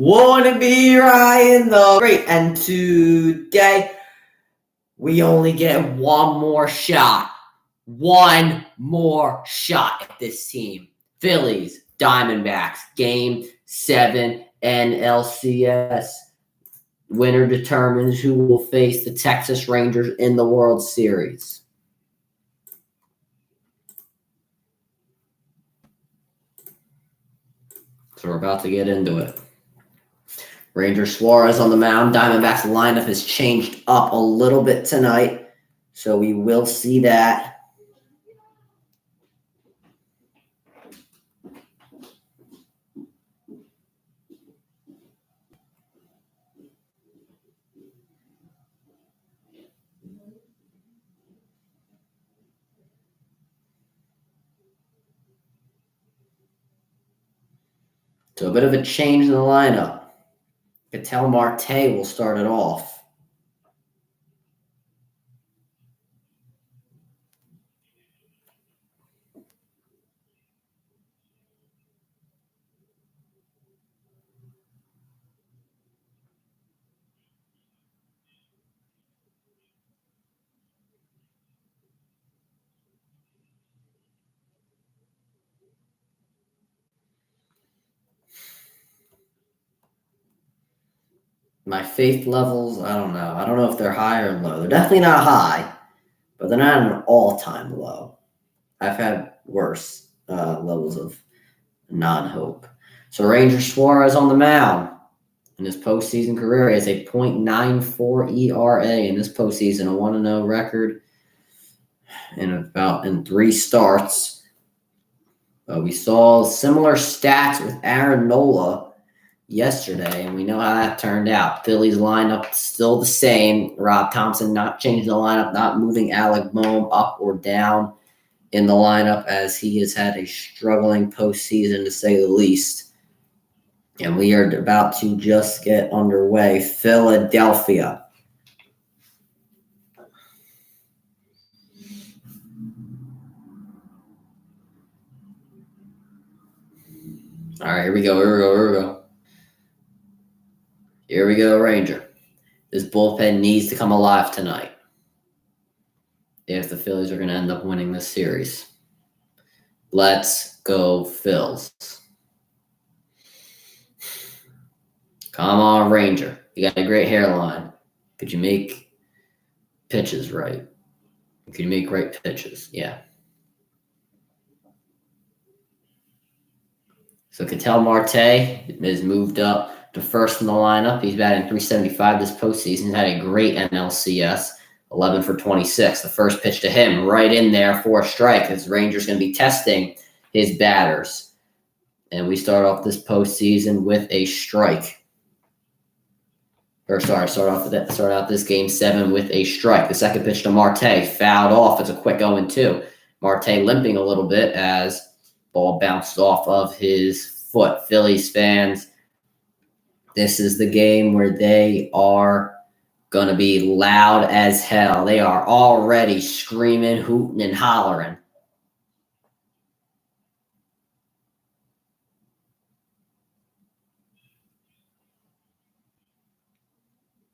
Wanna be Ryan the Great, and today we only get one more shot. One more shot at this team. Phillies, Diamondbacks, Game 7 NLCS. Winner determines who will face the Texas Rangers in the World Series. So we're about to get into it. Ranger Suarez on the mound. Diamondbacks lineup has changed up a little bit tonight, so we will see that. So a bit of a change in the lineup. Ketel Marte will start it off. My faith levels, I don't know. I don't know if they're high or low. They're definitely not high, but they're not at an all-time low. I've had worse levels of non-hope. So Ranger Suarez on the mound. In his postseason career, he has a .94 ERA in this postseason, a 1-0 record in 3 starts. We saw similar stats with Aaron Nola yesterday, and we know how that turned out. Phillies lineup still the same. Rob Thompson not changing the lineup, not moving Alec Boehm up or down in the lineup, as he has had a struggling postseason to say the least. And we are about to just get underway. Philadelphia. All right, here we go. Here we go, Ranger. This bullpen needs to come alive tonight if the Phillies are going to end up winning this series. Let's go, Phils. Come on, Ranger. You got a great hairline. Could you make pitches right? Could you make right pitches? Yeah. So Ketel Marte has moved up to first in the lineup. He's batting .375 this postseason. He's had a great NLCS, 11 for 26. The first pitch to him, right in there for a strike. This Ranger's going to be testing his batters. And we start off this postseason with a strike. Start out this Game 7 with a strike. The second pitch to Marte, fouled off. It's a quick 0-2. Marte limping a little bit as ball bounced off of his foot. Phillies fans, this is the game where they are going to be loud as hell. They are already screaming, hooting, and hollering.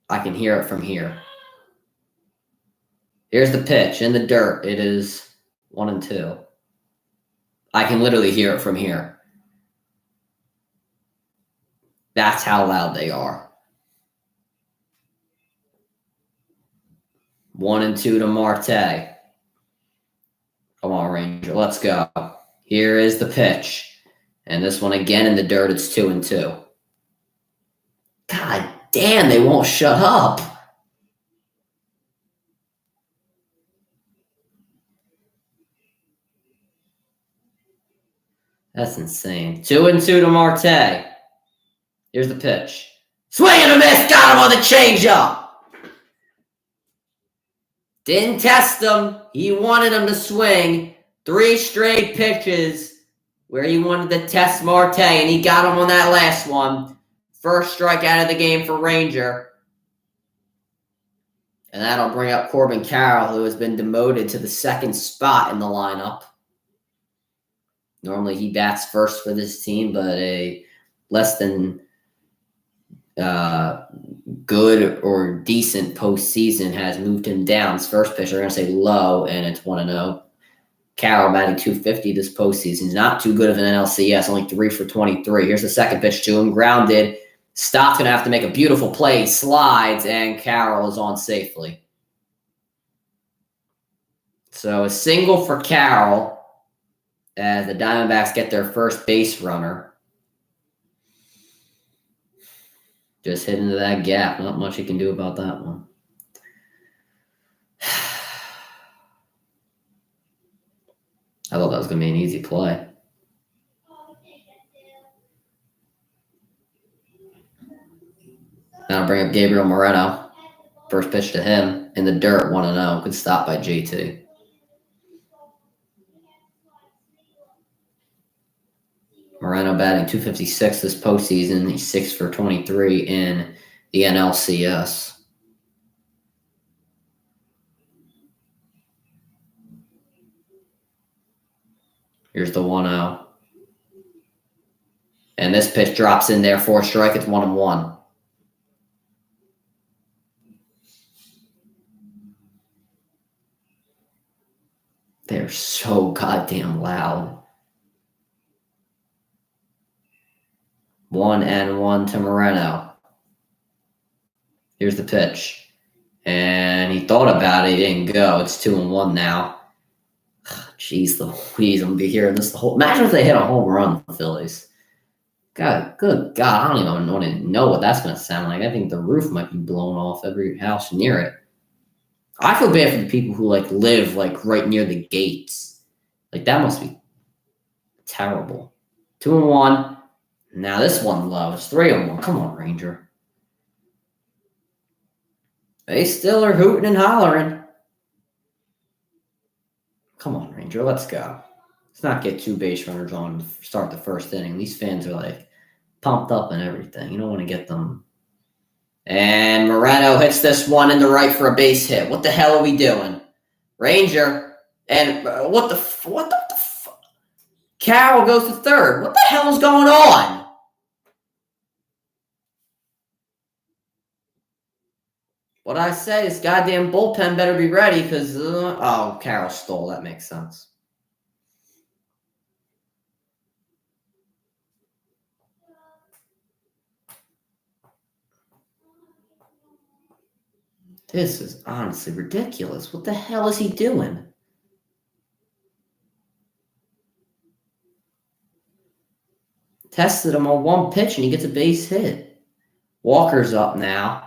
I can hear it from here. Here's the pitch in the dirt. It is 1-2. I can literally hear it from here. That's how loud they are. 1-2 to Marte. Come on, Ranger. Let's go. Here is the pitch. And this one again in the dirt. It's 2-2. God damn, they won't shut up. That's insane. 2-2 to Marte. Here's the pitch. Swing and a miss. Got him on the changeup. Didn't test him. He wanted him to swing. 3 straight pitches where he wanted to test Marte, and he got him on that last one. First strikeout of the game for Ranger. And that'll bring up Corbin Carroll, who has been demoted to the second spot in the lineup. Normally he bats first for this team, but a less than good or decent postseason has moved him down. His first pitch, they're going to say low, and it's 1-0. Carroll batting .250 this postseason. He's not too good of an NLCS, only 3 for 23. Here's the second pitch to him, grounded. Stott's going to have to make a beautiful play. He slides, and Carroll is on safely. So a single for Carroll as the Diamondbacks get their first base runner. Just hit into that gap. Not much you can do about that one. I thought that was going to be an easy play. Now bring up Gabriel Moreno. First pitch to him in the dirt, 1-0. Good stop by JT. Moreno batting .256 this postseason. He's 6 for 23 in the NLCS. Here's the 1-0. And this pitch drops in there for a strike. It's 1-1. They're so goddamn loud. 1-1 to Moreno. Here's the pitch. And he thought about it. He didn't go. It's 2-1 now. Jeez Louise, I'm going to be hearing this the whole... Imagine if they hit a home run, the Phillies. God, good God, I don't even want to know what that's going to sound like. I think the roof might be blown off every house near it. I feel bad for the people who, live, right near the gates. That must be terrible. 2-1. Now this one low. It's 3-1. Come on, Ranger. They still are hooting and hollering. Come on, Ranger. Let's go. Let's not get 2 base runners on to start the first inning. These fans are, pumped up and everything. You don't want to get them. And Moreno hits this one in the right for a base hit. What the hell are we doing? Ranger. And what the Carroll goes to third. What the hell is going on? What I say, this goddamn bullpen better be ready because, Carroll stole. That makes sense. This is honestly ridiculous. What the hell is he doing? Tested him on one pitch and he gets a base hit. Walker's up now.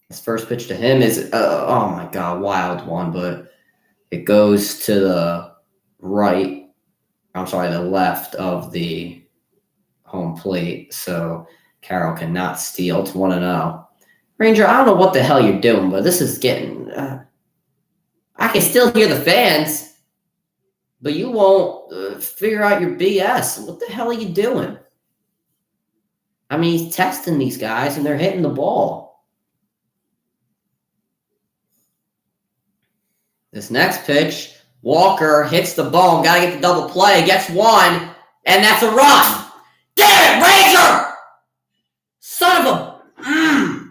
His first pitch to him is, oh my God, wild one, but it goes to the the left of the home plate. So Carroll cannot steal. It's 1-0. Ranger, I don't know what the hell you're doing, but this is getting, I can still hear the fans, but you won't figure out your BS. What the hell are you doing? I mean, he's testing these guys and they're hitting the ball. This next pitch, Walker hits the ball. Got to get the double play. Gets one, and that's a run. Damn it, Ranger! Son of a...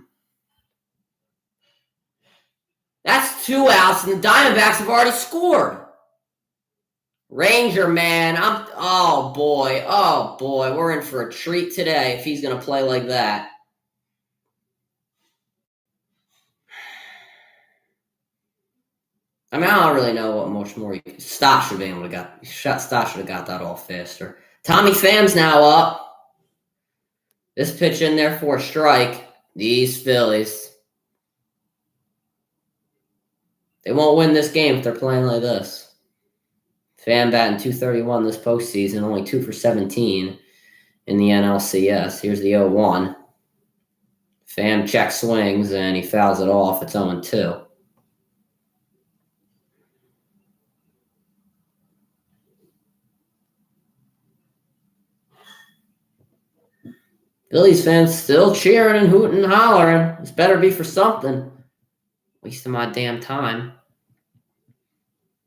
That's 2 outs, and the Diamondbacks have already scored. Ranger, man. Oh, boy. We're in for a treat today if he's going to play like that. I mean, I don't really know what much more Stott should have been able to got. Stott should have got that off faster. Tommy Pham's now up. This pitch in there for a strike. These Phillies. They won't win this game if they're playing like this. Pham batting .231 this postseason, only 2 for 17 in the NLCS. Here's the 0-1. Pham check swings and he fouls it off. It's 0-2. Phillies fans still cheering and hooting and hollering. This better be for something. Wasting my damn time.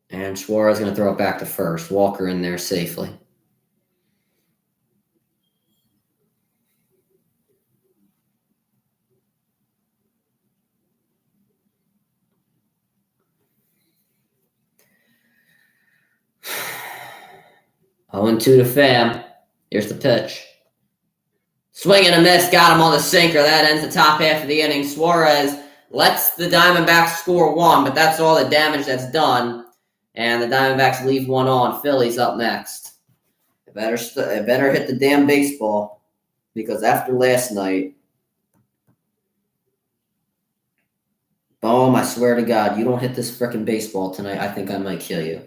And Suarez going to throw it back to first. Walker in there safely. 0-2 to Pham. Here's the pitch. Swing and a miss. Got him on the sinker. That ends the top half of the inning. Suarez lets the Diamondbacks score one, but that's all the damage that's done. And the Diamondbacks leave one on. Phillies up next. It better hit the damn baseball, because after last night, boom, I swear to God, you don't hit this frickin' baseball tonight, I think I might kill you.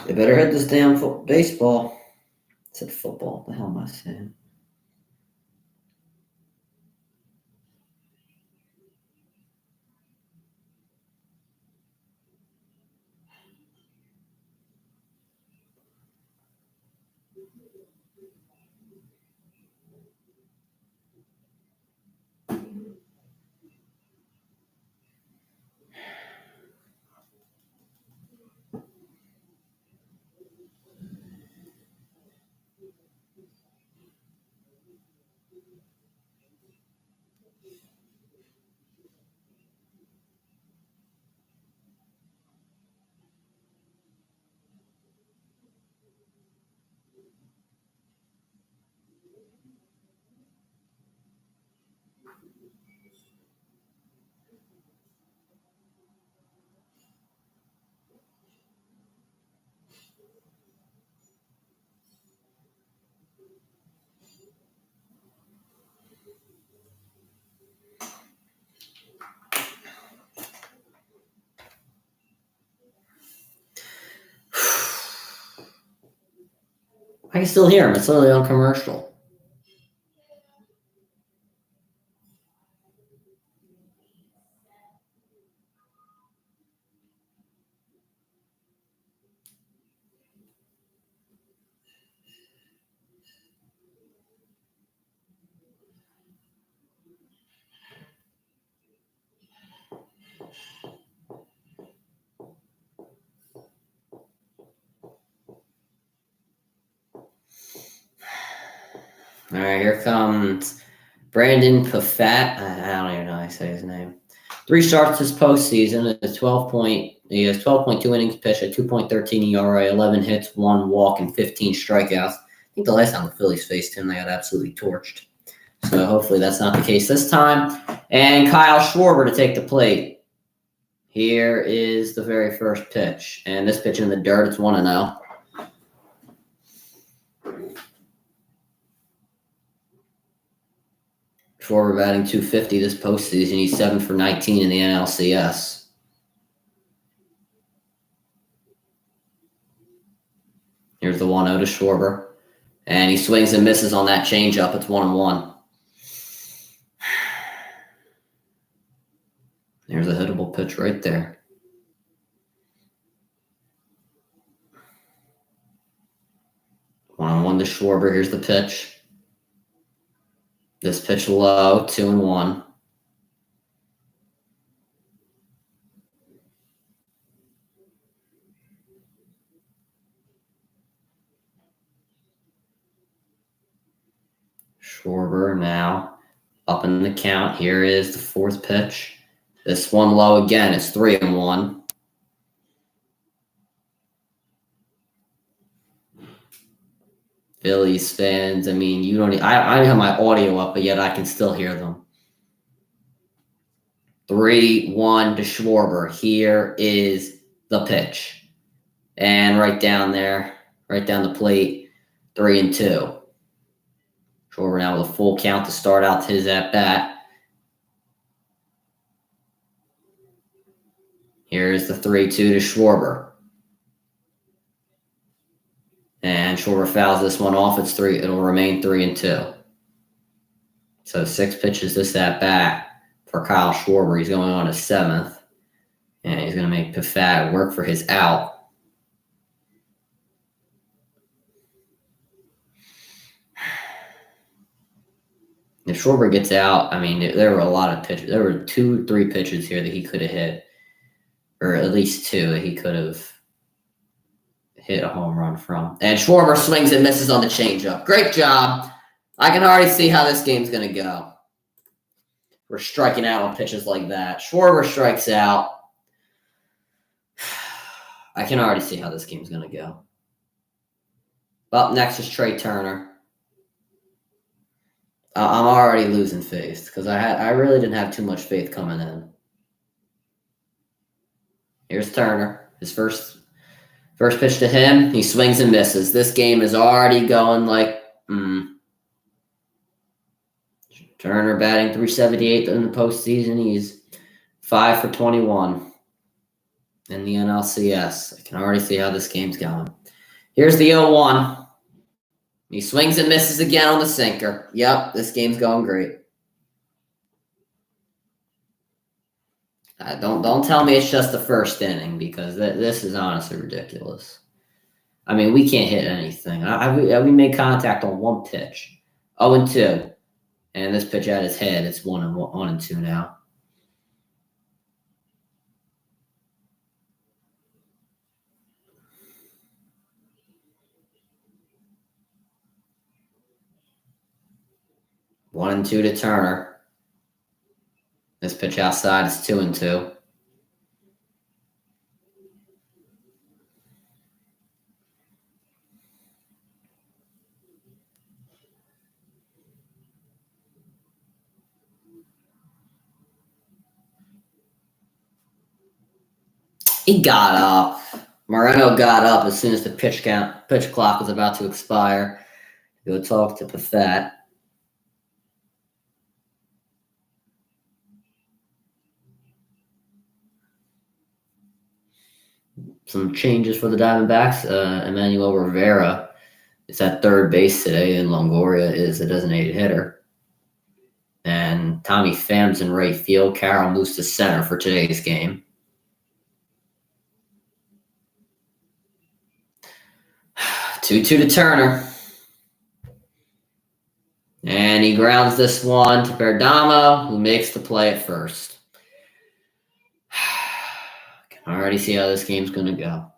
They better hit this damn baseball. I said football. What the hell am I saying? I can still hear him. It's literally on commercial. All right, here comes Brandon Pafat. I don't even know how I say his name. 3 starts this postseason. He has 12.2 innings pitched, a 2.13 ERA, 11 hits, 1 walk, and 15 strikeouts. I think the last time the Phillies faced him, they got absolutely torched. So hopefully that's not the case this time. And Kyle Schwarber to take the plate. Here is the very first pitch. And this pitch in the dirt, it's 1-0. Schwarber batting .250 this postseason. He's 7 for 19 in the NLCS. Here's the 1-0 to Schwarber. And he swings and misses on that changeup. It's 1-1. There's a hittable pitch right there. 1-1 to Schwarber. Here's the pitch. This pitch low, 2-1. Schwarber now up in the count. Here is the fourth pitch. This one low again. It's 3-1. Phillies fans, I mean, you don't. I don't have my audio up, but yet I can still hear them. 3-1 to Schwarber. Here is the pitch, and right down there, right down the plate, 3-2. Schwarber now with a full count to start out his at bat. Here's the 3-2 to Schwarber. And Schwarber fouls this one off. It'll remain 3-2. So 6 pitches this at bat for Kyle Schwarber. He's going on his 7th. And he's going to make Pafat work for his out. If Schwarber gets out, I mean, there were a lot of pitches. There were 2-3 pitches here that he could have hit, or at least 2 that he could have hit a home run from. And Schwarber swings and misses on the changeup. Great job. I can already see how this game's going to go. We're striking out on pitches like that. Schwarber strikes out. I can already see how this game's going to go. Up next is Trey Turner. I'm already losing faith because I really didn't have too much faith coming in. Here's Turner. His first pitch to him. He swings and misses. This game is already going like, Turner batting .378 in the postseason. He's 5 for 21 in the NLCS. I can already see how this game's going. Here's the 0-1. He swings and misses again on the sinker. Yep, this game's going great. Don't tell me it's just the first inning because this is honestly ridiculous. I mean, we can't hit anything. We made contact on one pitch, 0-2, and this pitch at his head. It's 1-2 now. One and two to Turner. This pitch outside is 2-2. He got up. Moreno got up as soon as the pitch clock was about to expire. Go talk to Pathet. Some changes for the Diamondbacks. Emmanuel Rivera is at third base today, and Longoria is a designated hitter. And Tommy Pham's in right field. Carroll moves to center for today's game. 2-2 to Turner. And he grounds this one to Perdomo, who makes the play at first. I can already see how this game's going to go.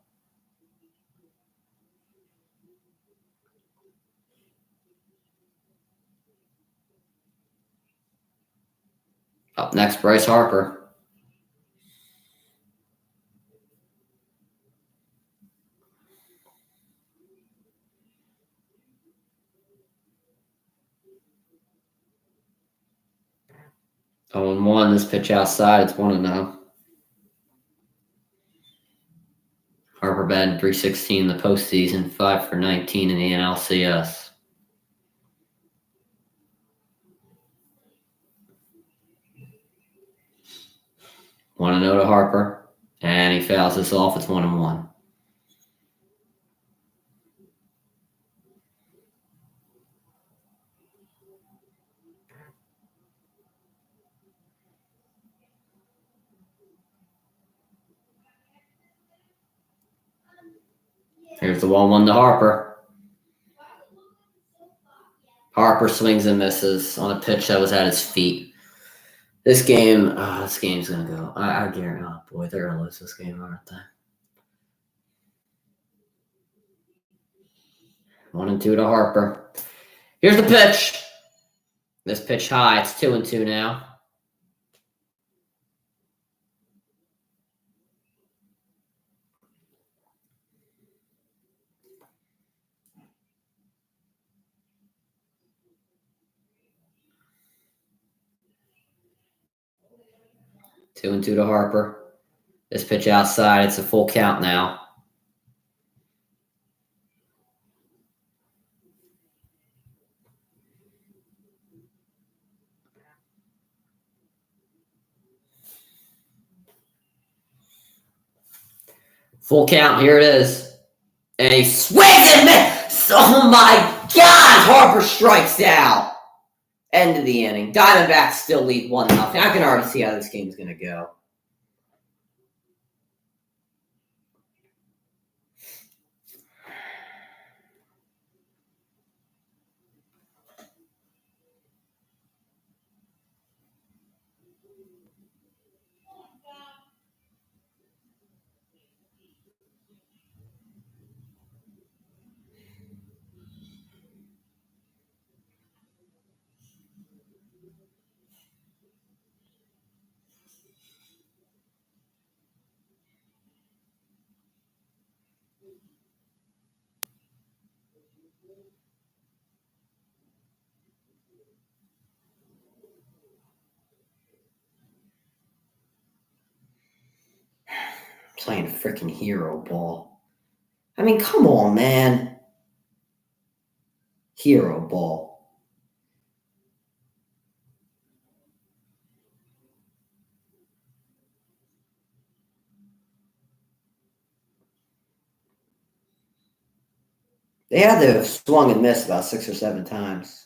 Up next, Bryce Harper. Oh, and 1. This pitch outside, it's 1-0. Harper batting .316 in the postseason, 5 for 19 in the NLCS. Want to know to Harper, and he fouls this off. It's 1-1. Here's the 1-1 to Harper. Harper swings and misses on a pitch that was at his feet. This game's going to go. I guarantee, oh boy, they're going to lose this game, aren't they? 1-2 to Harper. Here's the pitch. This pitch high. It's 2-2 now. Two and two to Harper. This pitch outside. It's a full count now. Full count. Here it is. And he swings and misses. Oh my God! Harper strikes out. End of the inning. Diamondbacks still lead 1-0. I can already see how this game's going to go. Playing freaking hero ball. I mean, come on, man. Hero ball. They had to have swung and missed about 6 or 7 times.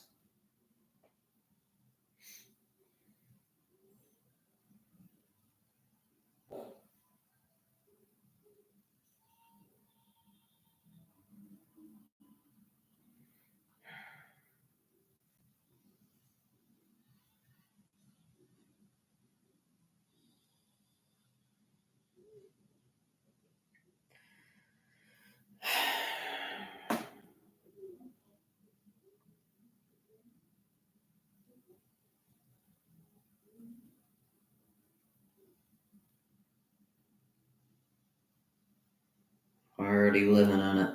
Already living on it.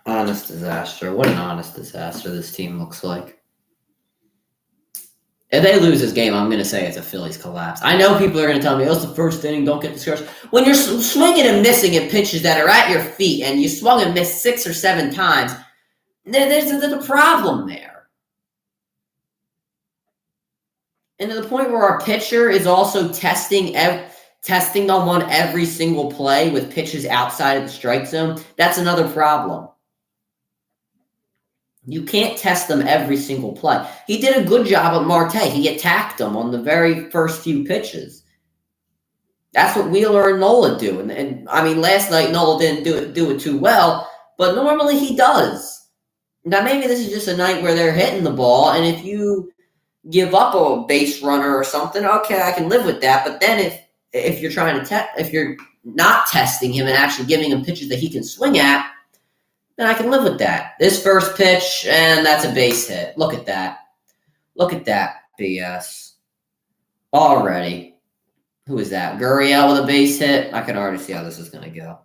Honest disaster. What an honest disaster this team looks like. If they lose this game, I'm going to say it's a Phillies collapse. I know people are going to tell me, oh, it's the first inning, don't get discouraged. When you're swinging and missing at pitches that are at your feet and you swung and missed 6 or 7 times, there's a problem there. And to the point where our pitcher is also testing on one every single play with pitches outside of the strike zone, that's another problem. You can't test them every single play. He did a good job at Marte. He attacked them on the very first few pitches. That's what Wheeler and Nola do. And I mean, last night Nola didn't do it too well, but normally he does. Now, maybe this is just a night where they're hitting the ball, and if you give up a base runner or something, okay, I can live with that. But then if you're trying to if you're not testing him and actually giving him pitches that he can swing at, then I can live with that. This first pitch, and that's a base hit. Look at that. Look at that BS. Already. Who is that? Gurriel with a base hit? I can already see how this is going to go.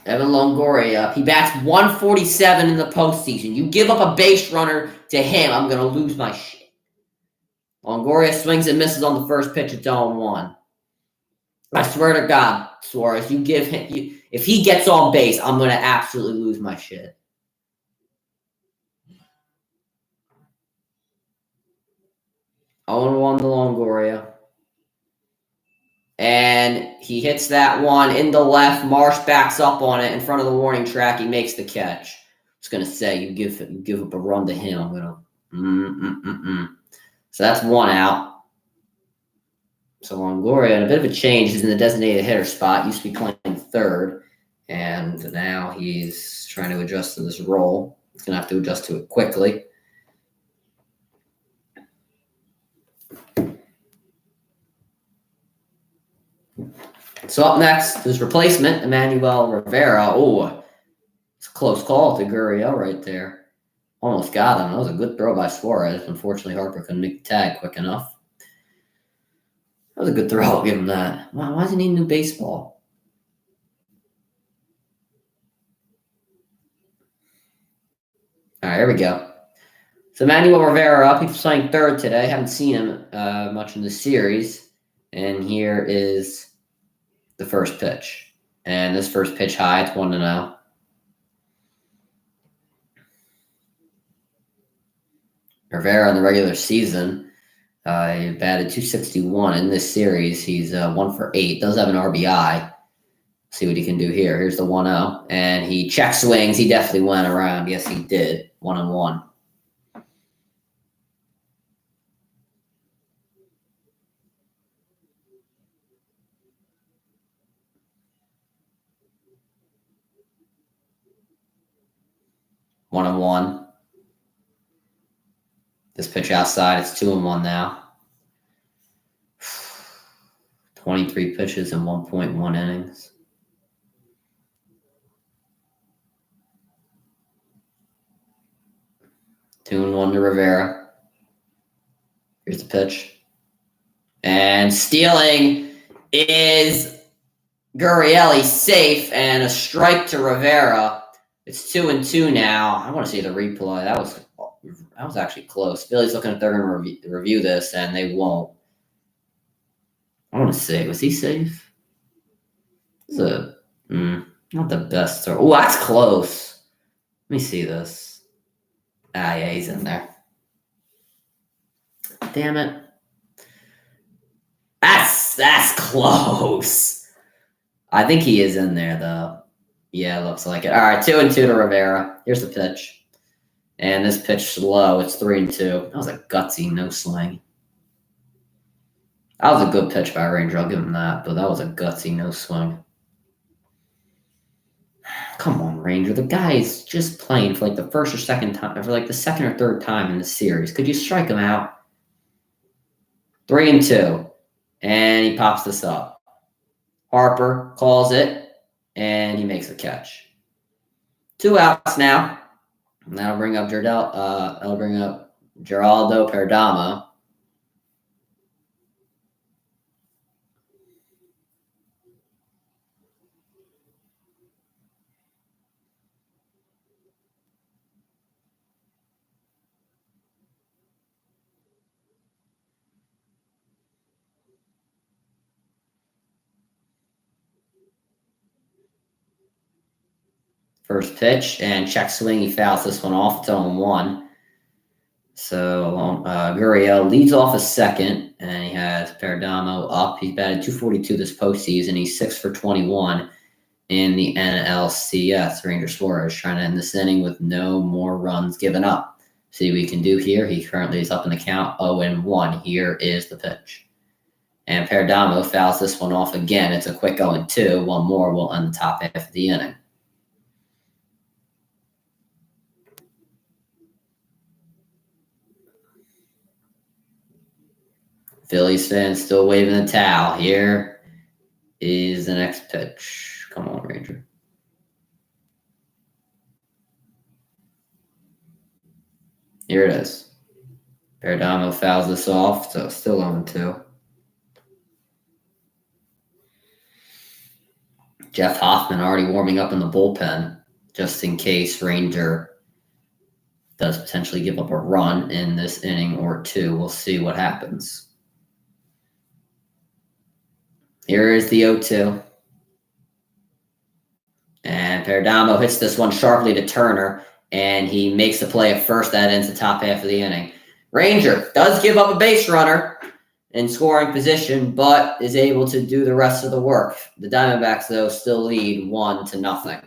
Evan Longoria, he bats 147 in the postseason. You give up a base runner to him, I'm going to lose my shit. Longoria swings and misses on the first pitch at 0-1. I swear to God, Suarez, you give him. If he gets on base, I'm going to absolutely lose my shit. On to Longoria. And he hits that one into left. Marsh backs up on it in front of the warning track. He makes the catch. I was going to say, you give up a run to him. I'm going to. So that's 1 out. So Longoria, a bit of a change. He's in the designated hitter spot. Used to be playing third. And now he's trying to adjust to this role. He's going to have to adjust to it quickly. So up next, his replacement, Emmanuel Rivera. Oh, it's a close call to Gurriel right there. Almost got him. That was a good throw by Suarez. Unfortunately, Harper couldn't make the tag quick enough. That was a good throw. I'll give him that. Wow, why does he need a new baseball? All right, here we go. So Emmanuel Rivera up. He's playing third today. Haven't seen him much in the series. And here is the first pitch. And this first pitch high, it's 1-0. Rivera in the regular season, he batted .261 in this series. He's 1 for 8. Does have an RBI. See what he can do here. Here's the 1-0. And he check swings. He definitely went around. Yes, he did. 1-1. One and one. This pitch outside, it's 2-1 now. 23 pitches in 1.1 innings. Two and one to Rivera. Here's the pitch. And stealing is Gurriel. Safe, and a strike to Rivera. It's 2-2 now. I want to see the replay. That was actually close. Phillies looking if they're going to review this, and they won't. I want to see. Was he safe? This is not the best throw. Oh, that's close. Let me see this. Yeah, he's in there. Damn it. That's close. I think he is in there, though. Yeah, looks like it. All right, 2-2 to Rivera. Here's the pitch. And this pitch low. It's 3-2. That was a gutsy no swing. That was a good pitch by Ranger. I'll give him that. But that was a gutsy no swing. Come on, Ranger. The guy's just playing for like the first or second time, for like the second or third time in the series. Could you strike him out? 3-2. And he pops this up. Harper calls it, and he makes a catch. 2 outs now. And that'll bring up Geraldo Perdomo. First pitch, and check swing. He fouls this one off. It's 0-1. So Gurriel leads off a second, and he has Perdomo up. He's batted .242 this postseason. He's 6 for 21 in the NLCS. Ranger Suarez trying to end this inning with no more runs given up. See what we can do here. He currently is up in the count 0-1. Here is the pitch. And Perdomo fouls this one off again. It's a quick 0-2. One more will end the top half of the inning. Phillies fans still waving the towel. Here is the next pitch. Come on, Ranger. Here it is. Perdomo fouls this off, so still 0-2. Jeff Hoffman already warming up in the bullpen, just in case Ranger does potentially give up a run in this inning or two. We'll see what happens. Here is the 0-2. And Perdomo hits this one sharply to Turner, and he makes the play at first. That ends the top half of the inning. Ranger does give up a base runner in scoring position, but is able to do the rest of the work. The Diamondbacks, though, still lead 1-0.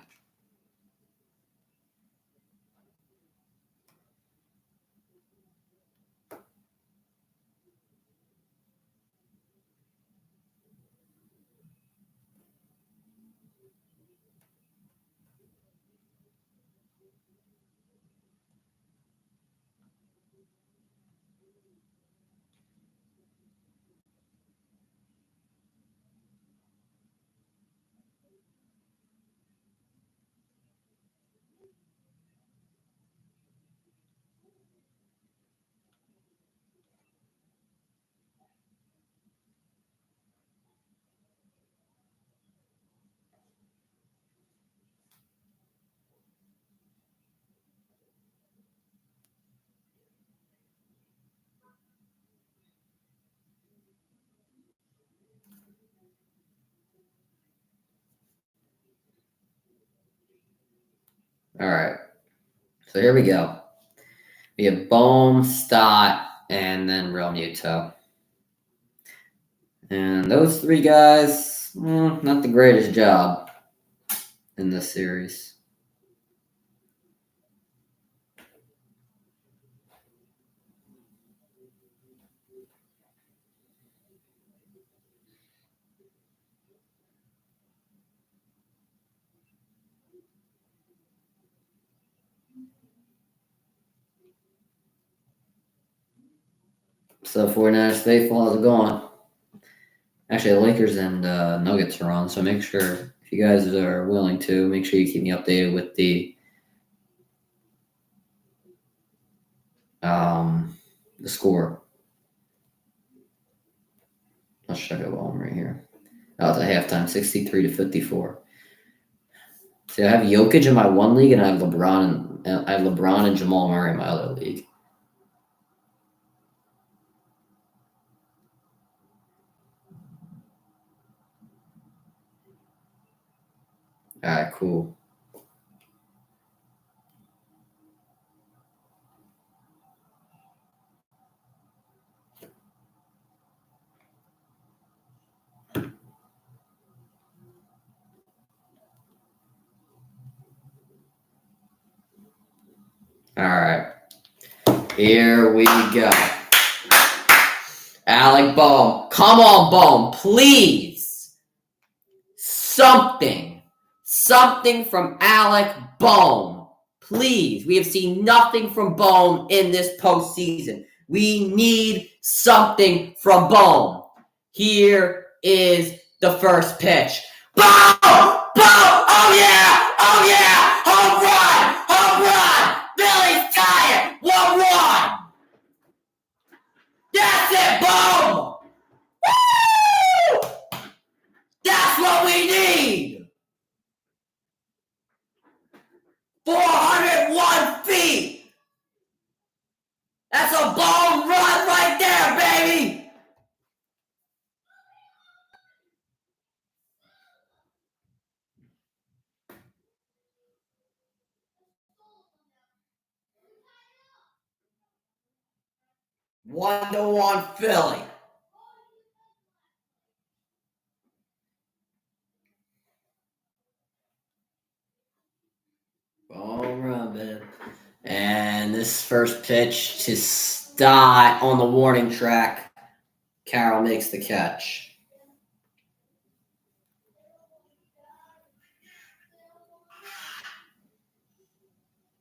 All right. So here we go. We have Bohm, Stott, and then Real Muto. And those three guys, not the greatest job in this series. So 49ers faithful, how's it going? Actually, the Lakers and Nuggets are on, so make sure, if you guys are willing to, make sure you keep me updated with the score. Let's check it while I'm right here. Oh, it's at halftime, 63-54. See, I have Jokic in my one league, and I have LeBron and Jamal Murray in my other league. All right, cool. All right. Here we go. Alec Bohm. Come on, Bohm. Please. Something from Alec Bohm. Please. We have seen nothing from Bohm in this postseason. We need something from Bohm. Here is the first pitch. Boom! Boom! Oh yeah! Oh yeah! Home run! Home run! Phillies tie it! 1-1! That's it! Boom! Woo! That's what we need! 401 feet! That's a Bohm run right there, baby! One to one Philly. Home run, man. And this first pitch to start on the warning track. Carroll makes the catch.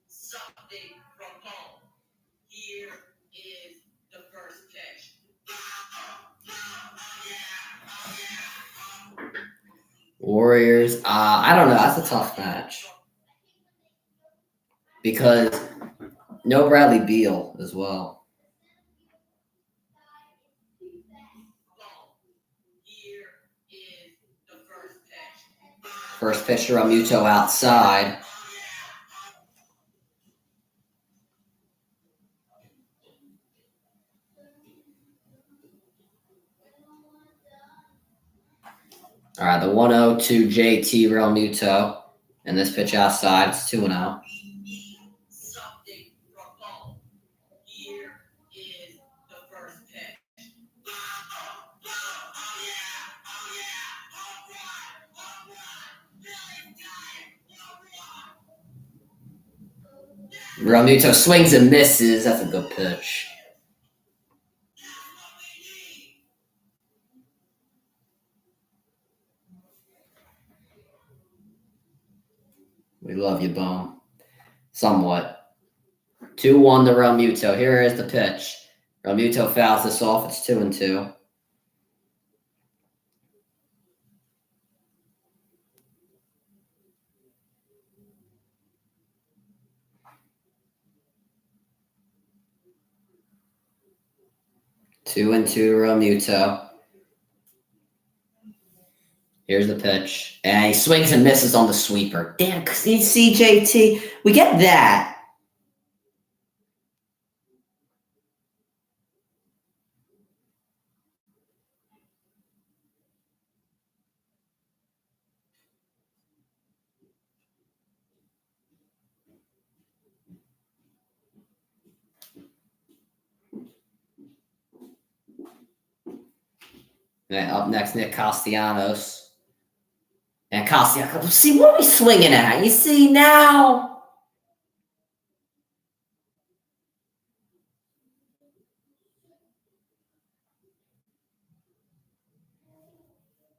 Something from home. Here is the first pitch. Warriors. I don't know. That's a tough match because no Bradley Beal as well. Here is the first pitch. First pitch to Realmuto outside. All right, the 1-0 to JT Realmuto. And this pitch outside, it's 2-0. Something from home. Here is the first pitch. Realmuto swings and misses. That's a good pitch. We love you, Bohm. Somewhat. 2-1 to Realmuto. Here is the pitch. Realmuto fouls this off. It's 2-2. Two and two, Realmuto. Here's the pitch. And he swings and misses on the sweeper. Damn, CJT. We get that. And up next, Nick Castellanos. And Castellanos, see, what are we swinging at? You see now?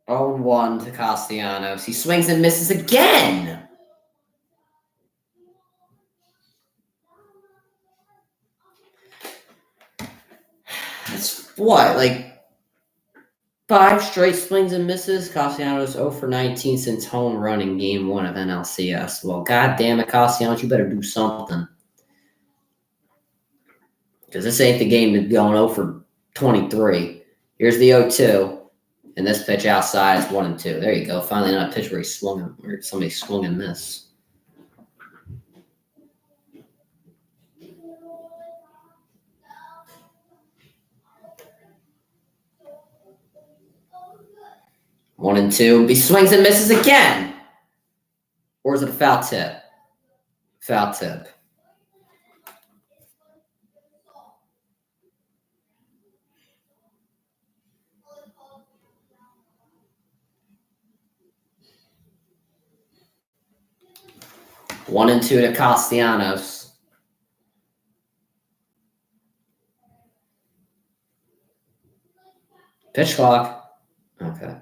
Oh, 1 to Castellanos. He swings and misses again. That's what? Like, 5 straight swings and misses. Castellanos 0 for 19 since home run in Game 1 of NLCS. Well, God damn it, Castellanos, you better do something. Because this ain't the game to going 0 for 23. Here's the 0-2. And this pitch outside is 1-2. There you go. Finally, not a pitch where he swung, where somebody swung and missed. One and two. He swings and misses again. Or is it a foul tip? Foul tip. One and two to Castellanos. Pitch clock. Okay.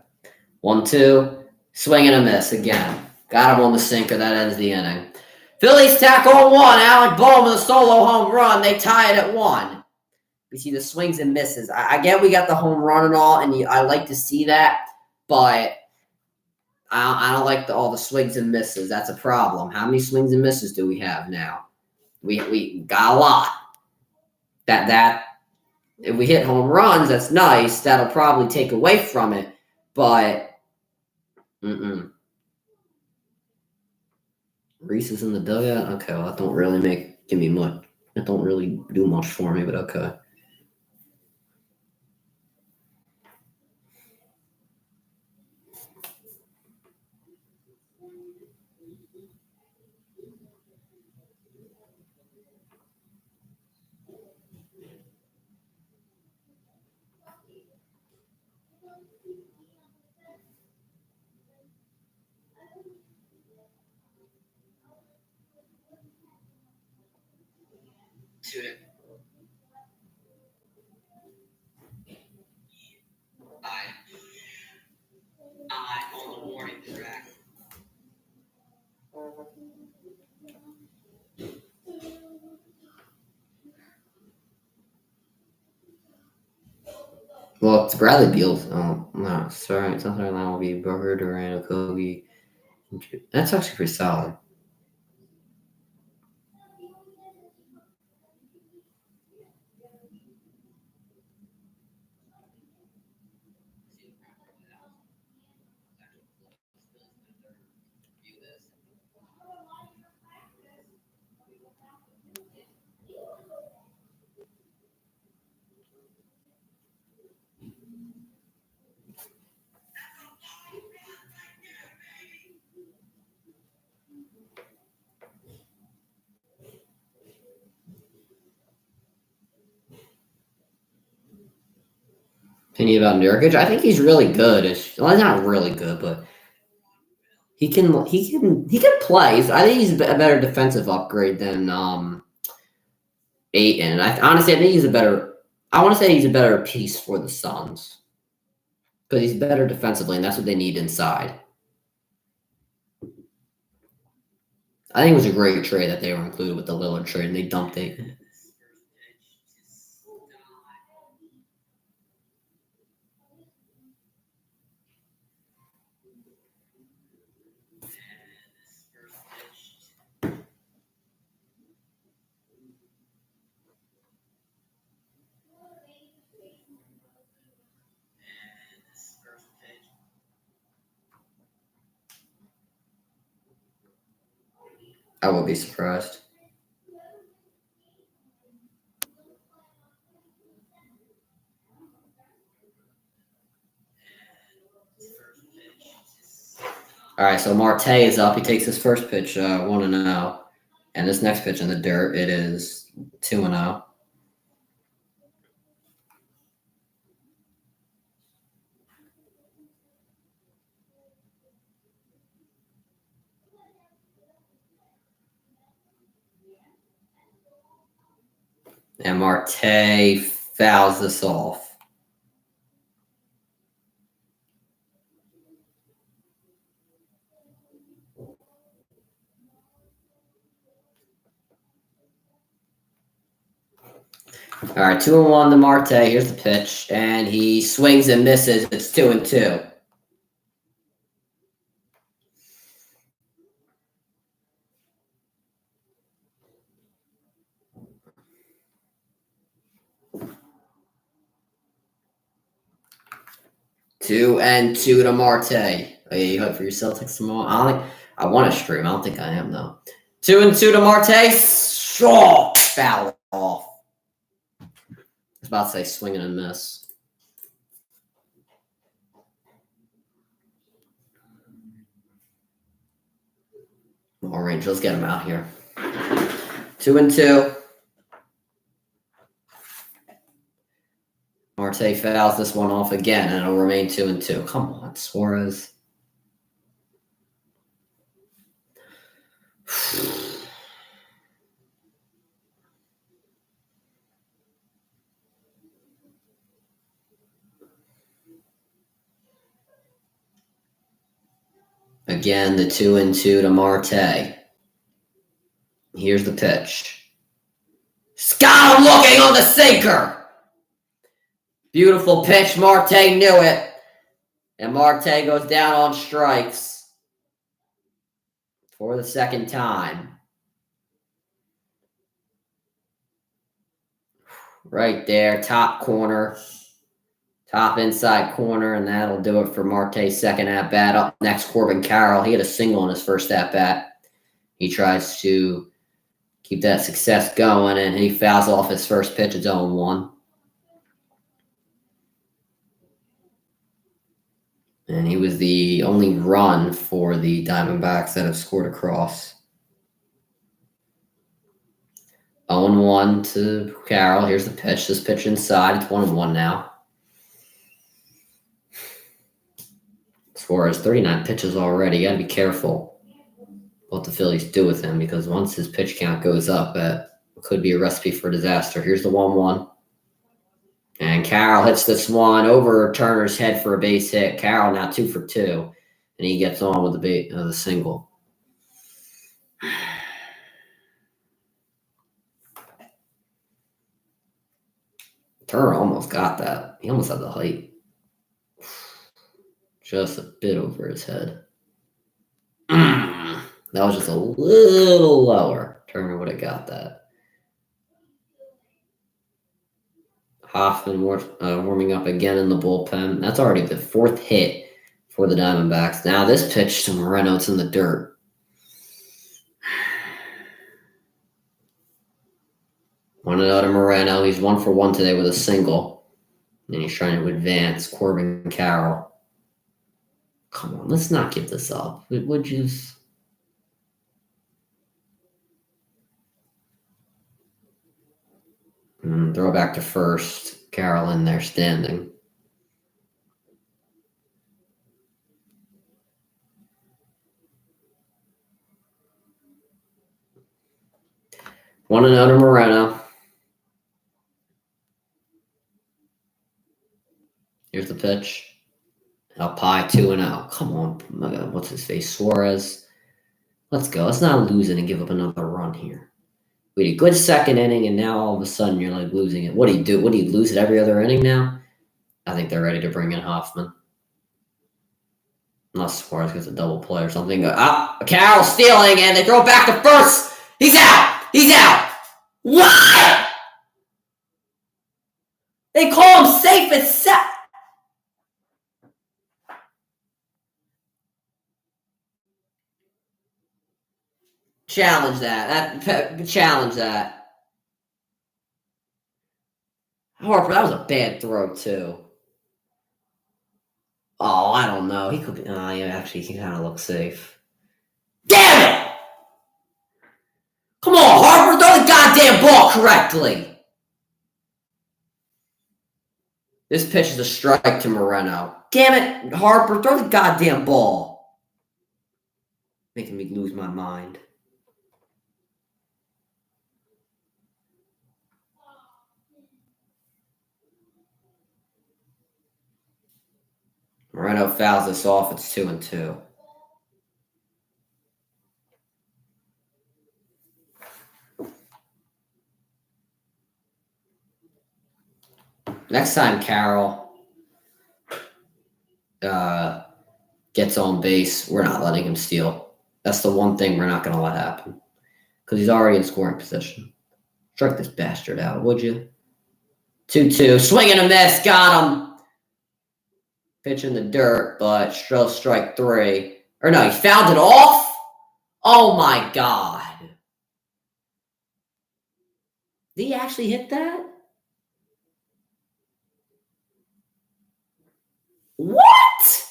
1-2. Swing and a miss again. Got him on the sinker. That ends the inning. Phillies tack on 1. Alec Bohm with a solo home run. They tie it at 1. We see the swings and misses. I get we got the home run and all, and I like to see that, but I don't like all the swings and misses. That's a problem. How many swings and misses do we have now? We got a lot. That if we hit home runs, that's nice. That'll probably take away from it, but Reese is in the dugout. Okay, well that don't really give me much. It don't really do much for me, but okay. On the warning track. Well, it's Bradley Beal. Oh, no, sorry. It's not that will be Booker, Durant, Kobe. That's actually pretty solid. Opinion about Nurkic? I think he's really good. Well, he's not really good, but he can play. I think he's a better defensive upgrade than Ayton. Honestly, I think he's a better. I want to say he's a better piece for the Suns because he's better defensively, and that's what they need inside. I think it was a great trade that they were included with the Lillard trade, and they dumped Ayton. I would be surprised. All right, so Marte is up. He takes his first pitch, 1-0. And this next pitch in the dirt, it is 2-0. And Marte fouls this off. All right, 2-1 to Marte. Here's the pitch, and he swings and misses. It's 2-2. Two and two to Marte. Oh, yeah, you hope for your Celtics tomorrow? I want to stream. I don't think I am, though. 2-2 to Marte. Shaw. Foul off. I was about to say swing and a miss. Orange, let's get him out here. 2-2. Marte fouls this one off again, and it'll remain 2-2. Come on, Suarez. Again, the 2-2 to Marte. Here's the pitch. Scott looking on the sinker. Beautiful pitch. Marte knew it. And Marte goes down on strikes for the second time. Right there, top corner. Top inside corner, and that'll do it for Marte's second at-bat. Up next, Corbin Carroll. He had a single in his first at-bat. He tries to keep that success going, and he fouls off his first pitch at 0-1. And he was the only run for the Diamondbacks that have scored across. 0-1 to Carroll. Here's the pitch. This pitch inside. It's 1-1 now. Suarez, 39 pitches already. You got to be careful what the Phillies do with him, because once his pitch count goes up, it could be a recipe for disaster. Here's the 1-1. And Carroll hits this one over Turner's head for a base hit. Carroll now 2 for 2, and he gets on with the single. Turner almost got that. He almost had the height. Just a bit over his head. That was just a little lower. Turner would have got that. Hoffman warming up again in the bullpen. That's already the fourth hit for the Diamondbacks. Now this pitch to Moreno, it's in the dirt. One out of Moreno. He's 1 for 1 today with a single. And he's trying to advance Corbin Carroll. Come on, let's not give this up. Would you? Throw back to first. Carroll in there standing. One and out of Moreno. Here's the pitch. Up high, 2-0. Come on, what's his face? Suarez. Let's go. Let's not lose it and give up another run here. We had a good second inning, and now all of a sudden you're like losing it. What do you do? What do you lose it every other inning now? I think they're ready to bring in Hoffman. Unless Suarez gets a double play or something. Carroll stealing, and they throw it back to first. He's out. He's out. What? They call him safe at set. Challenge that. Challenge that. Harper, that was a bad throw, too. Oh, I don't know. He could be. Yeah, actually, he kind of looks safe. Damn it! Come on, Harper, throw the goddamn ball correctly. This pitch is a strike to Moreno. Damn it, Harper, throw the goddamn ball. Making me lose my mind. Moreno fouls this off. It's 2-2. next time Carroll gets on base, we're not letting him steal. That's the one thing we're not going to let happen because he's already in scoring position. Strike this bastard out, would you? 2-2. Swing and a miss. Got him. Pitch in the dirt, but still strike 3. Or no, he fouled it off? Oh, my God. Did he actually hit that? What?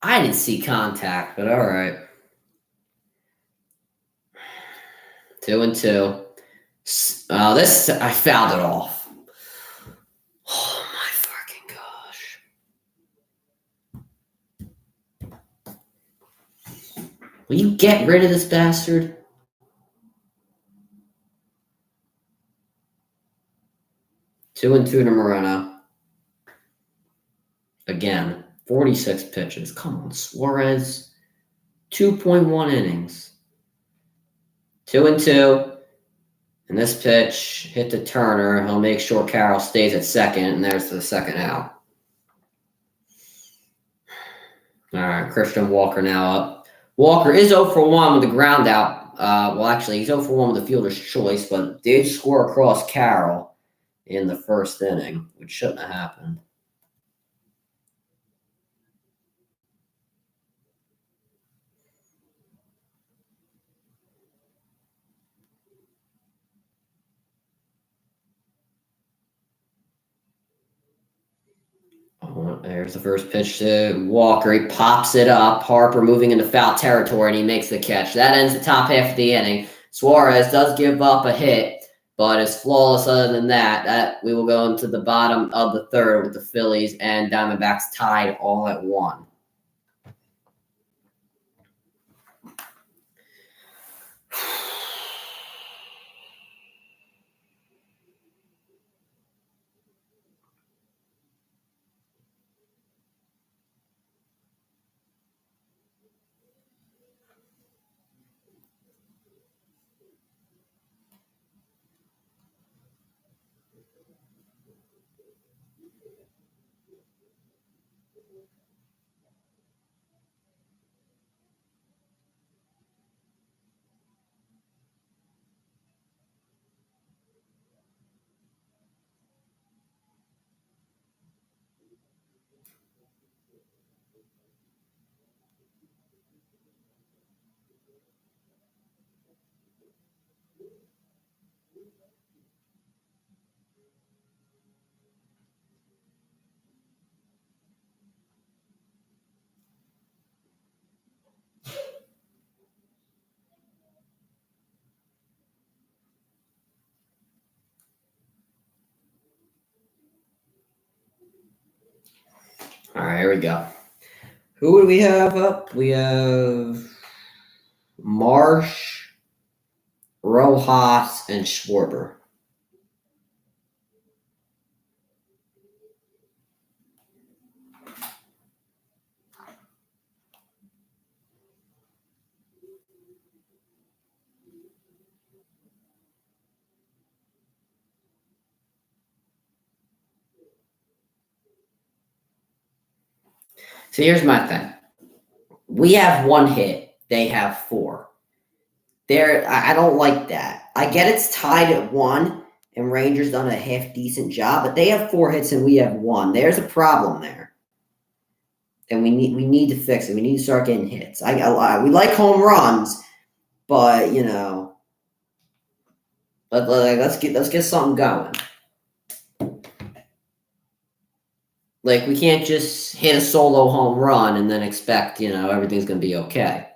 I didn't see contact, but all right. 2-2. This, I fouled it off. Oh, my fucking gosh. Will you get rid of this bastard? Two and two to Moreno. Again, 46 pitches. Come on, Suarez. 2.1 innings. 2-2. And this pitch hit to Turner. He'll make sure Carroll stays at second, and there's the second out. All right, Christian Walker now up. Walker is 0 for 1 with the ground out. Well, actually, he's 0 for 1 with the fielder's choice, but did score across Carroll in the first inning, which shouldn't have happened. Oh, there's the first pitch to Walker. He pops it up. Harper moving into foul territory, and he makes the catch. That ends the top half of the inning. Suarez does give up a hit, but is flawless other than that. We will go into the bottom of the third with the Phillies and Diamondbacks tied all at 1. All right, here we go. Who do we have up? We have Marsh, Rojas, and Schwarber. So here's my thing. We have 1 hit. They have 4. I don't like that. I get it's tied at 1, and Rangers done a half-decent job, but they have 4 hits and we have 1. There's a problem there. And we need to fix it. We need to start getting hits. We like home runs, but, you know, let's get something going. Like, we can't just hit a solo home run and then expect, you know, everything's going to be okay.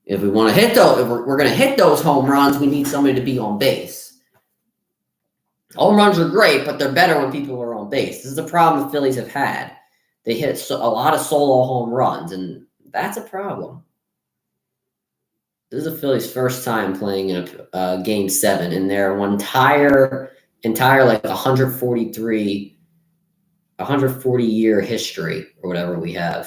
If we want to hit those, if we're going to hit those home runs, we need somebody to be on base. Home runs are great, but they're better when people are on base. This is the problem the Phillies have had. They hit a lot of solo home runs, and that's a problem. This is the Phillies' first time playing in a Game 7 in their entire like 140-year history or whatever we have.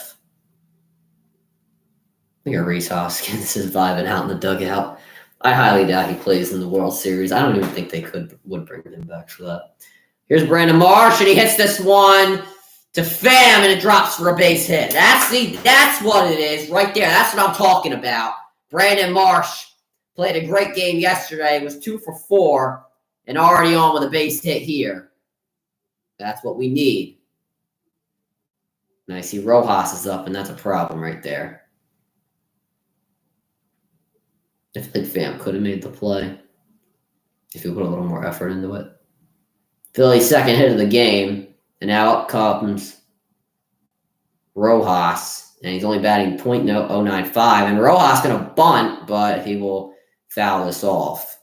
I think Reese Hoskins is vibing out in the dugout. I highly doubt he plays in the World Series. I don't even think they would bring him back for that. Here's Brandon Marsh, and he hits this one to Pham, and it drops for a base hit. That's what it is right there. That's what I'm talking about. Brandon Marsh played a great game yesterday. Was 2 for 4, and already on with a base hit here. That's what we need. And I see Rojas is up, and that's a problem right there. I think Pham could have made the play if he put a little more effort into it. Philly's second hit of the game, and now up comes Rojas, and he's only batting .095, and Rojas going to bunt, but he will foul this off.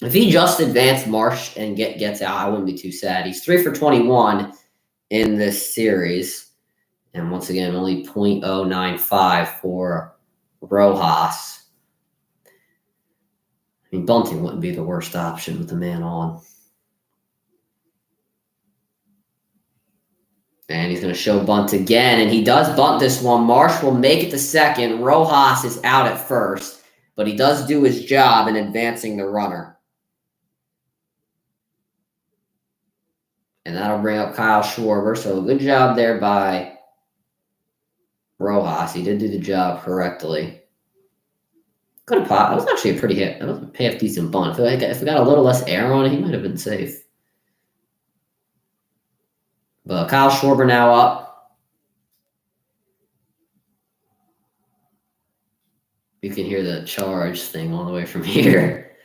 If he just advanced Marsh and gets out, I wouldn't be too sad. He's 3 for 21 in this series, and once again, only .095 for Rojas. I mean, bunting wouldn't be the worst option with the man on. And he's going to show bunt again, and he does bunt this one. Marsh will make it to second. Rojas is out at first, but he does do his job in advancing the runner. And that'll bring up Kyle Schwarber, so good job there by Rojas. He did do the job correctly. Could have popped. That was actually a pretty hit. That was a half-decent bunt. I feel like if we got a little less air on it, he might have been safe. But Kyle Schwarber now up. You can hear the charge thing all the way from here.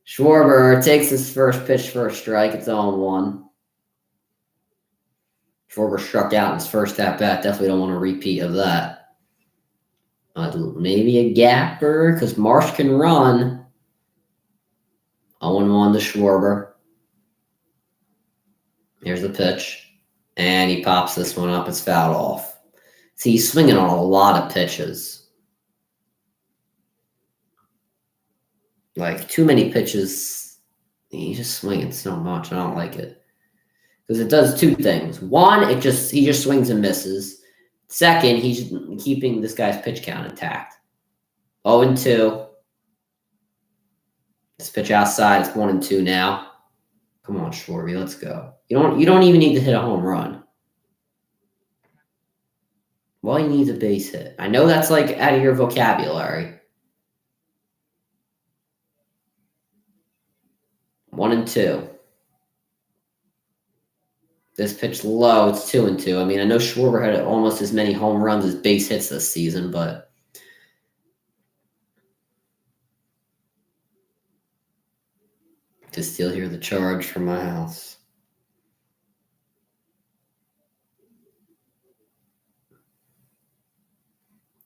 Schwarber takes his first pitch for a strike. It's 0-1. Schwarber struck out in his first at-bat. Definitely don't want a repeat of that. Maybe a gapper because Marsh can run. 0-1 to Schwarber. Here's the pitch. And he pops this one up. It's fouled off. See, he's swinging on a lot of pitches. Like, too many pitches. He's just swinging so much. I don't like it. Because it does two things. One, he just swings and misses. Second, he's keeping this guy's pitch count intact. 0-2. This pitch outside, it's 1-2 now. Come on, Schwarby, let's go. You don't even need to hit a home run. Well, he needs a base hit. I know that's like out of your vocabulary. 1-2. This pitch low, it's 2-2. I mean, I know Schwarber had almost as many home runs as base hits this season, but to still hear the charge from my house.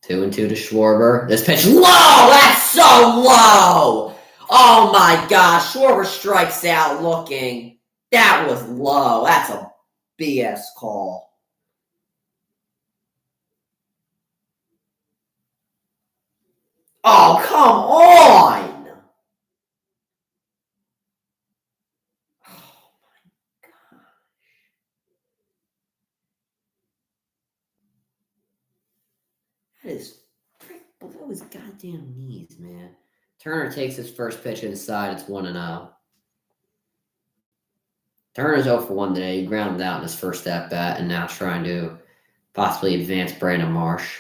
Two and 2 to Schwarber. This pitch low! That's so low! Oh my gosh, Schwarber strikes out looking. That was low. That's a BS call. Oh, come on! Oh my gosh. That was goddamn knees, man. Turner takes his first pitch inside. It's 1-0. Turner's 0 for 1 today. He grounded out in his first at-bat and now trying to possibly advance Brandon Marsh.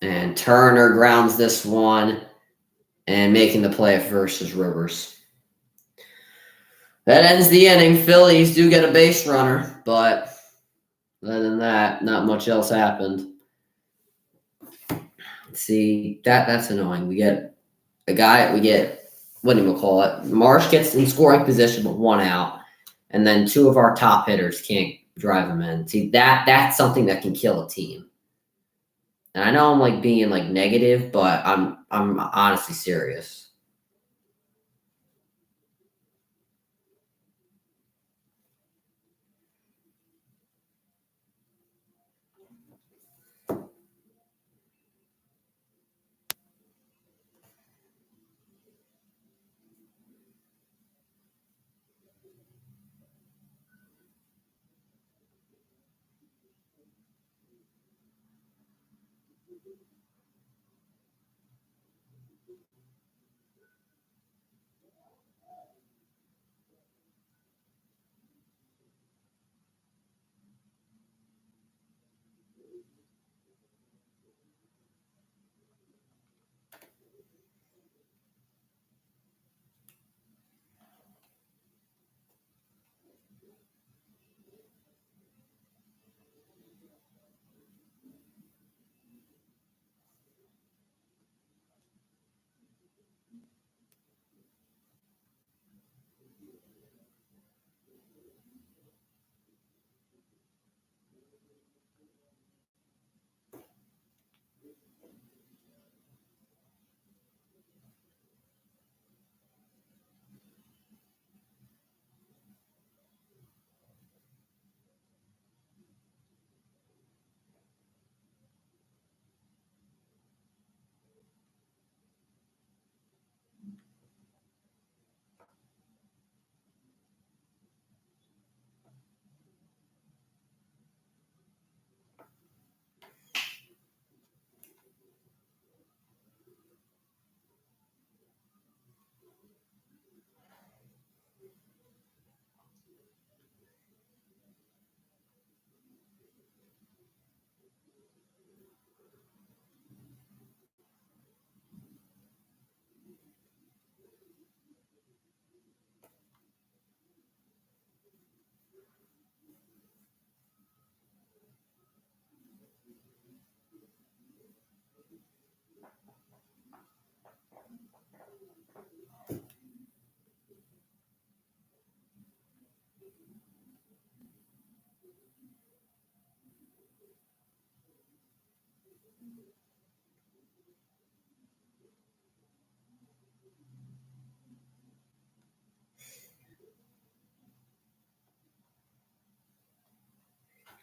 And Turner grounds this one and making the play versus Rivers. That ends the inning. Phillies do get a base runner, but other than that, not much else happened. See, that's annoying. We get what do you call it? Marsh gets in scoring position with 1 out, and then 2 of our top hitters can't drive him in. See, that's something that can kill a team. And I know I'm like being like negative, but I'm honestly serious.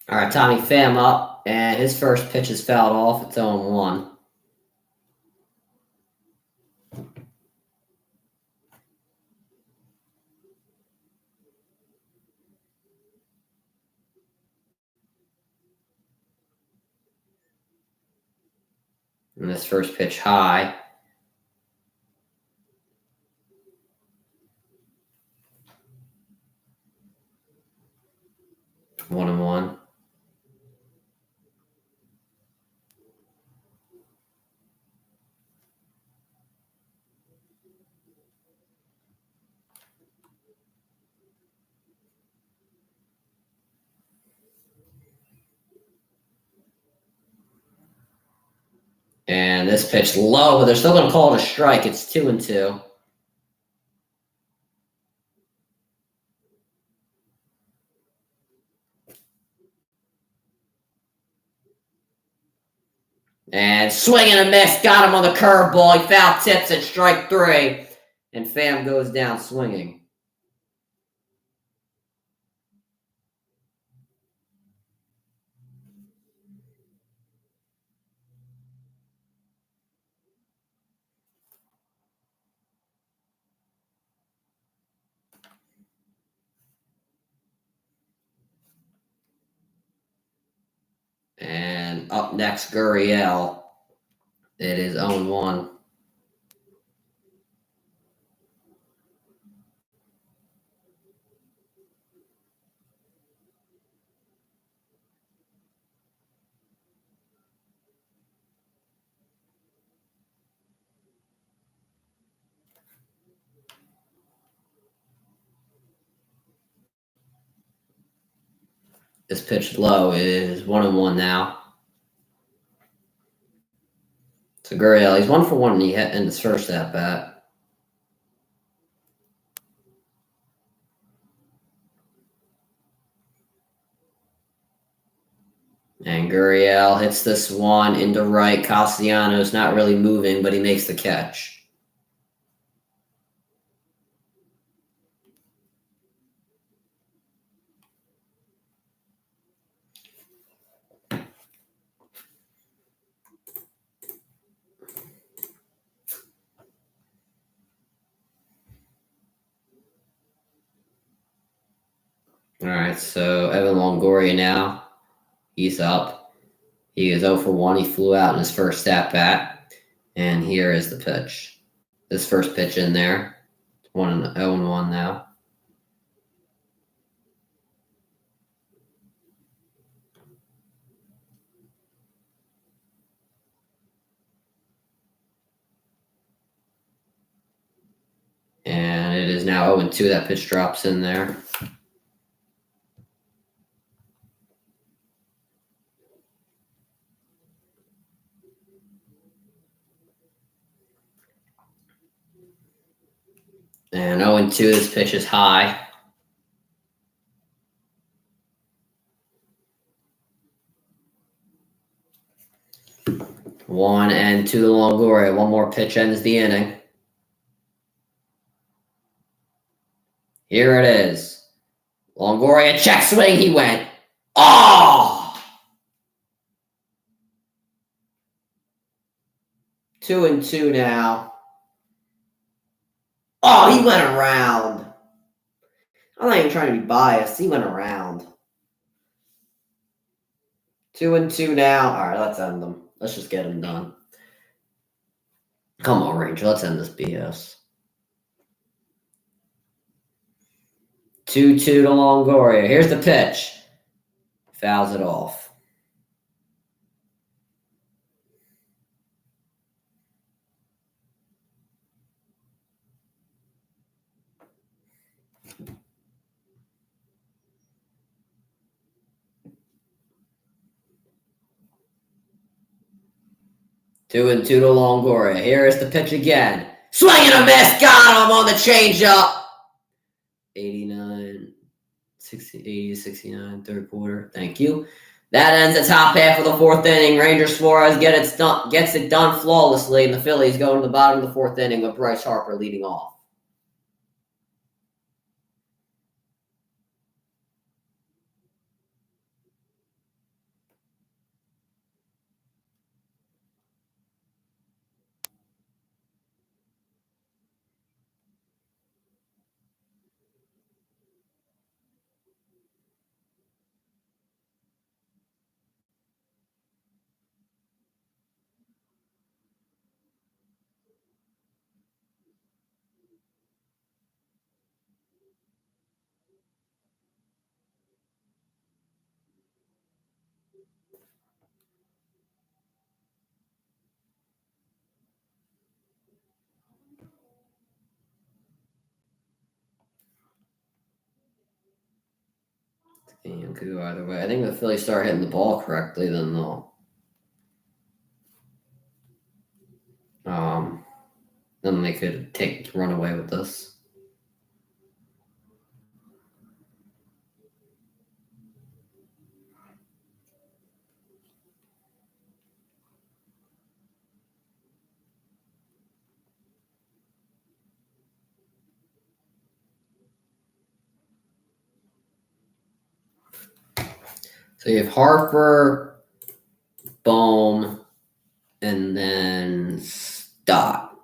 All right, Tommy Pham up, and his first pitch is fouled off. It's 0-1. And this first pitch high. One and one. And this pitch low, but they're still going to call it a strike. It's 2-2. And swing and a miss. Got him on the curveball. He foul tips at strike 3. And Pham goes down swinging. And up next, Gurriel. It is 0-1. This pitch low is 1-1 now. So Gurriel, he's 1-for-1 in his first at bat. And Gurriel hits this one into right. Castellanos not really moving, but he makes the catch. All right, so Evan Longoria now. He's up. He is 0 for 1. He flew out in his first at-bat. And here is the pitch. This first pitch in there. 0-1 now. And it is now 0-2. That pitch drops in there. And 0-2, this pitch is high. One and two to Longoria. One more pitch ends the inning. Here it is. Longoria, check swing. He went. Oh! 2-2 now. Oh, he went around. I'm not even trying to be biased. He went around. 2-2 now. All right, let's end them. Let's just get him done. Come on, Ranger. Let's end this BS. 2-2 to Longoria. Here's the pitch. Fouls it off. Two and two to Longoria. Here is the pitch again. Swing and a miss. Got him on the changeup. 89, 60, 80, 69, third quarter. Thank you. That ends the top half of the fourth inning. Rangers Suarez gets it done flawlessly, and the Phillies go to the bottom of the fourth inning with Bryce Harper leading off. And could go either way. I think if the Phillies start hitting the ball correctly, then they'll then they could run away with this. So you have Harper, Bohm, and then Stott.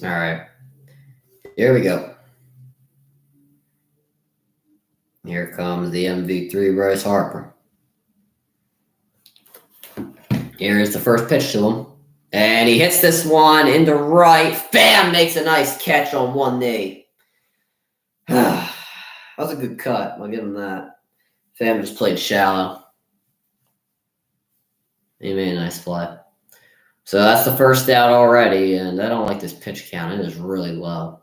All right. Here we go. Here comes the MV3 Bryce Harper. Here is the first pitch to him. And he hits this one into right. Bam! Makes a nice catch on one knee. That was a good cut. I'll give him that. Pham just played shallow. He made a nice play. So that's the first out already, and I don't like this pitch count. It is really low.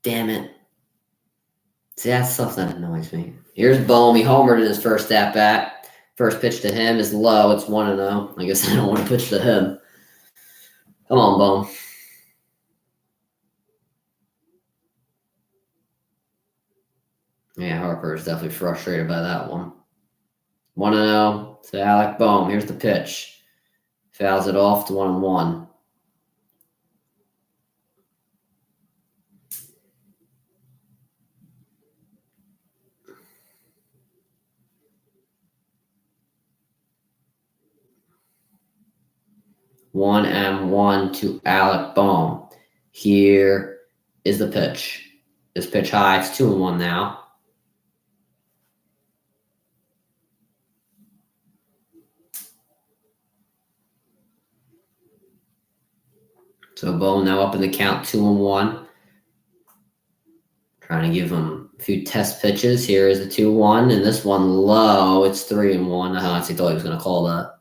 Damn it. See, that's stuff that annoys me. Here's Bohm. He homered in his first at-bat. First pitch to him is low. It's 1-0. I guess I don't want to pitch to him. Come on, Bohm. Yeah, Harper is definitely frustrated by that one. 1-0 to Alec Bohm. Here's the pitch. Fouls it off to 1-1. One and one to Alec Bohm. Here is the pitch. This pitch high. It's 2-1 now. So Bohm now up in the count, 2-1. Trying to give him a few test pitches. Here is the 2-1, and this one low. It's 3-1. I honestly thought he was going to call that.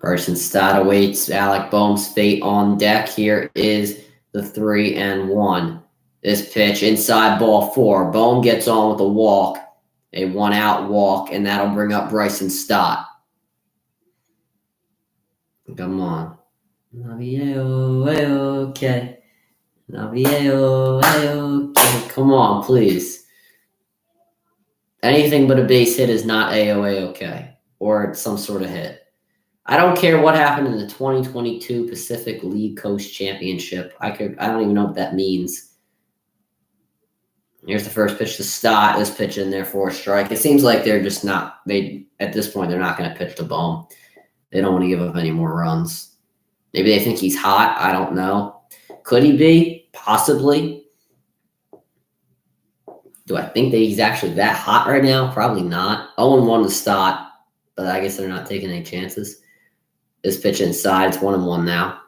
Bryson Stott awaits Alec Bohm's fate on deck. Here is the 3-1. This pitch inside ball 4. Bohm gets on with a walk, a 1-out walk, and that'll bring up Bryson Stott. Come on. Okay. Okay. Come on, please. Anything but a base hit is not okay, or some sort of hit. I don't care what happened in the 2022 Pacific League Coast Championship. I don't even know what that means. Here's the first pitch to Stott. This pitch in there for a strike. It seems like they're just not. At this point, they're not going to pitch to Bohm. They don't want to give up any more runs. Maybe they think he's hot. I don't know. Could he be? Possibly. Do I think that he's actually that hot right now? Probably not. 0-1 to Stott, but I guess they're not taking any chances. This pitch inside, it's 1-1 now.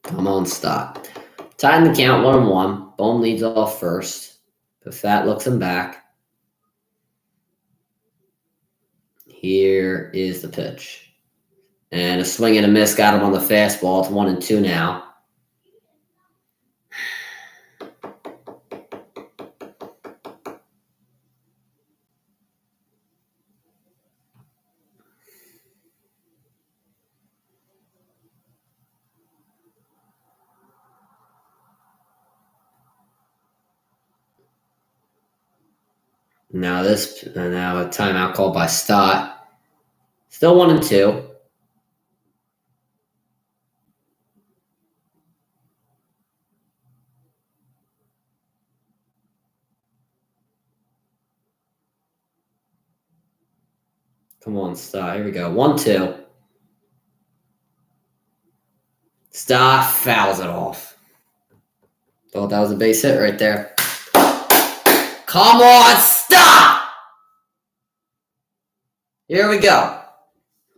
Come on, Stott. Tying the count, 1-1. Bohm leads off first. Pafat looks him back. Here is the pitch. And a swing and a miss got him on the fastball. It's 1-2 now. Now a timeout called by Stott. Still 1-2. Come on, Stott. Here we go. 1-2. Stott fouls it off. Thought that was a base hit right there. Come on, Stott! Here we go.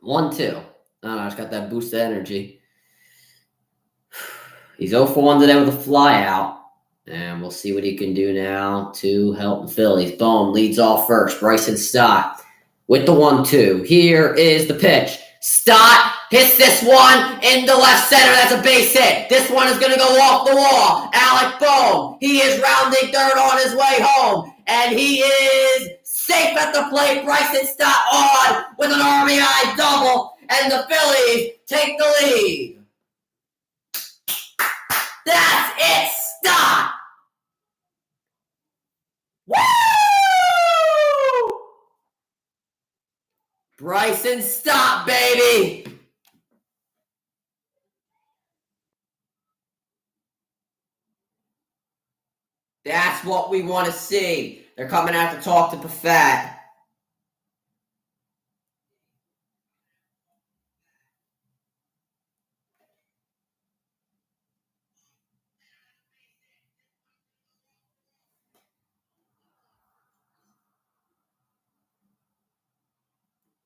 1-2. I just got that boost of energy. He's 0-for-1 today with a fly out. And we'll see what he can do now to help the Phillies. Bohm leads off first. Bryson Stott with the 1-2. Here is the pitch. Stott hits this one into left center. That's a base hit. This one is going to go off the wall. Alec Bohm, he is rounding third on his way home. And he is safe at the plate. Bryson Stott on with an RBI double. And the Phillies take the lead. That's it, Stott! Woo! Bryson Stott, baby! That's what we want to see. They're coming out to talk to Buffett.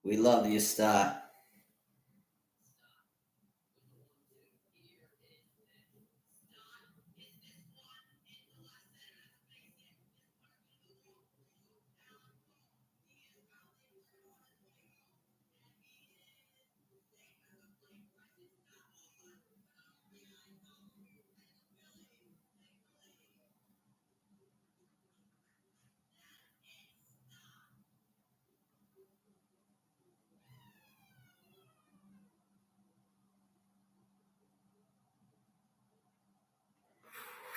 We love you, Stott.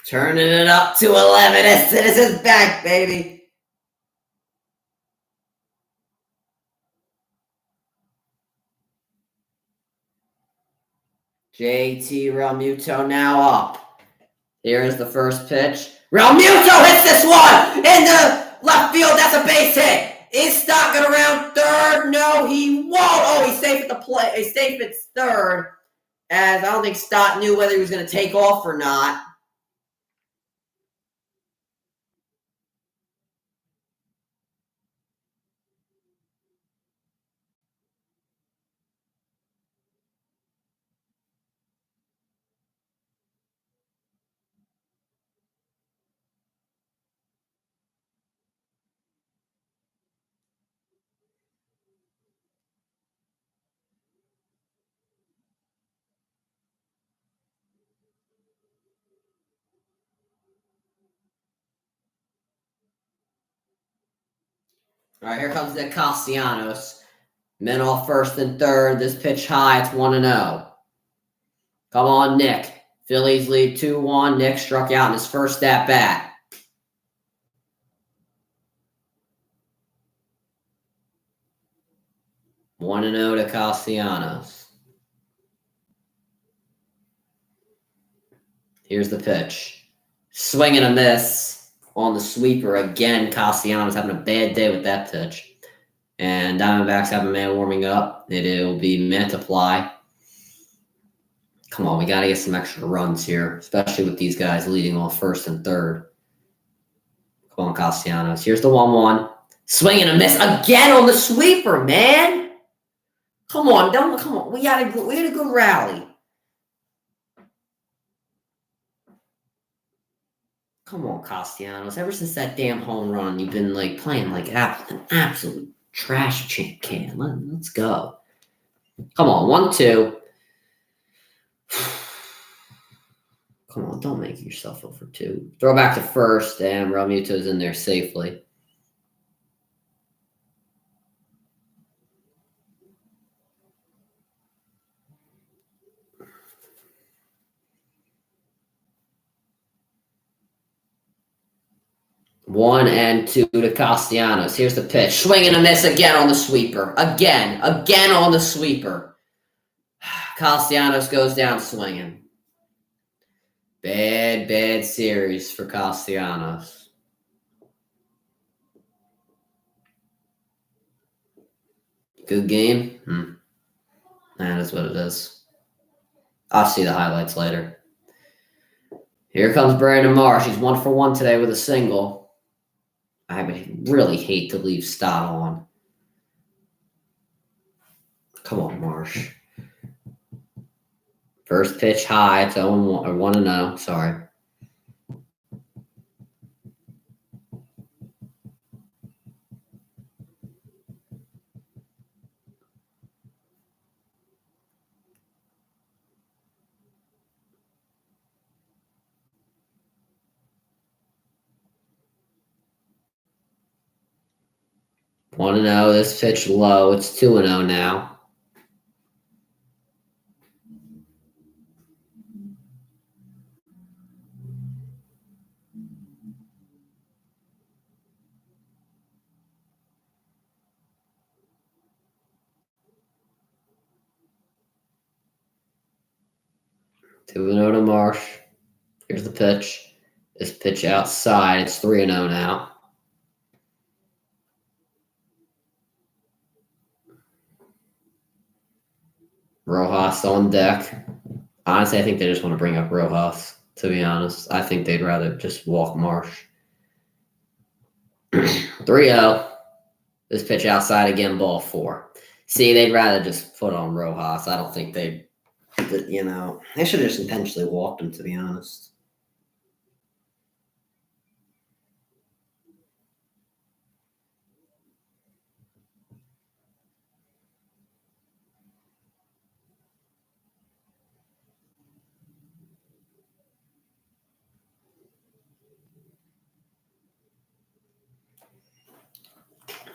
Turning it up to 11 as Citizens Bank, baby. JT Realmuto now up. Here is the first pitch. Realmuto hits this one in the left field. That's a base hit. Is Stott going around third? No, he won't. Oh, he's safe at the play. He's safe at third. As I don't think Stott knew whether he was going to take off or not. All right, here comes the Castellanos. Men off first and third. This pitch high. It's 1-0. Come on, Nick. Phillies lead 2-1. Nick struck out in his first at bat. One and 0 to Castellanos. Here's the pitch. Swing and a miss on the sweeper again. Castellanos having a bad day with that pitch. And Diamondbacks have a man warming up. It'll be Multiply. Come on, we got to get some extra runs here, especially with these guys leading off first and third. Come on, Castellanos. Here's the 1-1. Swing and a miss again on the sweeper, man. Come on. We had a good rally. Come on, Castellanos. Ever since that damn home run, you've been playing like an absolute trash can. Let's go. Come on, 1-2. Come on, don't make yourself up for 2. Throw back to first, and Realmuto's in there safely. One and 2 to Castellanos. Here's the pitch. Swing and a miss again on the sweeper. Again on the sweeper. Castellanos goes down swinging. Bad series for Castellanos. Good game? That is what it is. I'll see the highlights later. Here comes Brandon Marsh. He's 1 for 1 today with a single. I would really hate to leave Stott on. Come on, Marsh. First pitch high. It's 1-0. Sorry. One and 0. This pitch low. It's 2-0 now. Two and 0 to Marsh. Here's the pitch. This pitch outside. It's 3-0 now. Rojas on deck. Honestly, I think they just want to bring up Rojas, to be honest. I think they'd rather just walk Marsh. 3-0. This pitch outside again, ball 4. See, they'd rather just put on Rojas. I don't think they should have just intentionally walked him, to be honest.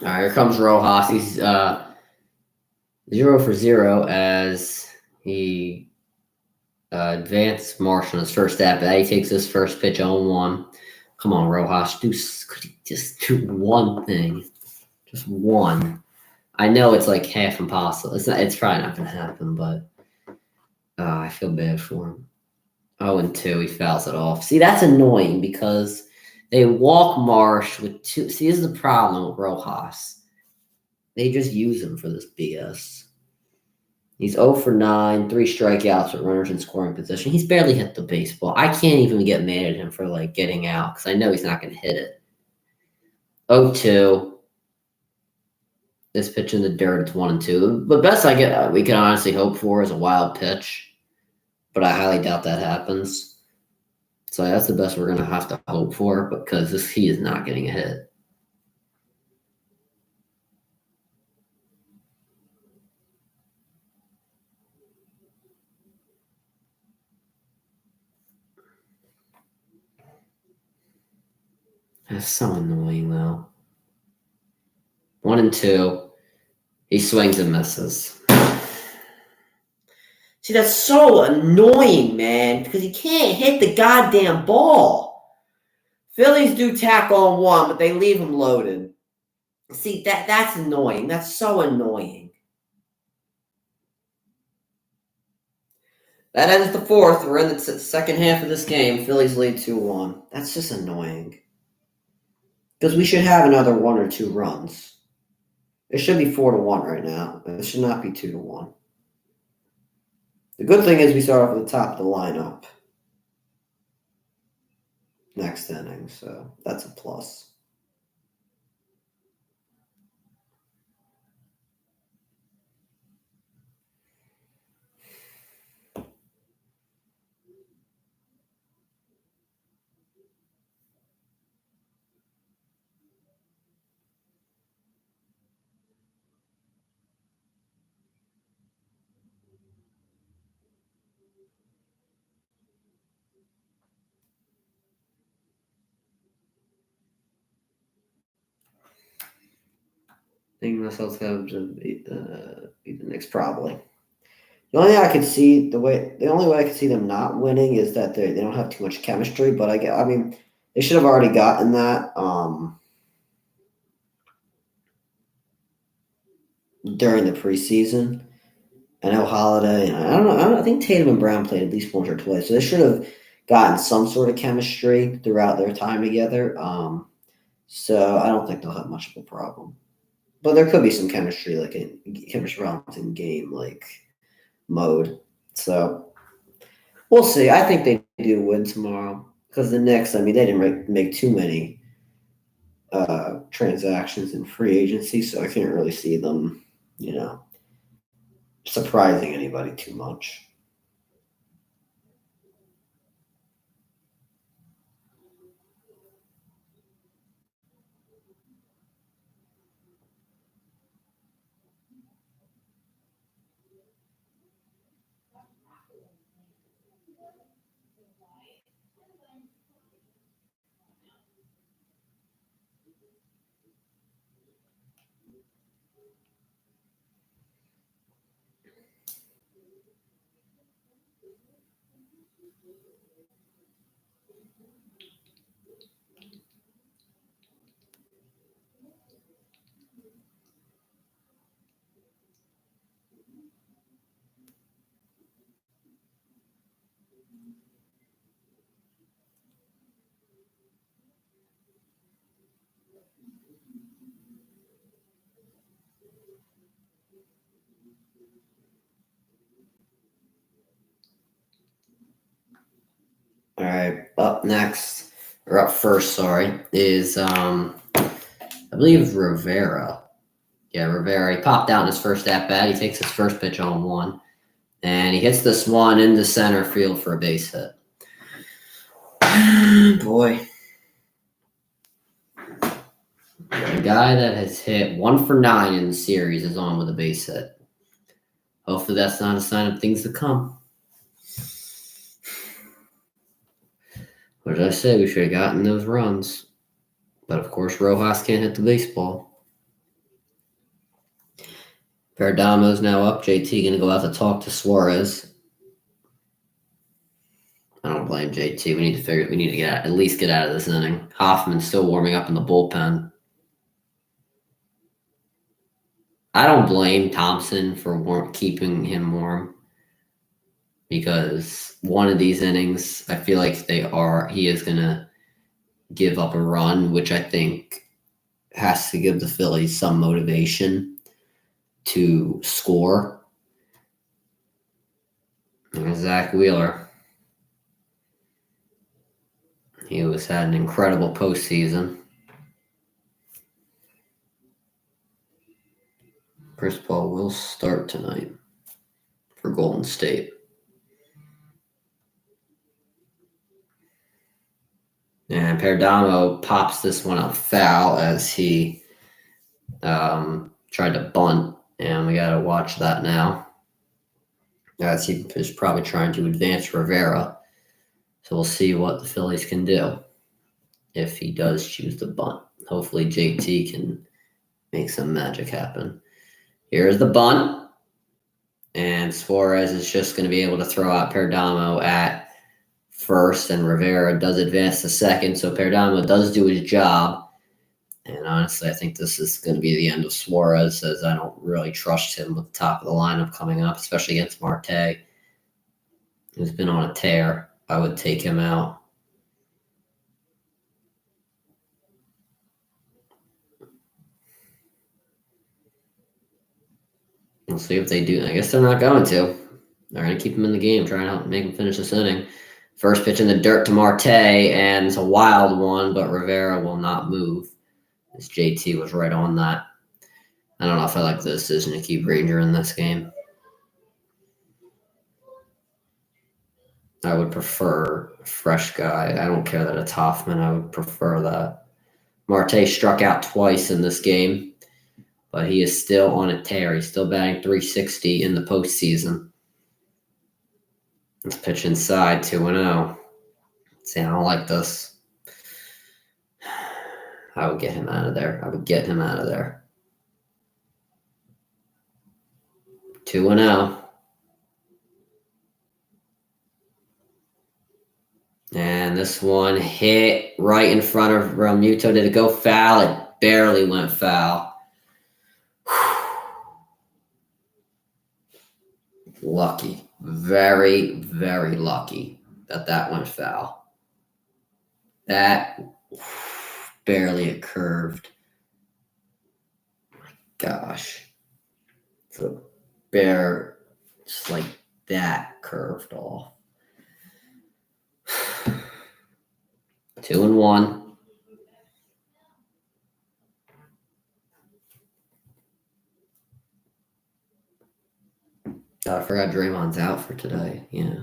All right, here comes Rojas. He's 0 for 0 as he advanced Marsh on his first at bat. He takes his first pitch on 1. Come on, Rojas. Could he just do one thing? Just one. I know it's like half impossible. It's probably not going to happen, but I feel bad for him. 0-2. He fouls it off. See, that's annoying because they walk Marsh with 2. See, this is the problem with Rojas. They just use him for this BS. He's 0 for 9, 3 strikeouts with runners in scoring position. He's barely hit the baseball. I can't even get mad at him for getting out because I know he's not going to hit it. 0-2. This pitch in the dirt, it's 1-2. The best we can honestly hope for is a wild pitch, but I highly doubt that happens. So that's the best we're going to have to hope for because he is not getting a hit. That's so annoying, though. 1-2. He swings and misses. See, that's so annoying, man, because he can't hit the goddamn ball. Phillies do tack on 1, but they leave him loaded. See, that's annoying. That's so annoying. That ends the 4th. We're in the second half of this game. Phillies lead 2-1. That's just annoying. Because we should have another 1 or 2 runs. It should be 4-1 right now. It should not be 2-1. The good thing is we start off at the top of the lineup next inning, so that's a plus. I think myself have to beat the Knicks probably. The only way I could see them not winning is that they don't have too much chemistry. But I mean, they should have already gotten that during the preseason. I know Holiday, and I don't know. I think Tatum and Brown played at least once or twice, so they should have gotten some sort of chemistry throughout their time together. So I don't think they'll have much of a problem. But there could be some chemistry, chemistry problems in game mode. So we'll see. I think they do win tomorrow because the Knicks. I mean, they didn't make too many transactions in free agency, so I can't really see them, surprising anybody too much. up next, or up first, sorry, is I believe Rivera. Yeah, Rivera. He popped out in his first at-bat. He takes his first pitch on one, and he hits this one into center field for a base hit. Boy. The guy that has hit 1 for 9 in the series is on with a base hit. Hopefully that's not a sign of things to come. What did I say? We should have gotten those runs. But of course, Rojas can't hit the baseball. Perdomo's now up. JT going to go out to talk to Suarez. I don't blame JT. We need to at least get out of this inning. Hoffman's still warming up in the bullpen. I don't blame Thompson for keeping him warm, because one of these innings, I feel like he is going to give up a run, which I think has to give the Phillies some motivation to score. And Zach Wheeler. He had an incredible postseason. Chris Paul will start tonight for Golden State. And Perdomo pops this one up foul as he tried to bunt, and we got to watch that now, as he is probably trying to advance Rivera. So we'll see what the Phillies can do if he does choose to bunt. Hopefully JT can make some magic happen. Here's the bunt, and Suarez is just going to be able to throw out Perdomo at first, and Rivera does advance to second, so Perdomo does do his job. And honestly, I think this is going to be the end of Suarez, as I don't really trust him with the top of the lineup coming up, especially against Marte, who's been on a tear. I would take him out. We'll see if they do. I guess they're not going to. They're going to keep him in the game, trying to make him finish this inning. First pitch in the dirt to Marte, and it's a wild one, but Rivera will not move, as JT was right on that. I don't know if I like the decision to keep Ranger in this game. I would prefer a fresh guy. I don't care that it's Hoffman. I would prefer that. Marte struck out twice in this game, but he is still on a tear. He's still batting .360 in the postseason. Let's pitch inside, 2-0. See, I don't like this. I would get him out of there. 2-0. And this one hit right in front of Realmuto. Did it go foul? It barely went foul. Lucky. Very, very lucky that went foul. That barely a curved. My gosh. So bare, just like that curved off. 2-1. I forgot Draymond's out for today. Yeah.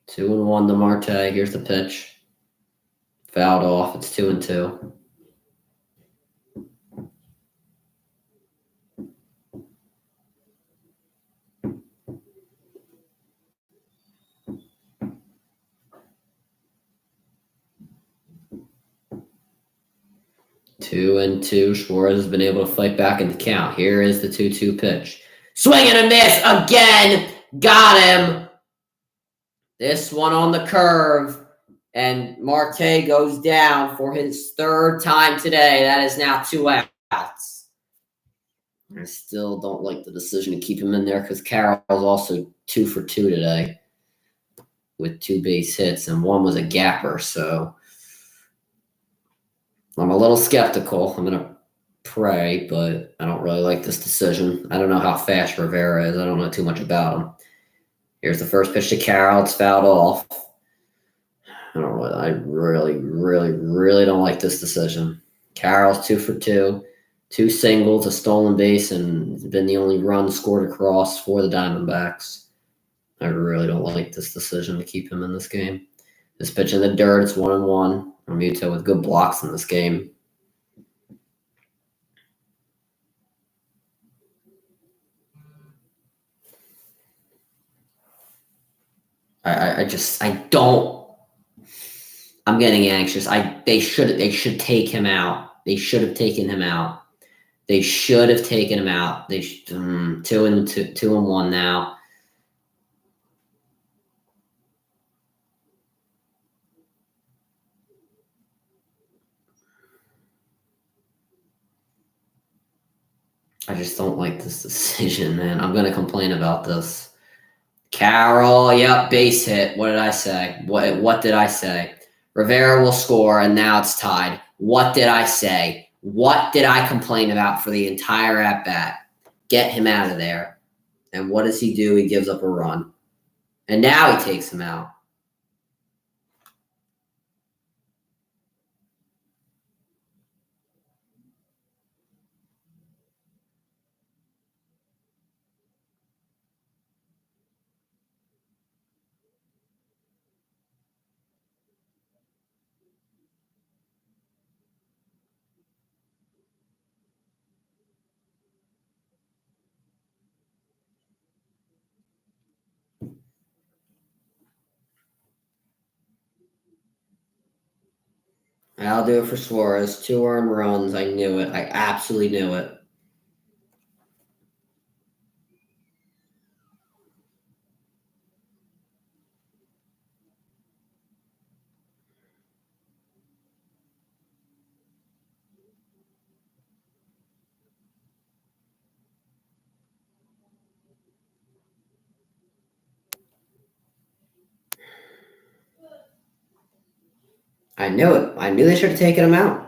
2-1 to Marte. Here's the pitch. Fouled off. It's 2-2. Two and two. Suarez has been able to fight back in the count. Here is the 2-2 pitch. Swing and a miss again. Got him. This one on the curve. And Marte goes down for his third time today. That is now 2 outs. I still don't like the decision to keep him in there, because Carroll was also 2 for 2 today with 2 base hits, and one was a gapper. So I'm a little skeptical. I'm going to pray, but I don't really like this decision. I don't know how fast Rivera is. I don't know too much about him. Here's the first pitch to Carroll. It's fouled off. I don't know. I really, really, really don't like this decision. Carroll's 2 for 2, 2 singles, a stolen base, and it's been the only run scored across for the Diamondbacks. I really don't like this decision to keep him in this game. This pitch in the dirt, it's 1-1. Muto with good blocks in this game. I don't. I'm getting anxious. They should take him out. They should have taken him out. They should have taken him out. They 2-1 now. I just don't like this decision, man. I'm gonna complain about this. Carroll, yep, base hit. What did I say? What did I say? Rivera will score, and now it's tied. What did I say? What did I complain about for the entire at-bat? Get him out of there. And what does he do? He gives up a run. And now he takes him out. I'll do it for Suarez. 2 earned runs. I knew it. I absolutely knew it. I knew it. I knew they should have taken him out.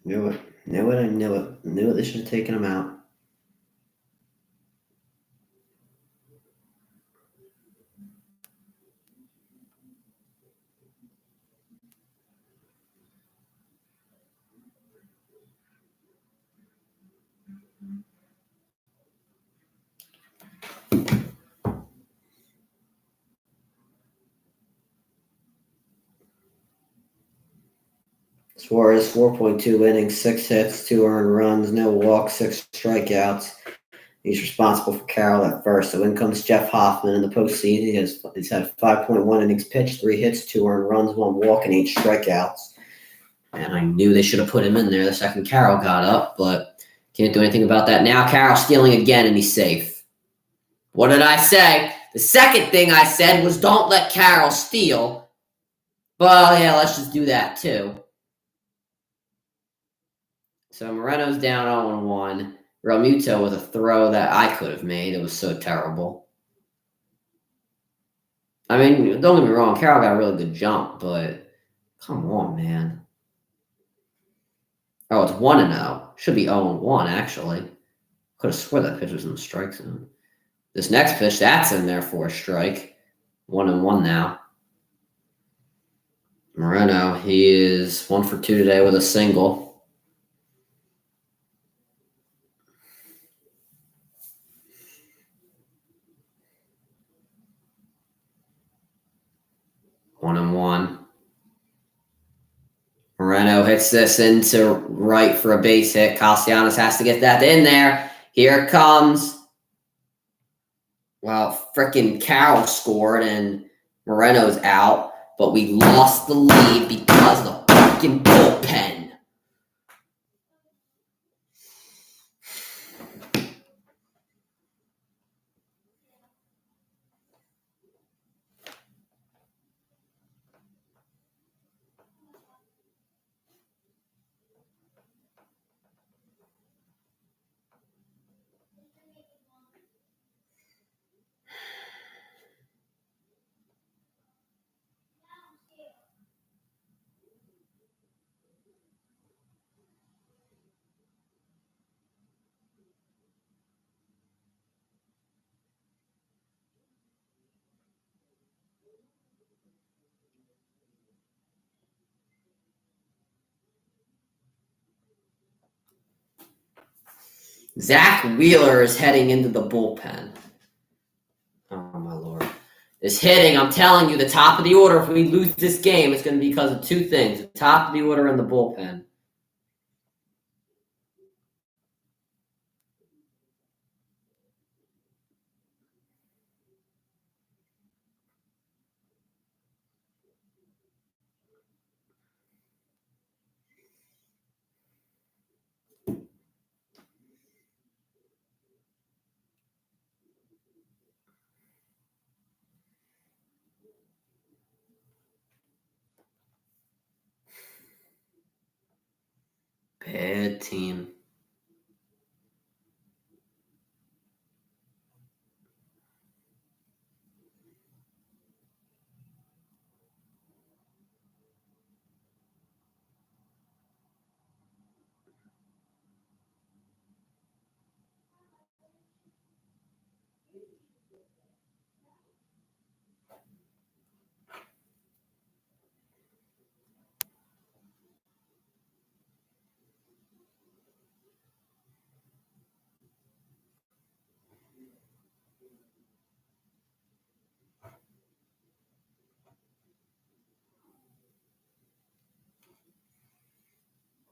Knew it. Knew it. I knew it. Knew it. They should have taken him out. Suarez, 4.2 innings, 6 hits, 2 earned runs, no walks, 6 strikeouts. He's responsible for Carroll at first. So in comes Jeff Hoffman in the postseason. He's had 5.1 innings pitched, 3 hits, 2 earned runs, 1 walk, and 8 strikeouts. And I knew they should have put him in there the second Carroll got up, but can't do anything about that. Now Carroll's stealing again, and he's safe. What did I say? The second thing I said was don't let Carroll steal. Well, yeah, let's just do that too. So Moreno's down 0-1. Realmuto with a throw that I could have made. It was so terrible. I mean, don't get me wrong. Carroll got a really good jump, but come on, man. Oh, it's 1-0. Should be 0-1, actually. Could have swore that pitch was in the strike zone. This next pitch, that's in there for a strike. 1-1 now. Moreno, he is 1 for 2 today with a single. One and one. Moreno hits this into right for a base hit. Castellanos has to get that in there. Here it comes. Well, frickin' Carroll scored and Moreno's out, but we lost the lead because of the frickin' bullpen. Zach Wheeler is heading into the bullpen. Oh, my Lord. This hitting, I'm telling you, the top of the order, if we lose this game, it's going to be because of two things. The top of the order and the bullpen. Bad team.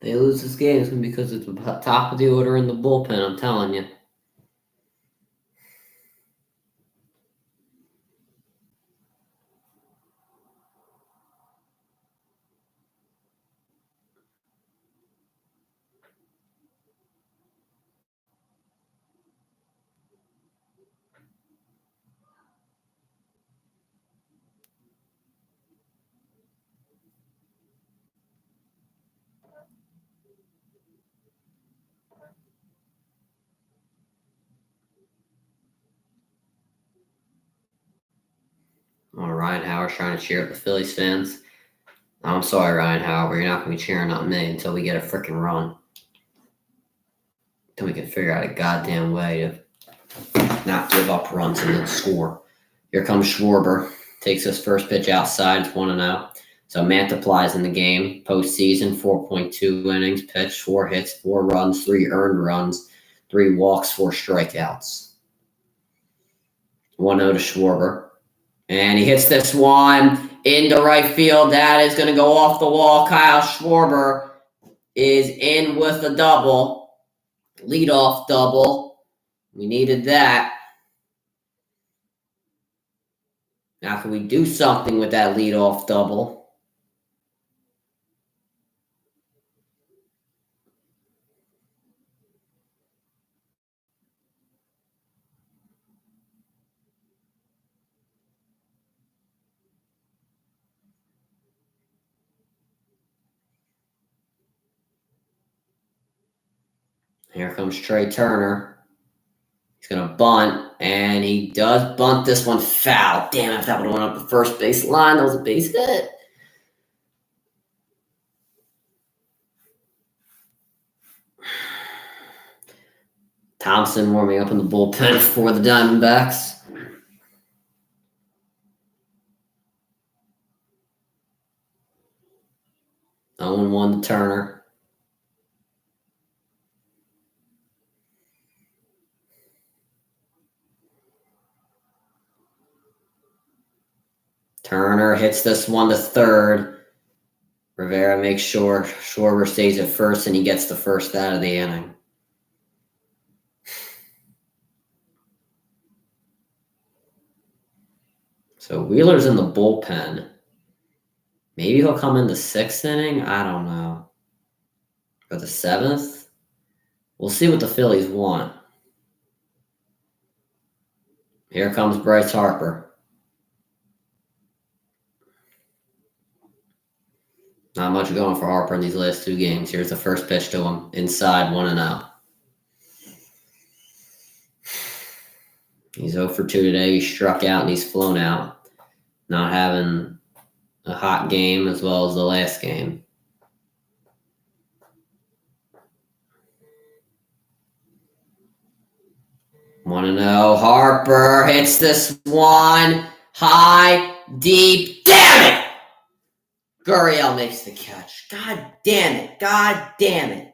They lose this game, it's going to be because it's the top of the order in the bullpen, I'm telling you. Oh, Ryan Howard's trying to cheer up the Phillies fans. I'm sorry, Ryan Howard, you're not going to be cheering on me until we get a freaking run. Until we can figure out a goddamn way to not give up runs and then score. Here comes Schwarber. Takes his first pitch outside. It's 1-0. So Mantiply's in the game. Postseason, 4.2 innings pitched, 4 hits, 4 runs, 3 earned runs, 3 walks, 4 strikeouts. 1-0 to Schwarber. And he hits this one into right field. That is going to go off the wall. Kyle Schwarber is in with a double. Leadoff double. We needed that. Now, can we do something with that leadoff double? Here comes Trey Turner. He's going to bunt, and he does bunt this one foul. Damn, if that would have went up the first base line, that was a base hit. Thompson warming up in the bullpen for the Diamondbacks. 0-1 to Turner. Turner hits this one to third. Rivera makes sure Schwarber stays at first, and he gets the first out of the inning. So Wheeler's in the bullpen. Maybe he'll come in the 6th inning. I don't know. Or the 7th. We'll see what the Phillies want. Here comes Bryce Harper. Not much going for Harper in these last 2 games. Here's the first pitch to him. Inside, 1-0. He's 0 for 2 today. He struck out and he's flown out. Not having a hot game as well as the last game. Want to know? Harper hits this one high, deep. Damn it! Gurriel makes the catch. God damn it. God damn it.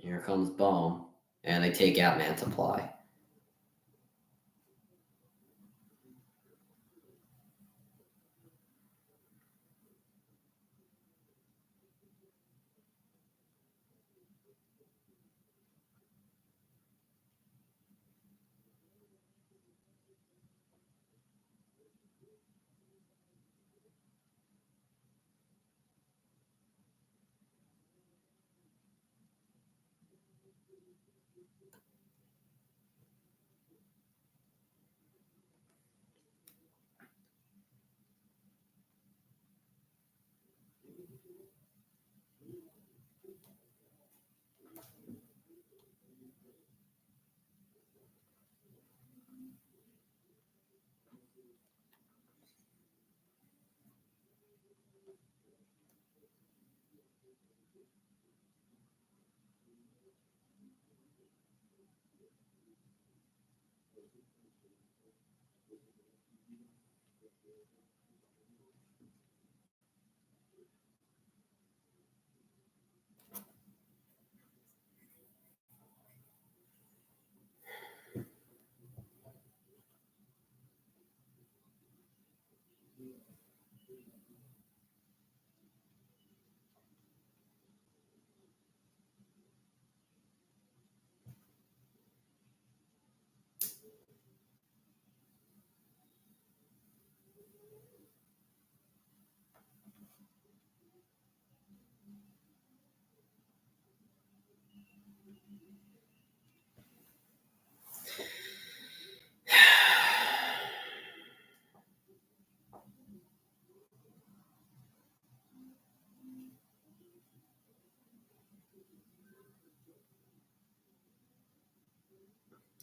Here comes Bohm. And they take out Mantiply.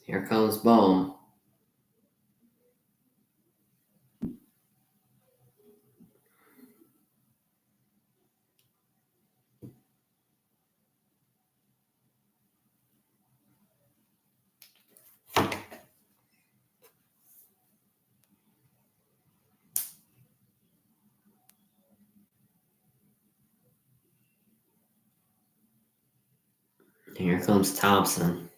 Here comes Bohm. Here comes Thompson.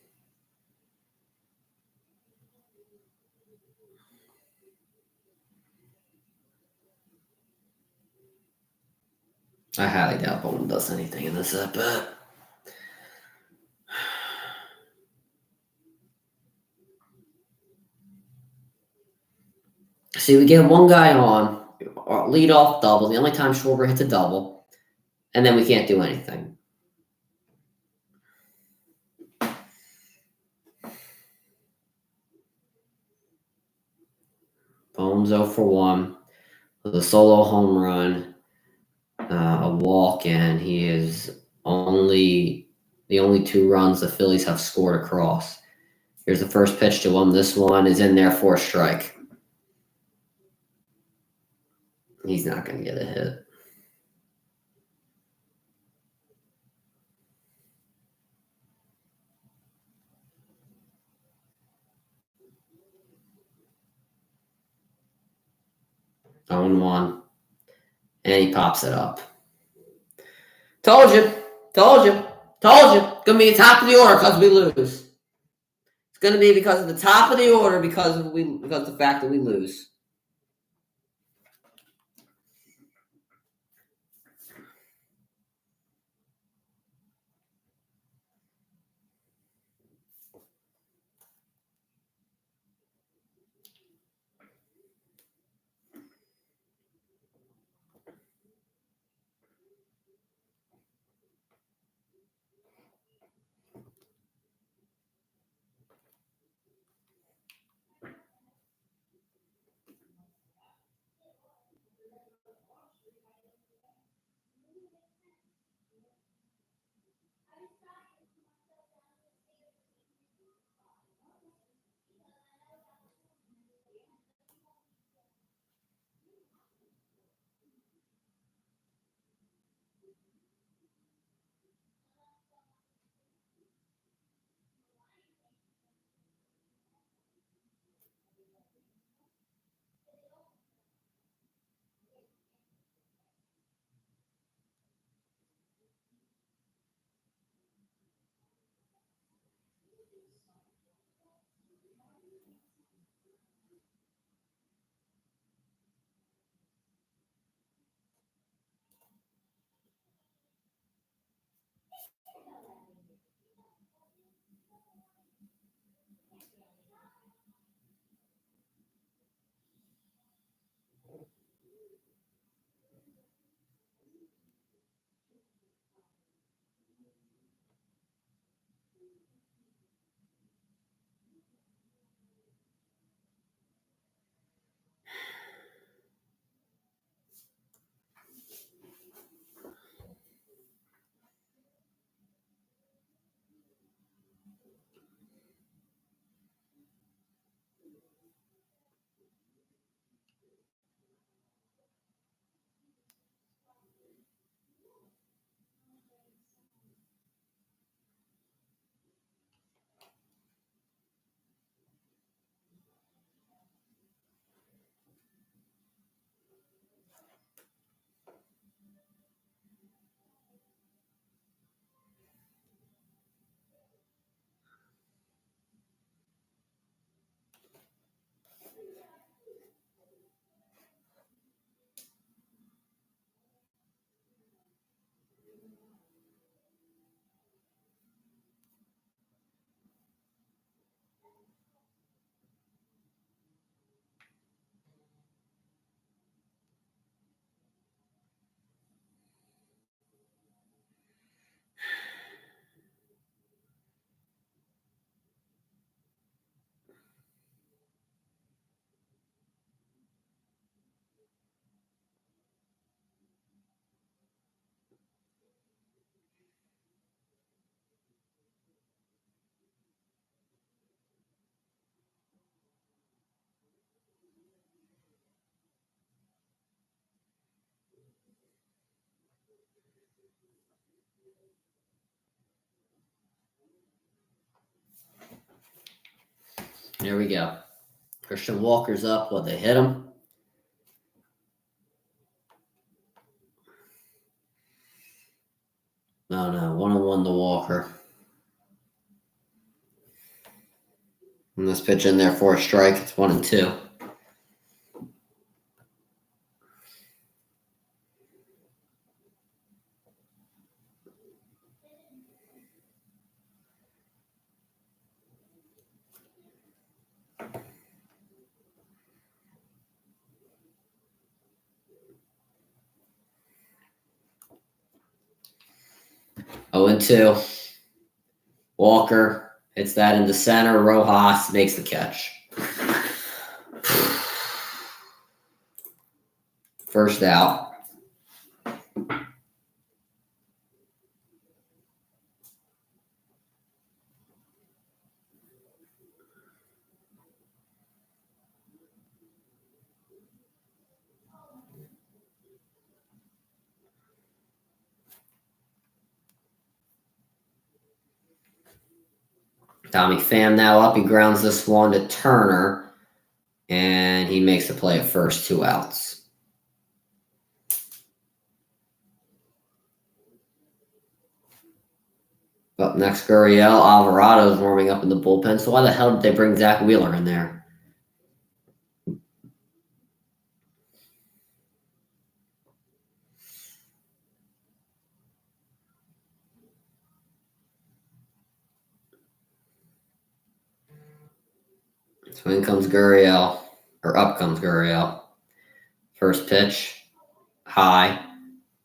I highly doubt Bohm does anything in this at bat. See, we get one guy on, lead off double, the only time Schwarber hits a double, and then we can't do anything. Bohm's 0 for 1 with a solo home run. a walk, and he is the only 2 runs the Phillies have scored across. Here's the first pitch to him. This one is in there for a strike. He's not going to get a hit. On 1. And he pops it up. Told you. It's going to be the top of the order because we lose. It's going to be because of the top of the order because of the fact that we lose. There we go. Christian Walker's up. What, they hit him? No, 1-1 to Walker. And this pitch in there for a strike. It's 1-2. Oh, and 2. Walker hits that into center. Rojas makes the catch. First out. Tommy Pham now up. He grounds this one to Turner, and he makes the play at first, 2 outs. Up next, Gurriel. Alvarado's warming up in the bullpen. So why the hell did they bring Zach Wheeler in there? So in comes Gurriel, or up comes Gurriel. First pitch, high.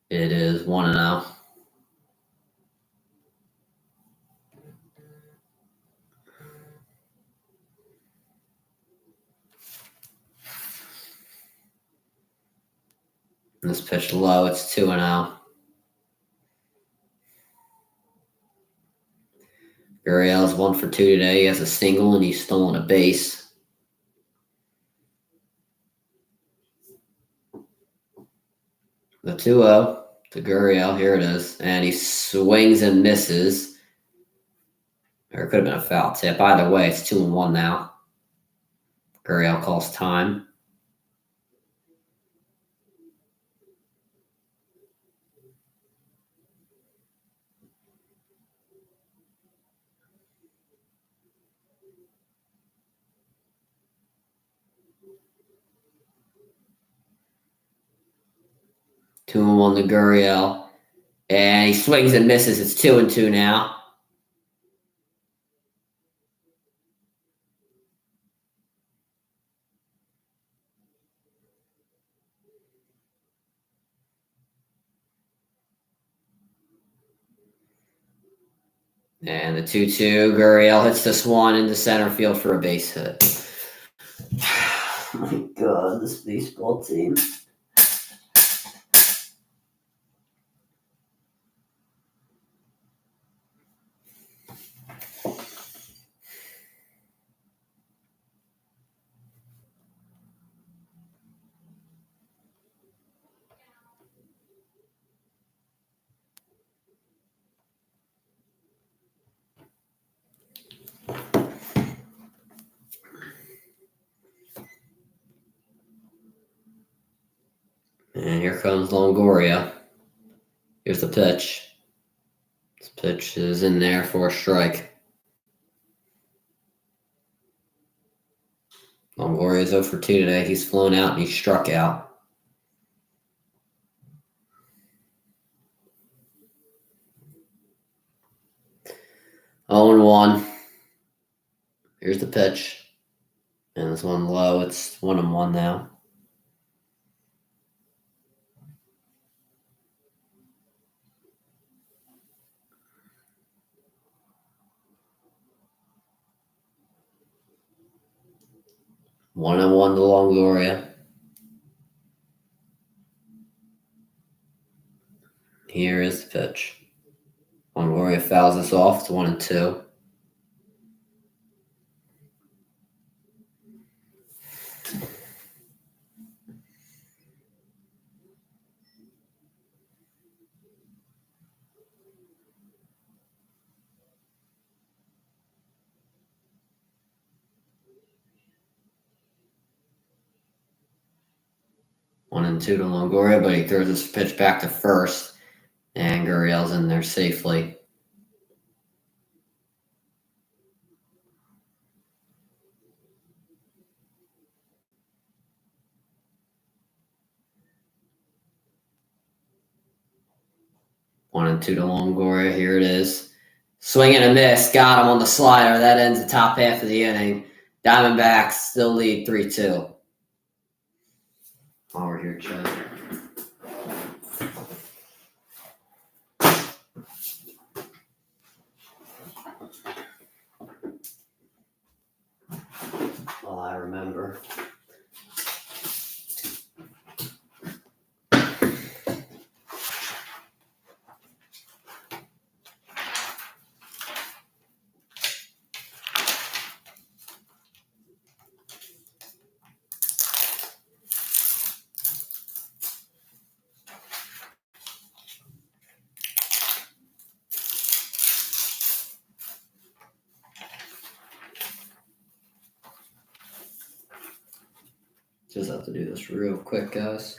It is 1-0. This pitch low, it's 2-0. Gurriel's 1 for 2 today. He has a single and he's stolen a base. The 2-0 to Gurriel. Here it is. And he swings and misses. Or it could have been a foul tip. Either way, it's 2-1 now. Gurriel calls time. Two and one to Gurriel. And he swings and misses. It's 2-2 now. And the 2-2, Gurriel hits this one into center field for a base hit. Oh my God, this baseball team. And here comes Longoria. Here's the pitch. This pitch is in there for a strike. Longoria's 0 for 2 today. He's flown out and he's struck out. Oh and 1. Here's the pitch. And this one low. It's 1-1 now. One and one to Longoria. Here is the pitch. Longoria fouls this off. It's 1-2. One and 2 to Longoria, but he throws this pitch back to first, and Gurriel's in there safely. One and 2 to Longoria. Here it is. Swing and a miss. Got him on the slider. That ends the top half of the inning. Diamondbacks still lead 3-2. While we're here, Chad. Well, I remember. Just have to do this real quick, guys.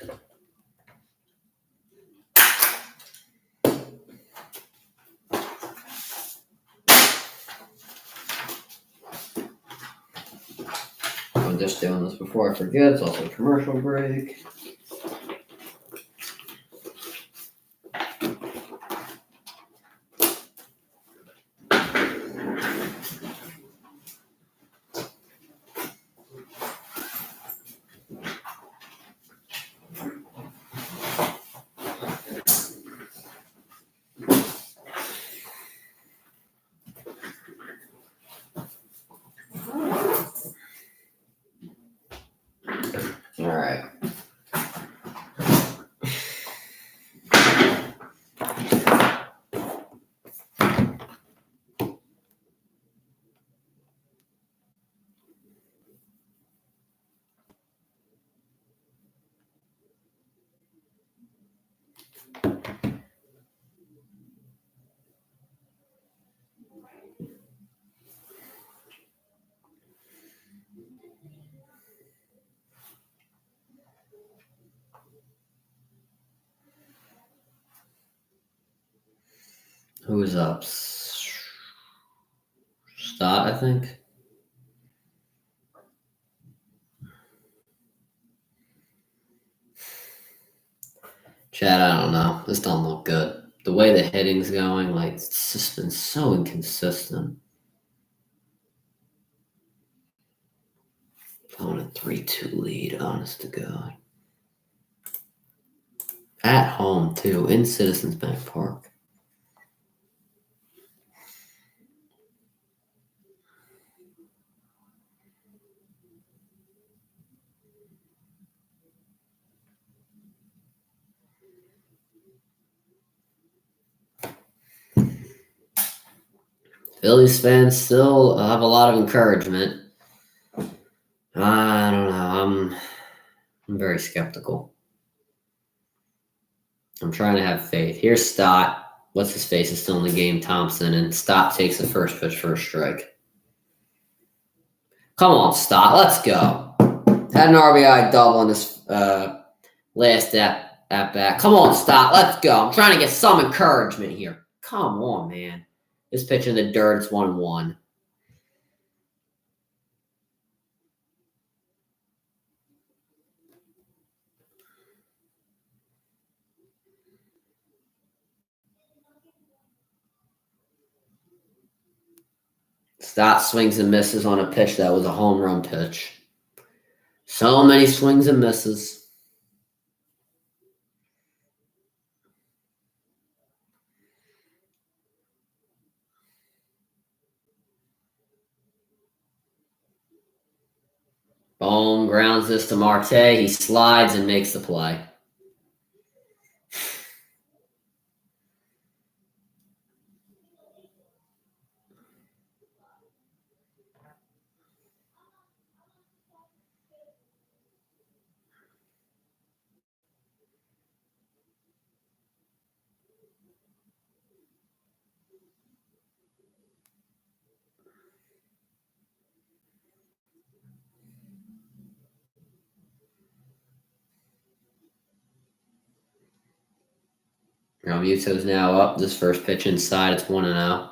I'm just doing this before I forget. It's also a commercial break. All right. Who's up? Stott, I think. Chad, I don't know. This don't look good. The way the hitting's going, like, it's just been so inconsistent. On a 3-2 lead, honest to God. At home, too, in Citizens Bank Park. Phillies fans still have a lot of encouragement. I don't know. I'm very skeptical. I'm trying to have faith. Here's Stott. What's his face is still in the game, Thompson, and Stott takes the first pitch for a strike. Come on, Stott. Let's go. Had an RBI double in this last at bat. Come on, Stott. Let's go. I'm trying to get some encouragement here. Come on, man. This pitch in the dirt, it's 1-1. Stott swings and misses on a pitch that was a home run pitch. So many swings and misses. Bohm grounds this to Marte. He slides and makes the play. Realmuto's now up. This first pitch inside. It's 1-0.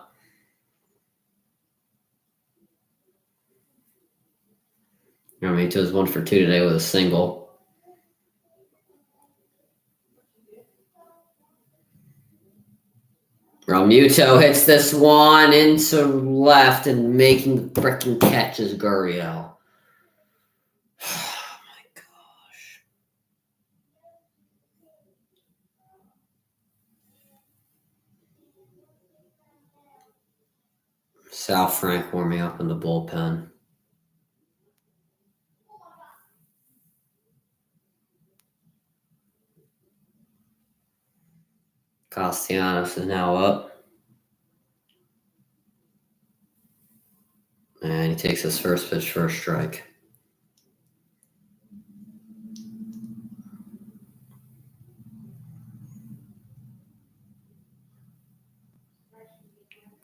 Realmuto's 1 for 2 today with a single. Realmuto hits this one into left and making the freaking catch is Gurriel. Oh my gosh. Sal Frank warming up in the bullpen. Castellanos is now up. And he takes his first pitch for a strike.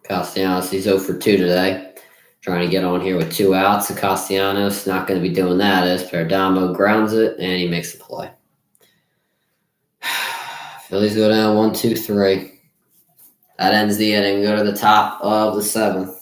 Castellanos, he's 0 for 2 today. Trying to get on here with 2 outs. And Castellanos not going to be doing that as Perdomo grounds it, and he makes the play. Phillies go down 1-2-3. That ends the inning. Go to the top of the 7th.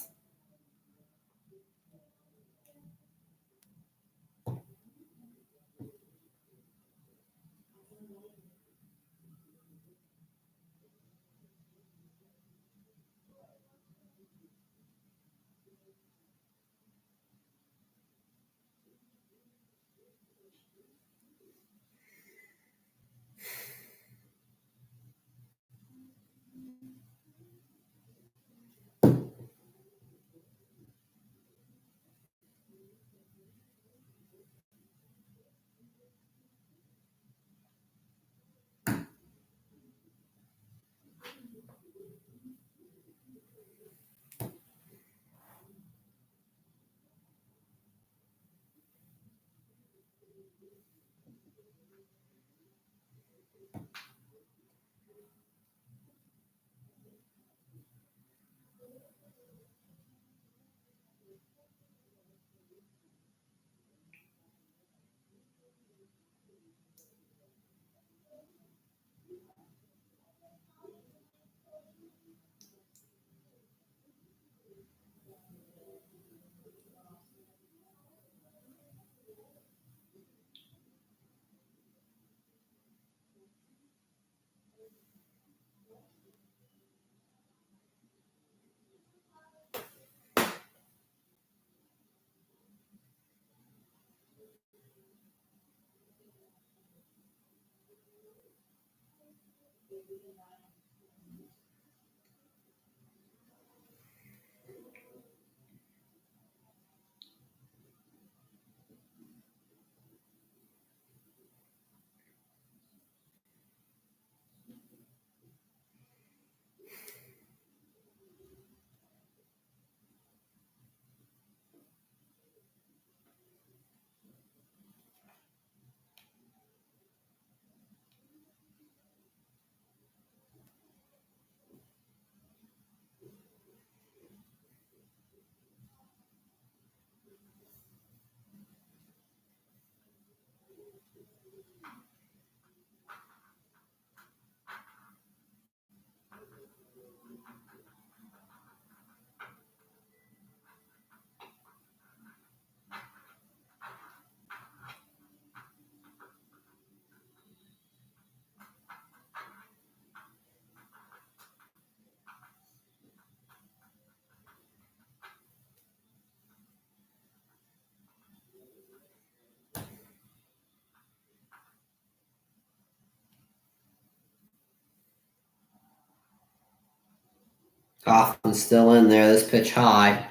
Hoffman's still in there. This pitch high.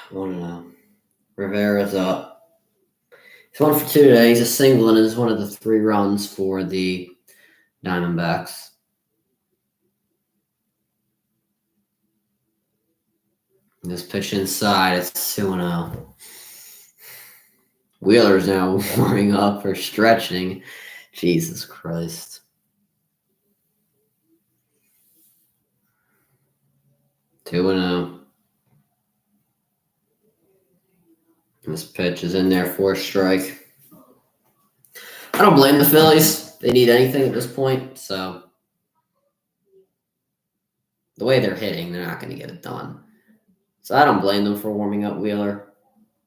1-0. Rivera's up. He's 1 for 2 today. He's a single and is one of the 3 runs for the Diamondbacks. This pitch inside. It's 2-0. Wheeler's now warming up or stretching. Jesus Christ. Two and 0. This pitch is in there for a strike. I don't blame the Phillies. They need anything at this point, so the way they're hitting, they're not going to get it done. So I don't blame them for warming up Wheeler.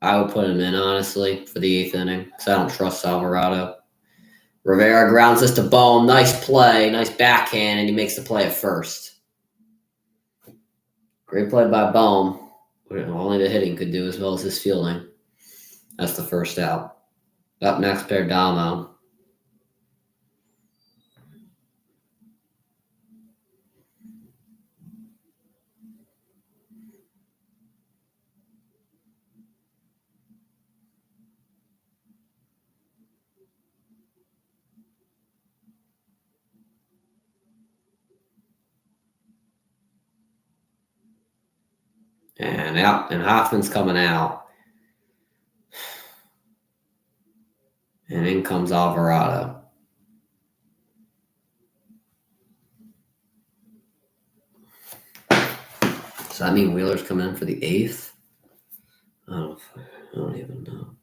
I would put him in, honestly, for the 8th inning because I don't trust Alvarado. Rivera grounds this to Bohm. Nice play, nice backhand, and he makes the play at first. Great play by Bohm. Only the hitting could do as well as his fielding. That's the first out. Up next, Perdomo. And out, and Hoffman's coming out. And in comes Alvarado. Does that mean Wheeler's coming in for the 8th? I don't even know.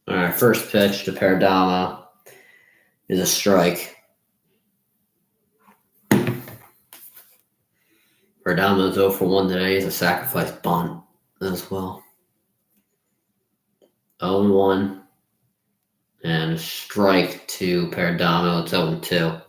All right, first pitch to Perdomo is a strike. Perdomo's 0 for 1 today. He's a sacrifice bunt as well. 0-1. And a strike to Perdomo. It's 0-2.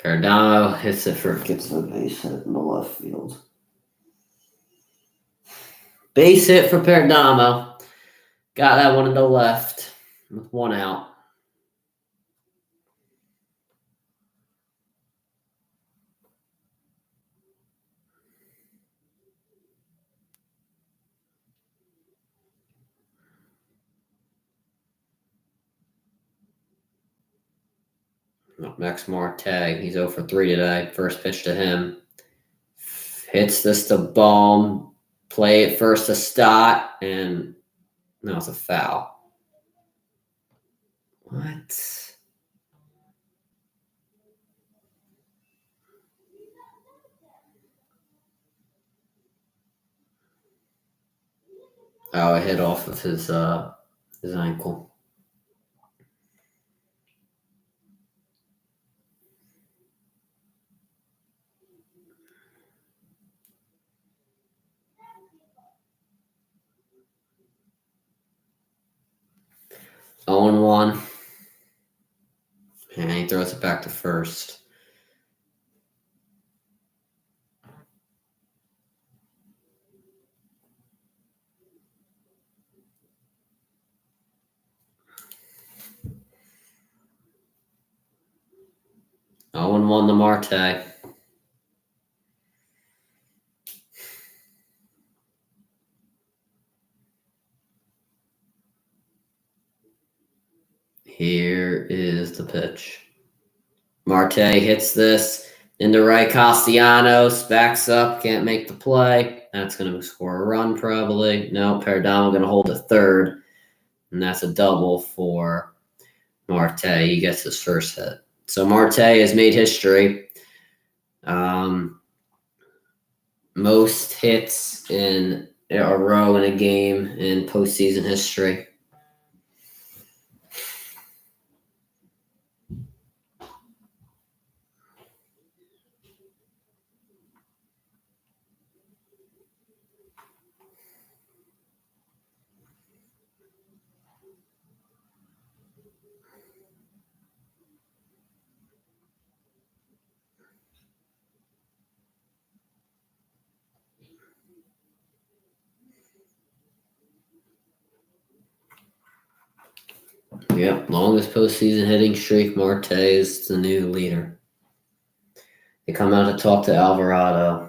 Perdomo hits it for gets the base hit in the left field. Base hit for Perdomo. Got that one in the left with 1 out. Max Marte, he's 0 for 3 today. First pitch to him. Hits this to Bohm. Play it first to Stott, and no, it's a foul. What? Oh, it hit off of his ankle. Oh, 1. And he throws it back to first. 1-1 to Marte. Here is the pitch. Marte hits this into right. Castellanos backs up, can't make the play. That's going to score a run probably. No, Perdomo going to hold a third, and that's a double for Marte. He gets his first hit. So Marte has made history. Most hits in a row in a game in postseason history. Yep, longest postseason hitting streak. Marte is the new leader. They come out to talk to Alvarado.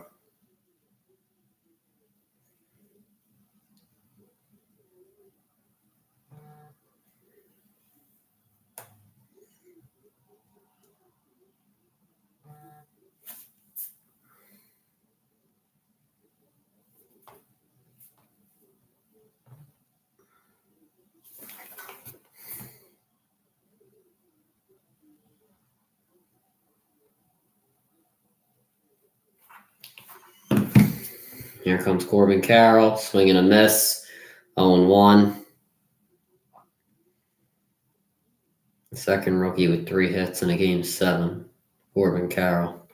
Here comes Corbin Carroll, swing and a miss, 0-1. Second rookie with 3 hits in a game 7, Corbin Carroll.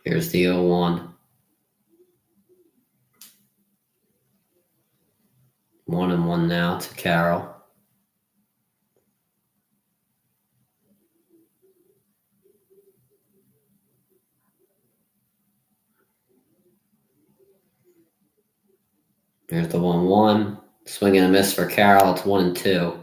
Here's the 0-1. 1-1 now to Carroll. Here's the 1-1. Swing and a miss for Carroll. It's 1-2.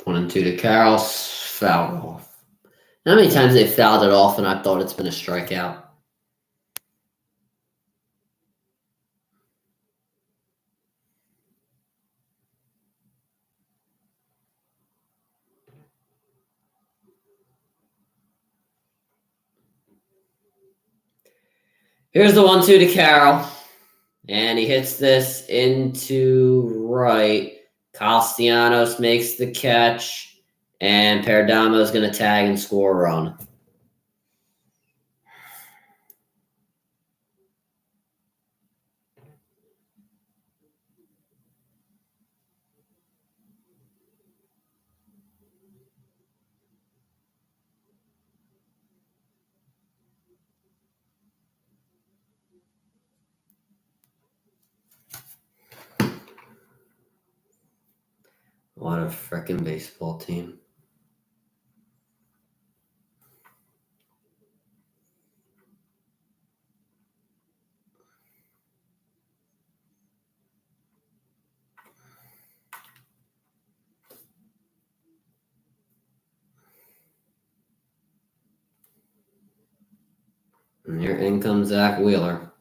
One and two to Carroll. Fouled off. How many times they fouled it off and I thought it's been a strikeout? Here's the 1-2 to Carroll. And he hits this into right. Castellanos makes the catch. And Perdomo is going to tag and score a run. What a frickin' baseball team. And here in comes Zach Wheeler.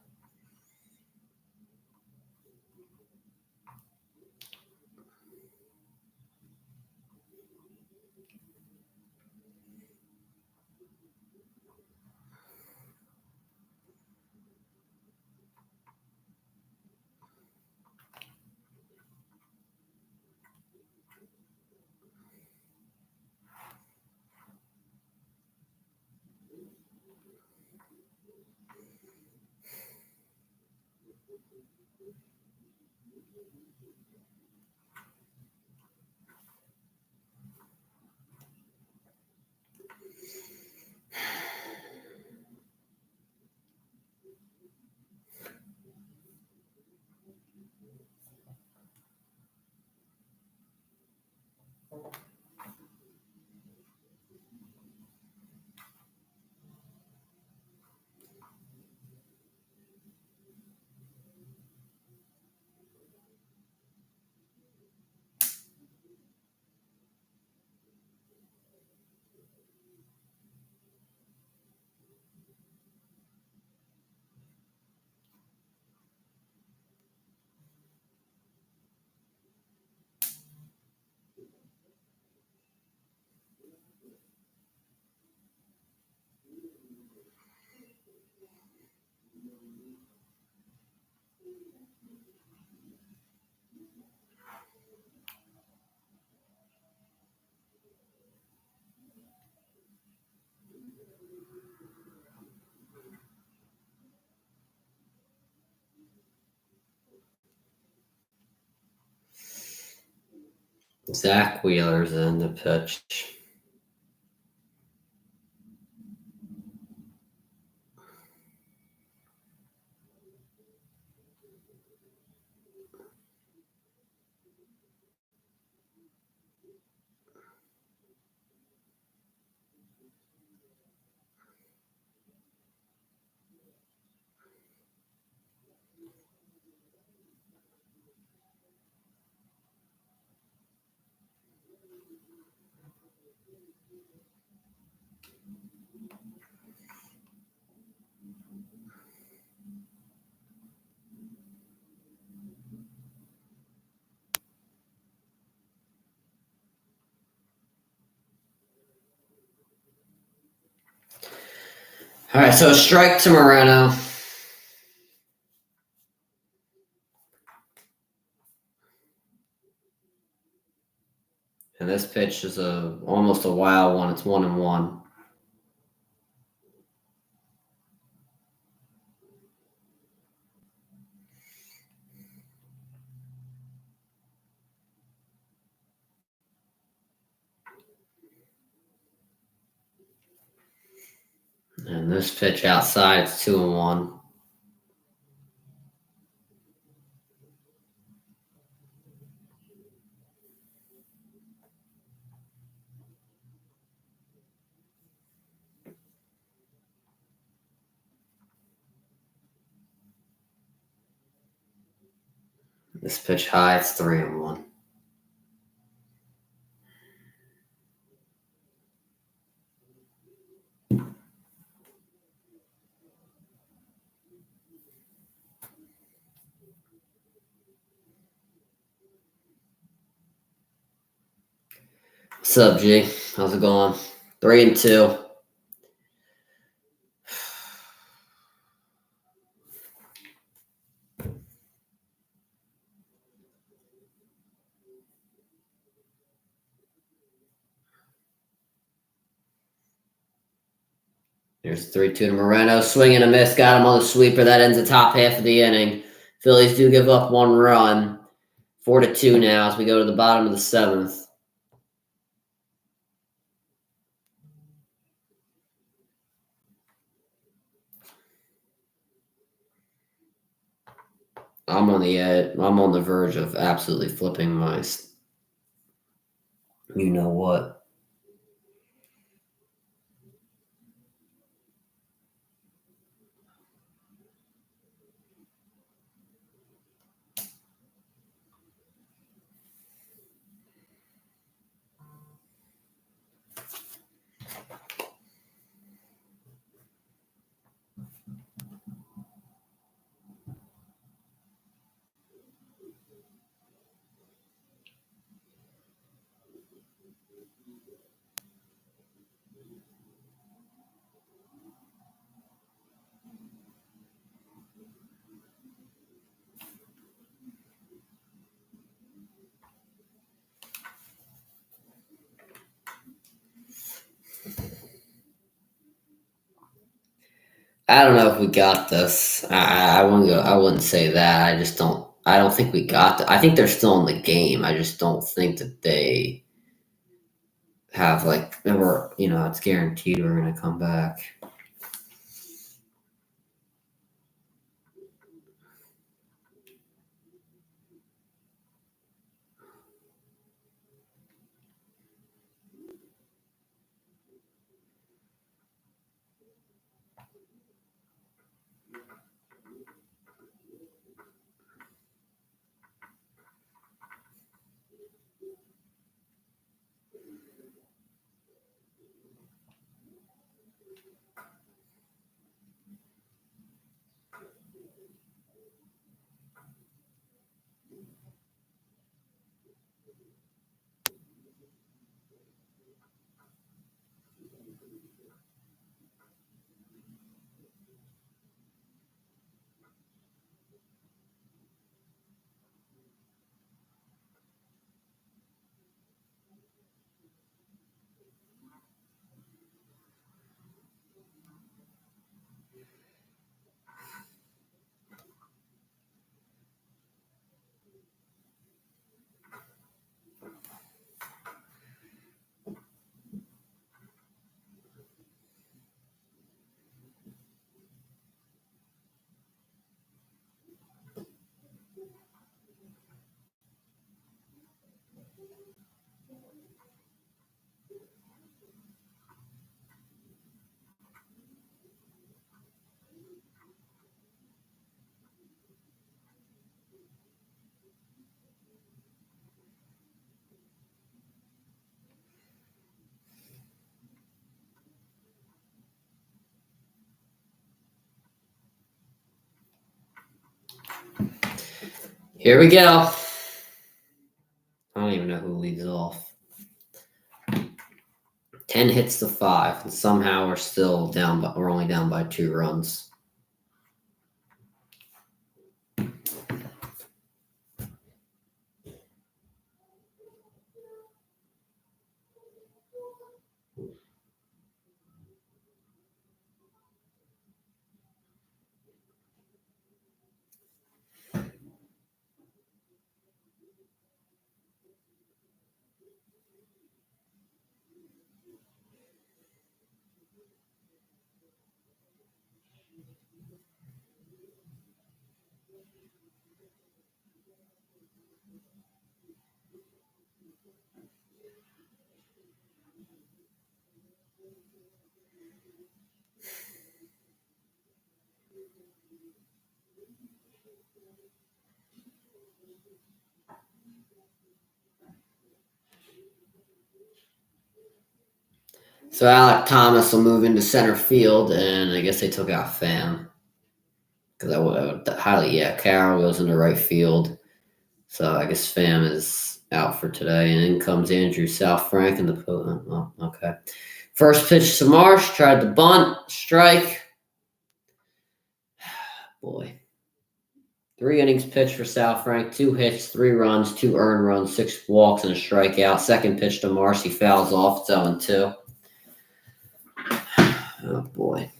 Zach Wheeler's in the pitch. All right, so a strike to Moreno. And this pitch is almost a wild one. It's 1-1. And this pitch outside, it's 2-1. This pitch high, it's 3-1. What's up, G? How's it going? 3-2. Here's 3-2 to Moreno. Swing and a miss. Got him on the sweeper. That ends the top half of the inning. Phillies do give up 1 run. 4-2 now as we go to the bottom of the 7th. I'm on the edge. I'm on the verge of absolutely flipping my you know what. I don't know if we got this. I wouldn't go. I wouldn't say that. I just don't. I don't think we got. I think they're still in the game. I just don't think that they have remember. It's guaranteed we're gonna come back. Here we go. I don't even know who leads off. 10 hits to 5, and somehow we're still down, but we're only down by 2 runs. So Alec Thomas will move into center field, and I guess they took out Pham. Because I would highly, Carroll goes into right field. So I guess Pham is out for today. And in comes Andrew South Frank in the oh, okay. First pitch to Marsh, tried to bunt, strike. Boy. 3 innings pitched for South Frank, 2 hits, 3 runs, 2 earned runs, 6 walks, and a strikeout. Second pitch to Marsh, he fouls off, it's 0-2. Oh boy.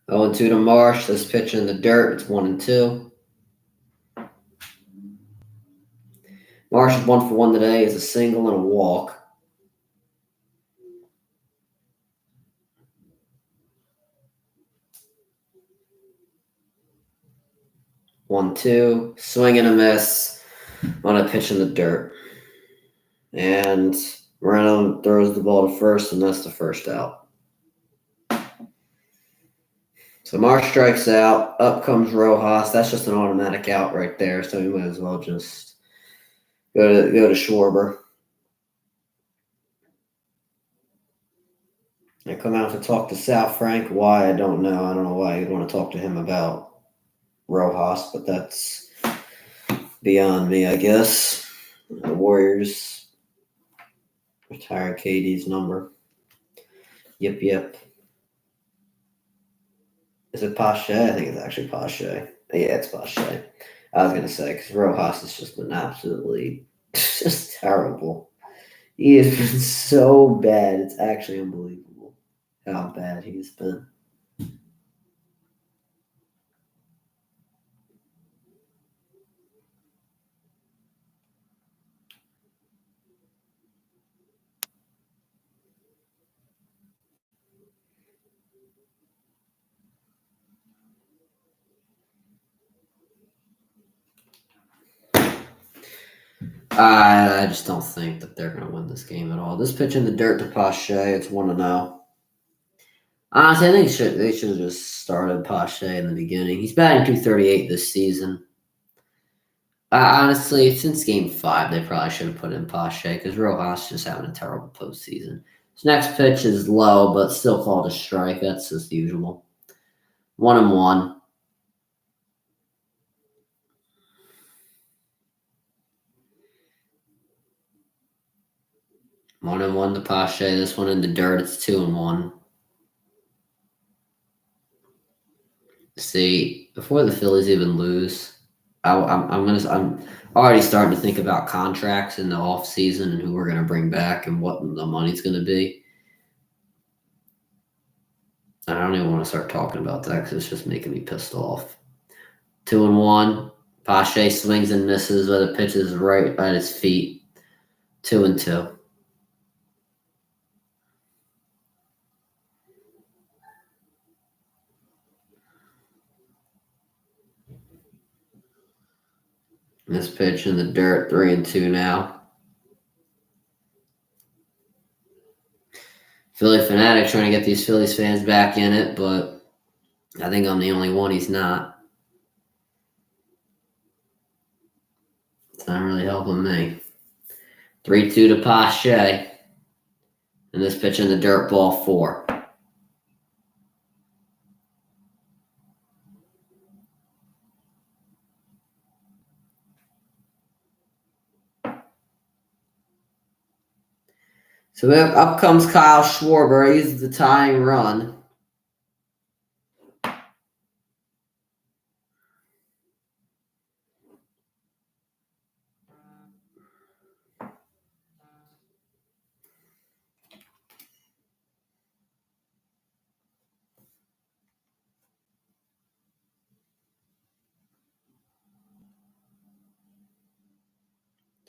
Oh, 2 to Marsh. This pitch in the dirt. It's 1-2. Marsh is 1 for 1 today. It's a single and a walk. One, 2. Swing and a miss on a pitch in the dirt. And Moreno throws the ball to first, and that's the first out. So Marsh strikes out. Up comes Rojas. That's just an automatic out right there. So we might as well just go to Schwarber. I come out to talk to South Frank. Why? I don't know. I don't know why you'd want to talk to him about Rojas, but that's beyond me, I guess. The Warriors retired KD's number. Yep. Is it Pache? I think it's actually Pache. Yeah, it's Pache. I was going to say, because Rojas has just been absolutely just terrible. He has been so bad. It's actually unbelievable how bad he's been. I just don't think that they're going to win this game at all. This pitch in the dirt to Pache, it's 1-0. Honestly, I think they should have just started Pache in the beginning. He's batting .238 this season. Honestly, since Game 5, they probably should have put in Pache because Rojas is just having a terrible postseason. His next pitch is low, but still called a strike. That's just usual. 1-1. 1-1 to Pache. This one in the dirt, it's 2-1. See, before the Phillies even lose, I'm already starting to think about contracts in the off season and who we're going to bring back and what the money's going to be. I don't even want to start talking about that because it's just making me pissed off. 2-1. Pache swings and misses, but the pitch is right at his feet. 2-2. This pitch in the dirt, 3-2 now. Philly fanatic trying to get these Phillies fans back in it, but I think I'm the only one he's not. It's not really helping me. 3-2 to Pache. And this pitch in the dirt, ball 4. So up comes Kyle Schwarber. He's the tying run.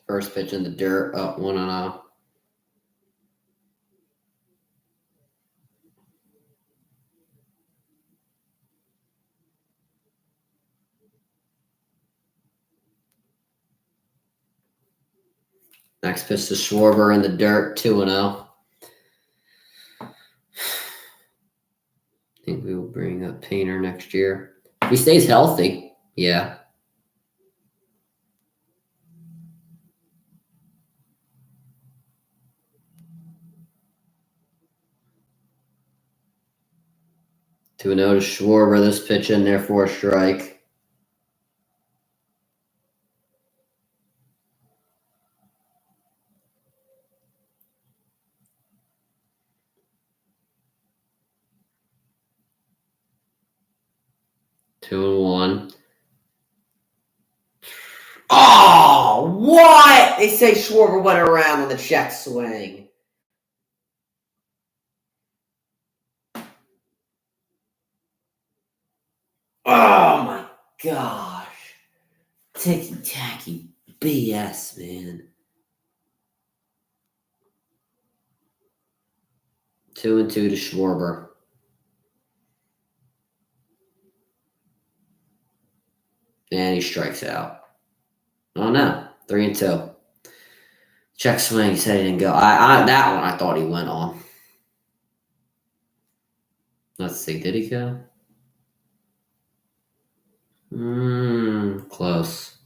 First pitch in the dirt, up 1-0. Next pitch to Schwarber in the dirt, 2-0. I think we will bring up Painter next year. If he stays healthy, yeah. To Schwarber, this pitch in there for a strike. Two and one. Oh, what? They say Schwarber went around on the check swing. Oh, my gosh. Ticky-tacky BS, man. 2-2 to Schwarber. And he strikes out. Oh, no. 3-2. Check swing. He said he didn't go. That one I thought he went on. Let's see. Did he go? Close.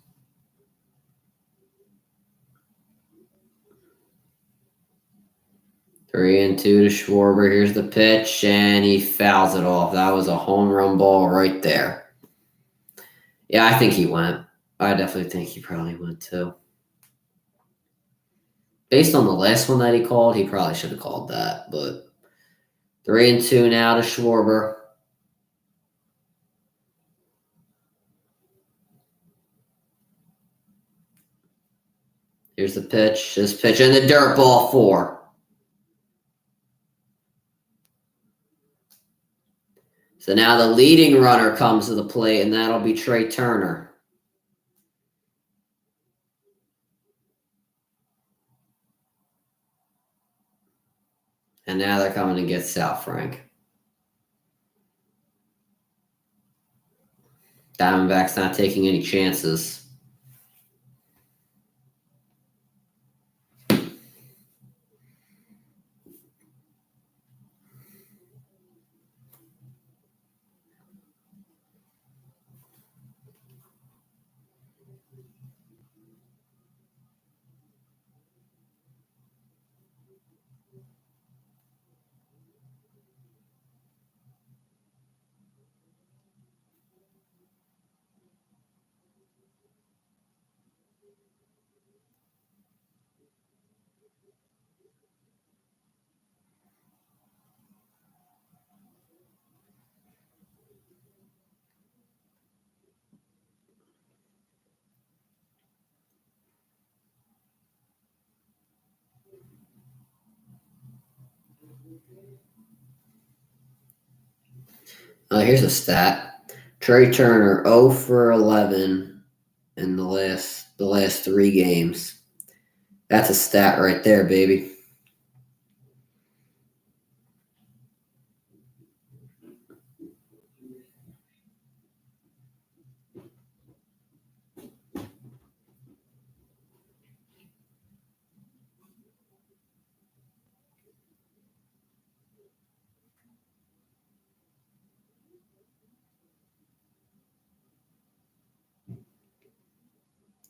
3-2 to Schwarber. Here's the pitch, and he fouls it off. That was a home run ball right there. Yeah, I think he went. I definitely think he probably went too. Based on the last one that he called, he probably should have called that. But 3-2 now to Schwarber. Here's the pitch. This pitch in the dirt, ball 4. So now the leading runner comes to the plate, and that'll be Trey Turner. And now they're coming to get South Frank. Diamondbacks not taking any chances. Here's a stat. Trey Turner 0 for 11 in the last 3 games. That's a stat right there, baby.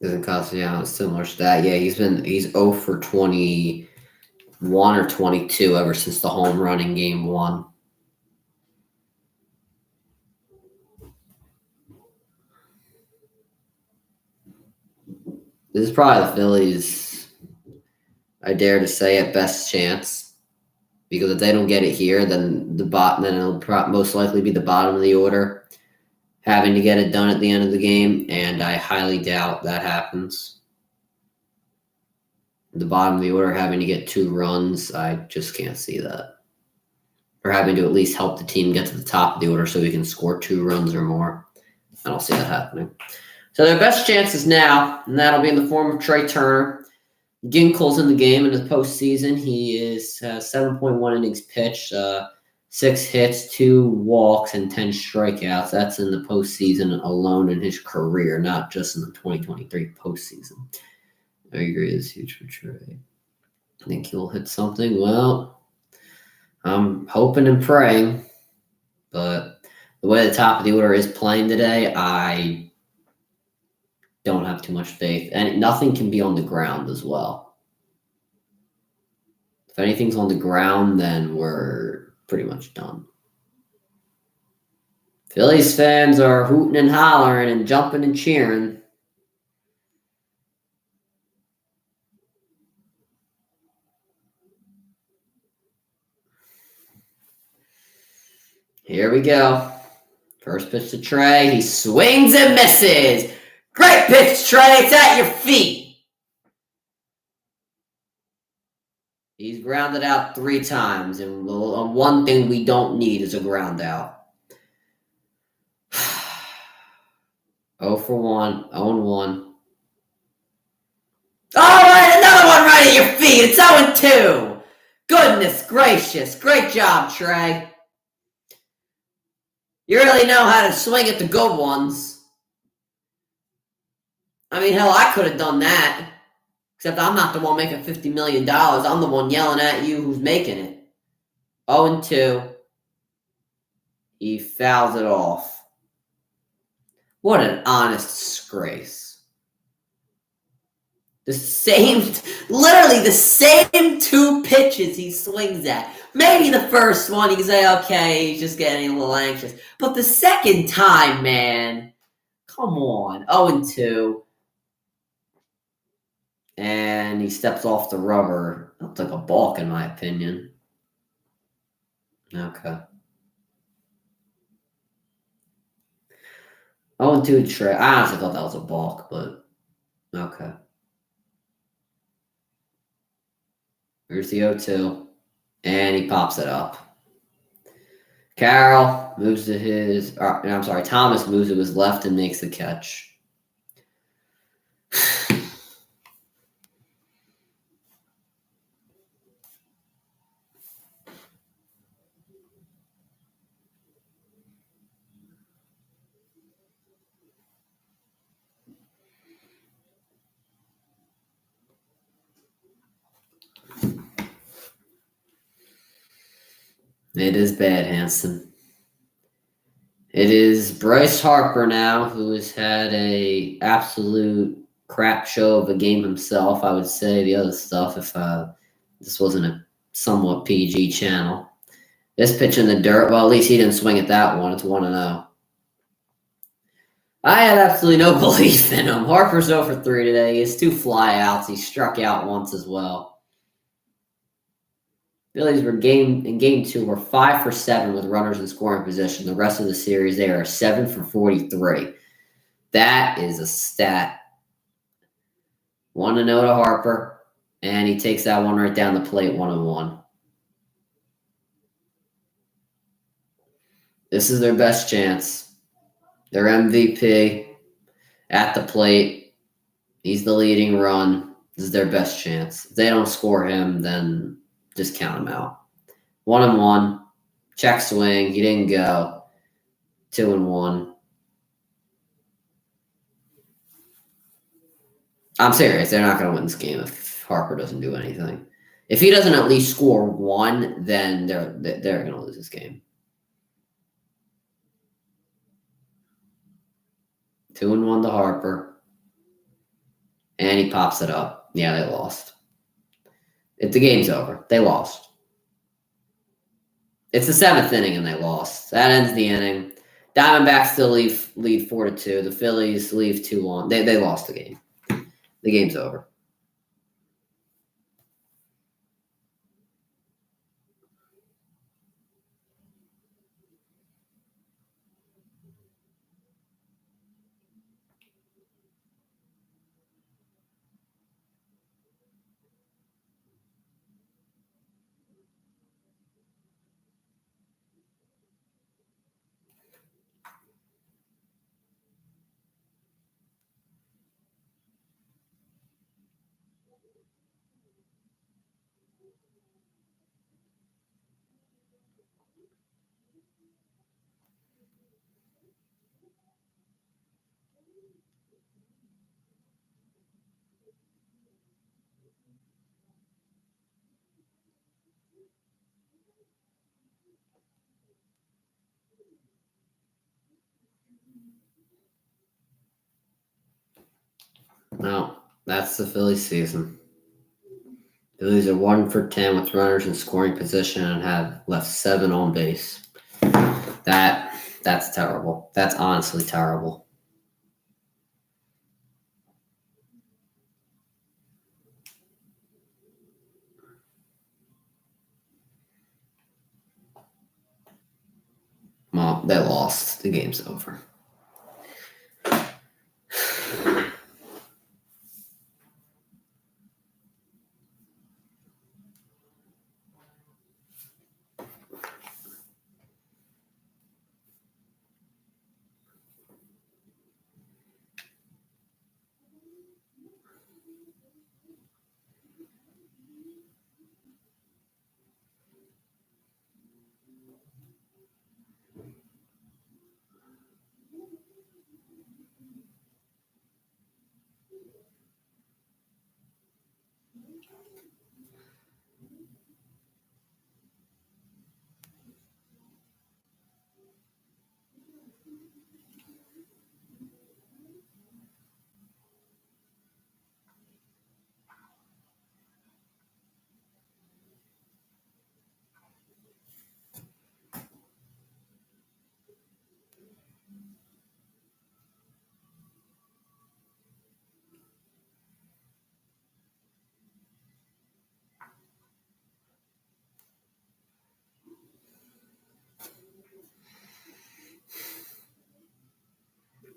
Isn't Castellanos a similar stat? Yeah, he's 0 for 20 21 or 22 ever since the home run in Game 1. This is probably the Phillies, I dare to say, at best chance. Because if they don't get it here, then it'll most likely be the bottom of the order having to get it done at the end of the game, and I highly doubt that happens. The bottom of the order having to get 2 runs, I just can't see that. Or having to at least help the team get to the top of the order so we can score 2 runs or more. I don't see that happening. So their best chances now, and that'll be in the form of Trey Turner. Ginkel's in the game in the postseason. He has 7.1 innings pitched, 6 hits, 2 walks, and 10 strikeouts. That's in the postseason alone in his career, not just in the 2023 postseason. I agree, it's huge for Trey. I think he'll hit something. Well, I'm hoping and praying, but the way the top of the order is playing today, I don't have too much faith. And nothing can be on the ground as well. If anything's on the ground, then we're pretty much done. Phillies fans are hooting and hollering and jumping and cheering. Here we go. First pitch to Trey. He swings and misses. Great pitch, Trey. It's at your feet. He's grounded out 3 times, and one thing we don't need is a ground out. 0 for 1, 0-1. All right, another one right at your feet. It's 0-2. Goodness gracious. Great job, Trey. You really know how to swing at the good ones. I mean, hell, I could have done that. Except I'm not the one making $50 million. I'm the one yelling at you who's making it. 0-2. He fouls it off. What an honest disgrace. Literally the same 2 pitches he swings at. Maybe the first one, you can say, okay, he's just getting a little anxious. But the second time, man, come on. 0-2. And he steps off the rubber. That looked like a balk, in my opinion. Okay. 0-2 Trey. I honestly thought that was a balk, but okay. Here's the 0-2. And he pops it up. Carroll moves to his... Thomas moves to his left and makes the catch. It is bad, Hanson. It is Bryce Harper now, who has had a absolute crap show of a game himself. I would say the other stuff if this wasn't a somewhat PG channel. This pitch in the dirt, well, at least he didn't swing at that one. It's 1-0. I had absolutely no belief in him. Harper's 0 for 3 today. He has 2 flyouts. He struck out once as well. Phillies in game 2 were 5 for 7 with runners in scoring position. The rest of the series, they are 7 for 43. That is a stat. 1-0 to Harper, and he takes that one right down the plate, 1-1. This is their best chance. Their MVP at the plate. He's the leading run. This is their best chance. If they don't score him, then just count him out. 1-1. Check swing. He didn't go. 2-1. I'm serious. They're not going to win this game if Harper doesn't do anything. If he doesn't at least score 1, then they're going to lose this game. 2-1 to Harper. And he pops it up. Yeah, they lost. The game's over. They lost. It's the 7th inning and they lost. That ends the inning. Diamondbacks still lead 4-2. The Phillies leave 2-1. They lost the game. The game's over. No, that's the Phillies season. Phillies are 1-for-10 with runners in scoring position and have left 7 on base. That's terrible. That's honestly terrible. Well, they lost. The game's over.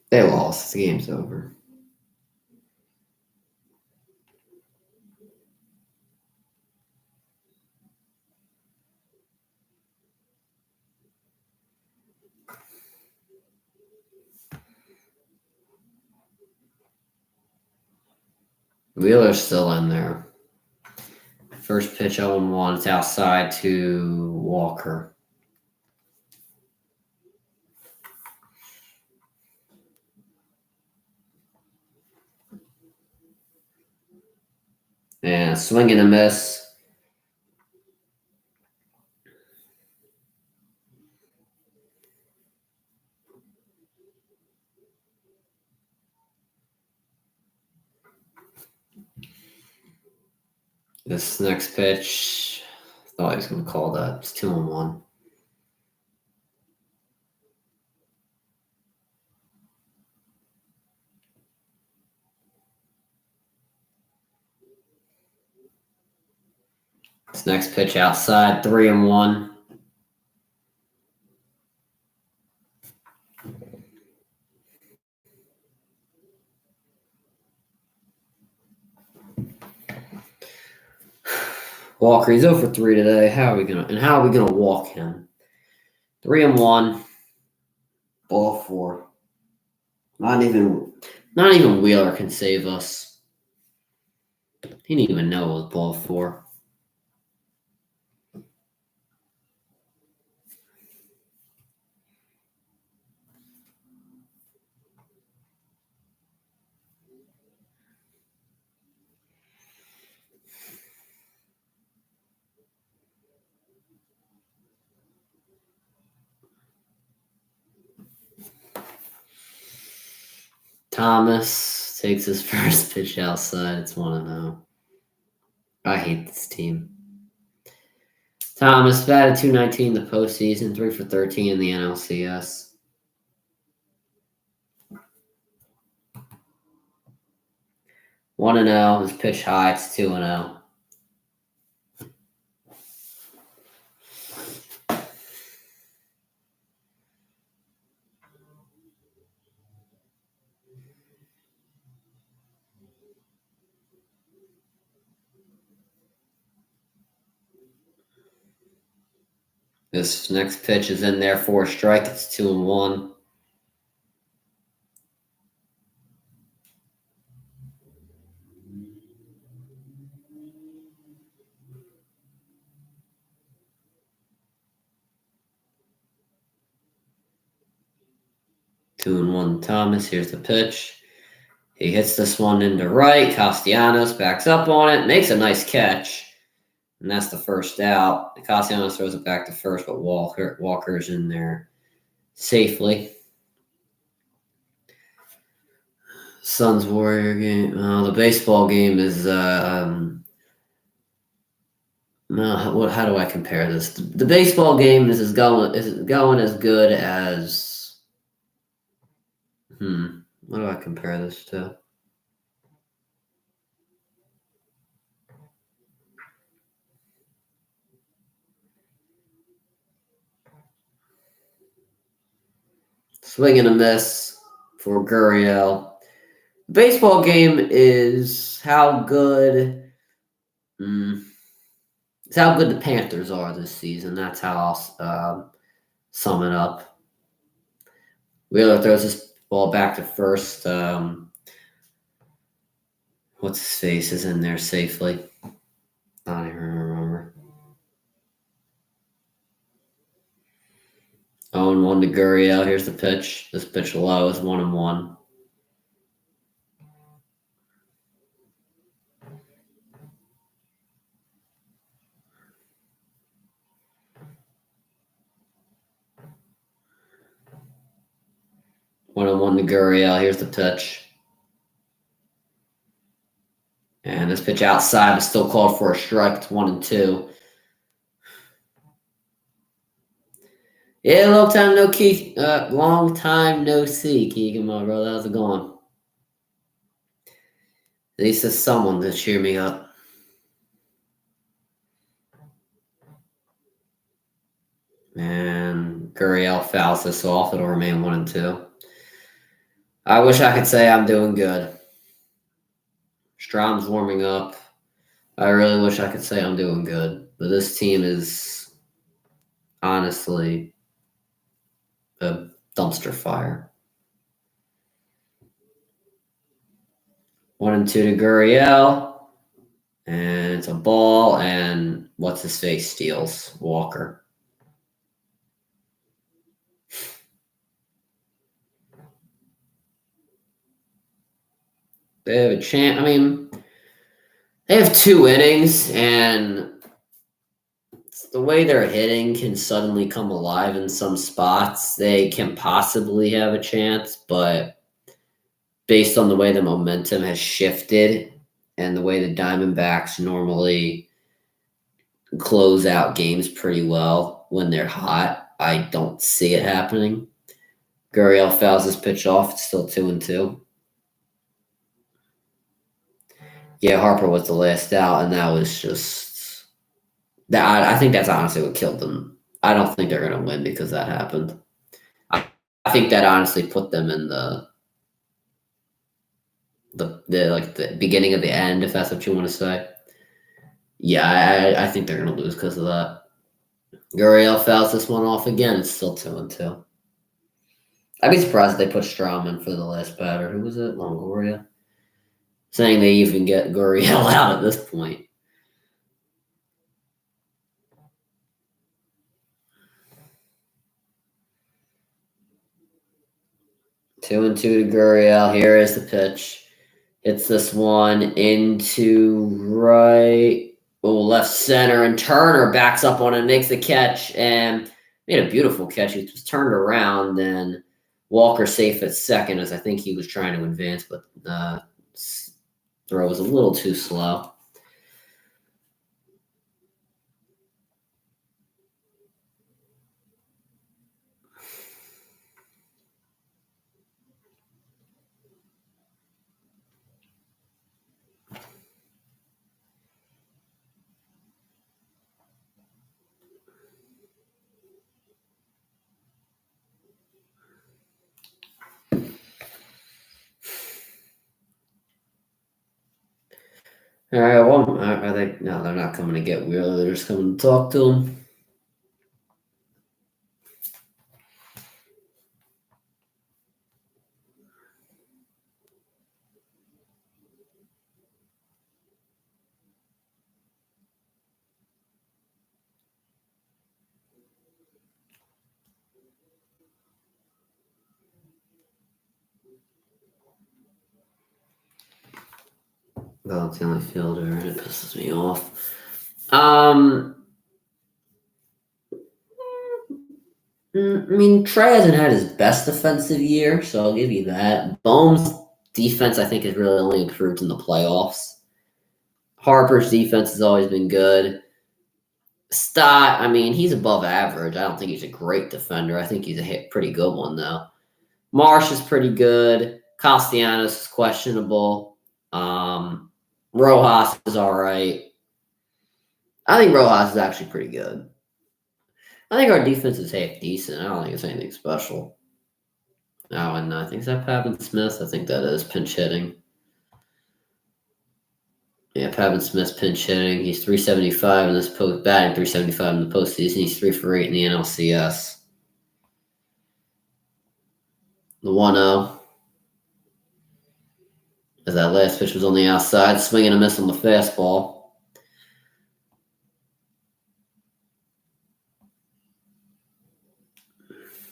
They lost. The game's over. Wheeler's still in there. First pitch 0-1. It's outside to Walker. And swing and a miss. This next pitch, thought he was going to call that. It's 2-1. This next pitch outside, 3-1. Walker, he's 0-for-3 today. How are we gonna walk him? 3-1. Ball 4. Not even Wheeler can save us. He didn't even know it was ball 4. Thomas takes his first pitch outside. It's 1-0. I hate this team. Thomas batted .219 in the postseason, 3 for 13 in the NLCS. One and 0. His pitch high. It's 2 and 0. This next pitch is in there for a strike. It's 2 and 1. Two and 1 Thomas. Here's the pitch. He hits this one into right. Castellanos backs up on it. Makes a nice catch. And that's the first out. Castellanos throws it back to first, but Walker's in there safely. Suns Warrior game. The baseball game is how do I compare this? The baseball game is going as good as what do I compare this to? Swing and a miss for Gurriel. The baseball game is how good. It's how good the Panthers are this season. That's how I'll sum it up. Wheeler throws this ball back to first. What's his face is in there safely. I don't even remember. 0-1 to Gurriel. Here's the pitch. This pitch low is 1-1. One to Gurriel. Here's the pitch. And this pitch outside is still called for a strike. It's 1-2. Yeah, long time no see, Keegan, my brother. How's it going? At least there's someone to cheer me up. And Gurriel fouls this off. It'll remain 1-2. I wish I could say I'm doing good. Strom's warming up. I really wish I could say I'm doing good. But this team is honestly a dumpster fire. 1-2 to Gurriel. And it's a ball, and what's-his-face steals Walker. They have a chance. I mean, they have 2 innings, and the way they're hitting can suddenly come alive in some spots. They can possibly have a chance, but based on the way the momentum has shifted and the way the Diamondbacks normally close out games pretty well when they're hot, I don't see it happening. Gurriel fouls his pitch off. It's still 2-2. Yeah, Harper was the last out, and that was just that. I think that's honestly what killed them. I don't think they're going to win because that happened. I think that honestly put them in the beginning of the end, if that's what you want to say. Yeah, I think they're going to lose because of that. Gurriel fouls this one off again. It's still 2-2. I'd be surprised if they put Strom in for the last batter. Who was it? Longoria? Saying they even get Gurriel out at this point. Two and 2 to Gurriel. Here is the pitch. Hits this one into left center, and Turner backs up on it, makes the catch, and made a beautiful catch. He was turned around, and Walker safe at second, as I think he was trying to advance, but throw was a little too slow. All right. Well, are they? No, they're not coming to get Wheeler. They're just coming to talk to him. Well, it's the only fielder, and it pisses me off. I mean, Trey hasn't had his best defensive year, so I'll give you that. Bohm's defense, I think, has really only improved in the playoffs. Harper's defense has always been good. Stott, I mean, he's above average. I don't think he's a great defender. I think he's a pretty good one, though. Marsh is pretty good. Castellanos is questionable. Rojas is all right. I think Rojas is actually pretty good. I think our defense is half decent. I don't think it's anything special. Oh, and I think is that Pavin Smith? I think that is pinch hitting. Yeah, Pavin Smith's pinch hitting. He's 375 in this post, batting 375 in the postseason. He's 3 for 8 in the NLCS. The 1-0. As that last pitch was on the outside, swing and a miss on the fastball.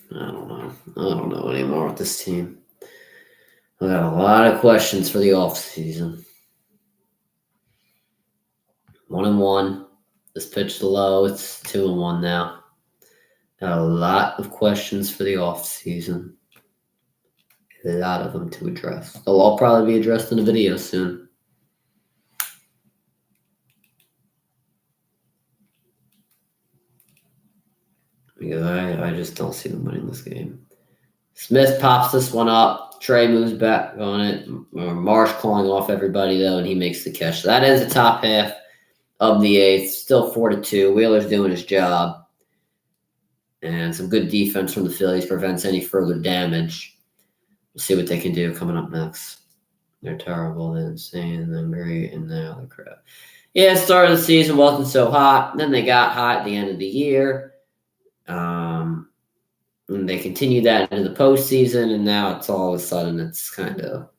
I don't know anymore with this team. We got a lot of questions for the offseason. 1-1. This pitch low. It's 2-1 now. Got a lot of questions for the offseason. A lot of them to address. They'll all probably be addressed in a video soon. Because I just don't see them winning this game. Smith pops this one up. Trey moves back on it. Marsh calling off everybody, though, and he makes the catch. So that is the top half of the eighth. Still 4-2. Wheeler's doing his job. And some good defense from the Phillies prevents any further damage. We'll see what they can do coming up next. They're terrible, they're insane, they're great, and now they're crap. Yeah, start of the season wasn't so hot. Then they got hot at the end of the year. And they continued that into the postseason, and now it's all of a sudden it's kind of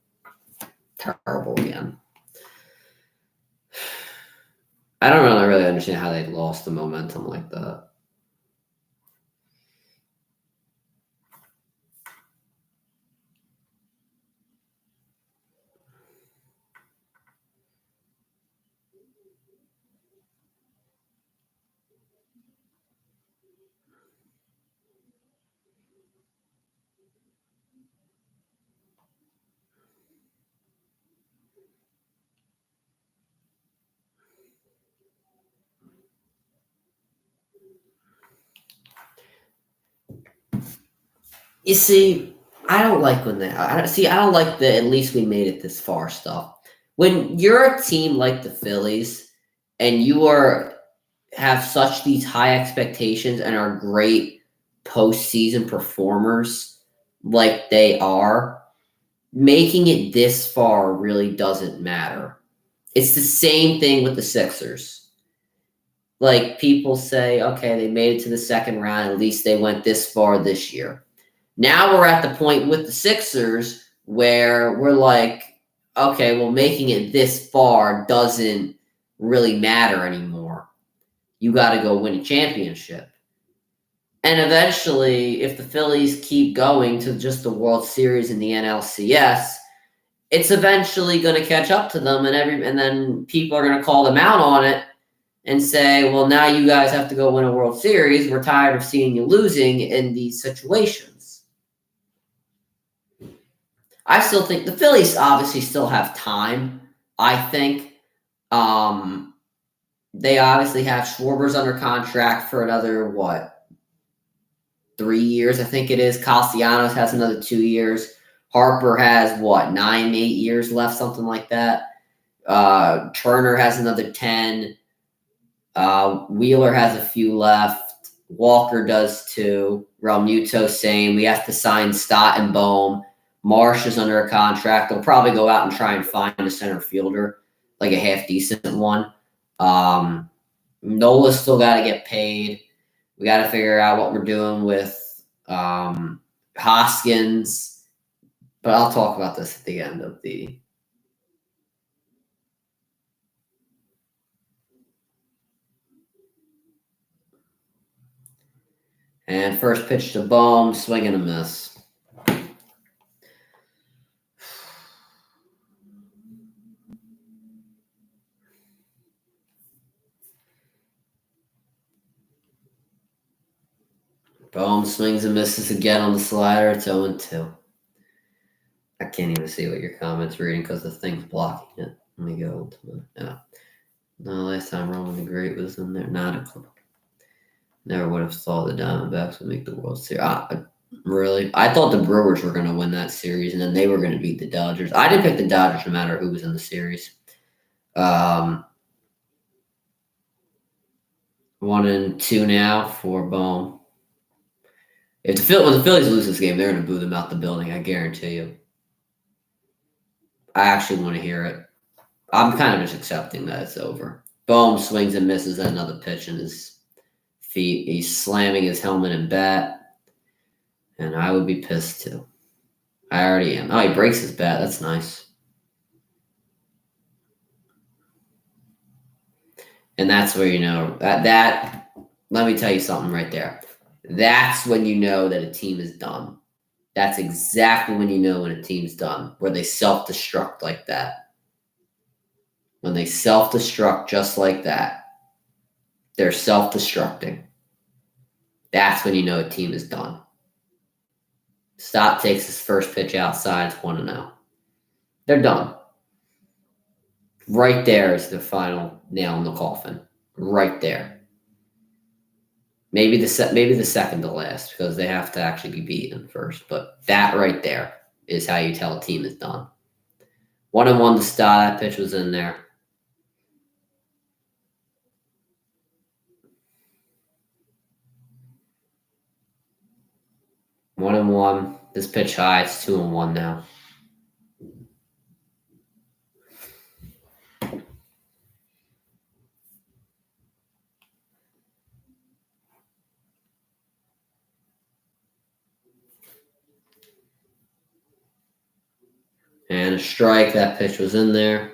terrible again. I don't really understand how they lost the momentum like that. You see, I don't like when I don't like the at least we made it this far stuff. When you're a team like the Phillies and you have such these high expectations and are great postseason performers like they are, making it this far really doesn't matter. It's the same thing with the Sixers. Like, people say, okay, they made it to the second round. At least they went this far this year. Now we're at the point with the Sixers where we're like, okay, well, making it this far doesn't really matter anymore. You got to go win a championship. And eventually, if the Phillies keep going to just the World Series and the NLCS, it's eventually going to catch up to them, and then people are going to call them out on it and say, well, now you guys have to go win a World Series. We're tired of seeing you losing in these situations. I still think the Phillies obviously still have time, I think. They obviously have Schwarber's under contract for another, 3 years, I think it is. Castellanos has another 2 years. Harper has, 9, 8 years left, something like that. Turner has another 10. Wheeler has a few left. Walker does too. Realmuto, same. We have to sign Stott and Bohm. Marsh is under a contract. They'll probably go out and try and find a center fielder like a half decent one. Nola's still got to get paid. We got to figure out what we're doing with Hoskins. But I'll talk about this at the end of the. And first pitch to Bohm, swing and a miss. Bohm swings and misses again on the slider. It's 0-2. I can't even see what your comment's reading because the thing's blocking it. Let me go to yeah. No, last time Roman the Great was in there. Not a clue. Never would have thought the Diamondbacks would make the World Series. Really? I thought the Brewers were going to win that series, and then they were going to beat the Dodgers. I didn't pick the Dodgers no matter who was in the series. 1-2 now for Bohm. When the Phillies lose this game, they're going to boo them out the building. I guarantee you. I actually want to hear it. I'm kind of just accepting that it's over. Bohm swings and misses at another pitch in his feet. He's slamming his helmet and bat, and I would be pissed too. I already am. Oh, he breaks his bat. That's nice. And that's where you know that. Let me tell you something right there. That's when you know that a team is done. That's exactly when you know when a team's done, where they self-destruct like that. When they self-destruct just like that, they're self-destructing. That's when you know a team is done. Stott takes his first pitch outside. It's 1-0. They're done. Right there is the final nail in the coffin. Right there. Maybe the second to last because they have to actually be beaten first. But that right there is how you tell a team is done. 1-1 to Stott. That pitch was in there. One and one. This pitch high. It's 2-1 now. And a strike. That pitch was in there.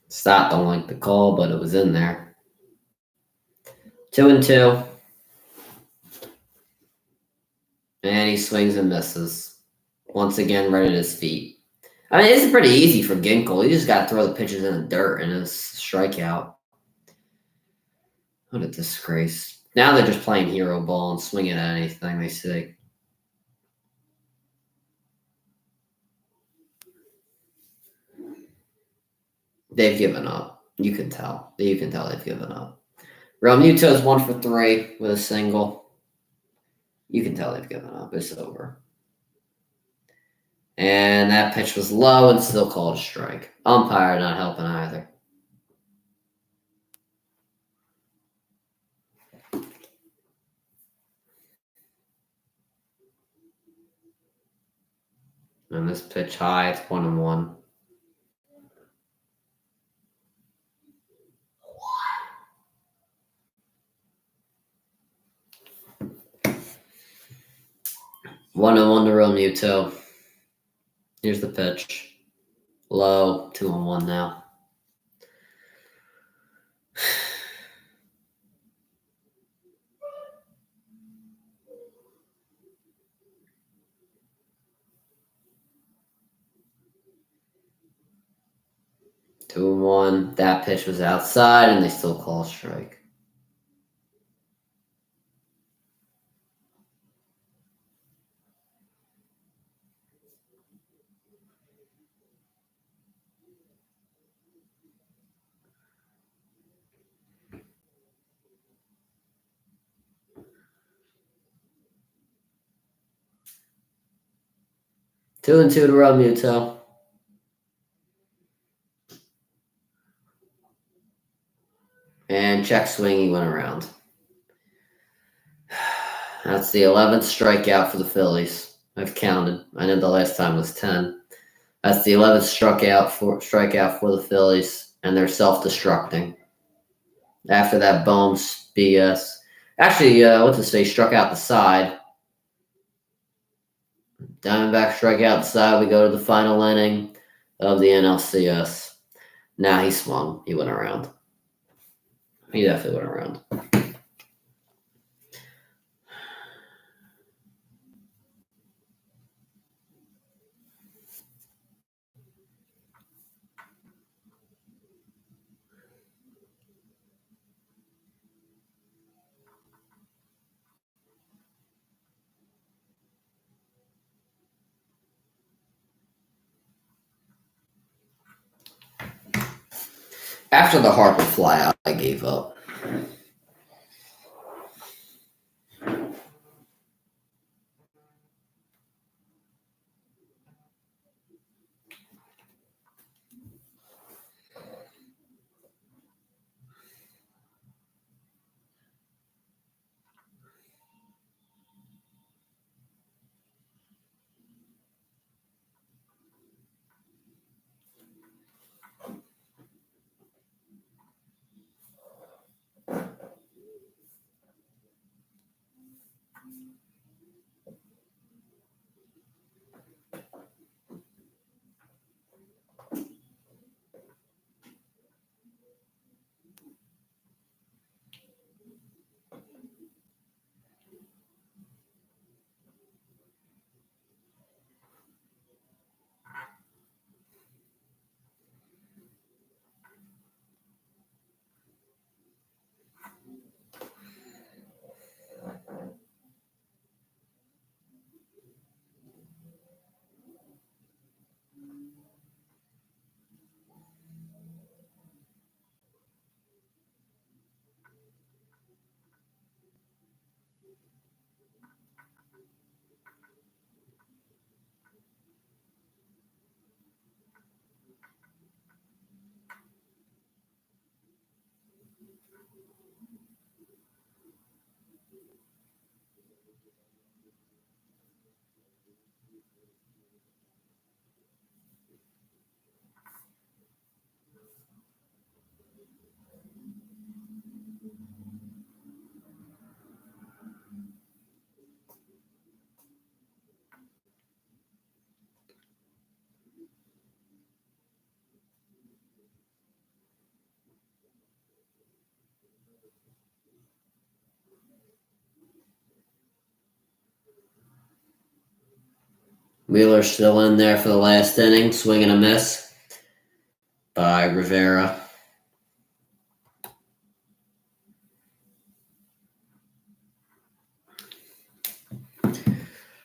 Stott don't like the call, but it was in there. 2-2. And he swings and misses. Once again, right at his feet. I mean, it's pretty easy for Ginkel. You just got to throw the pitches in the dirt and it's a strikeout. What a disgrace. Now they're just playing hero ball and swinging at anything they see. They've given up. You can tell. You can tell they've given up. Realmuto's 1 for 3 with a single. You can tell they've given up. It's over. And that pitch was low and still called a strike. Umpire not helping either. And this pitch high, it's 1-1. One and one to Realmuto. Here's the pitch. Low, 2-1 now. Two and one. That pitch was outside, and they still call a strike. Two and two to Realmuto. check swing, he went around. That's the 11th strikeout for the Phillies. I've counted. I know the last time was 10. That's the 11th strikeout for the Phillies, and they're self-destructing. After that Bohm's BS. Actually, what's it say? Struck out the side. Diamondbacks strike out the side. We go to the final inning of the NLCS. Now he swung. He went around. He definitely went around. After the Harper flyout, I gave up. Wheeler's still in there for the last inning. Swing and a miss by Rivera.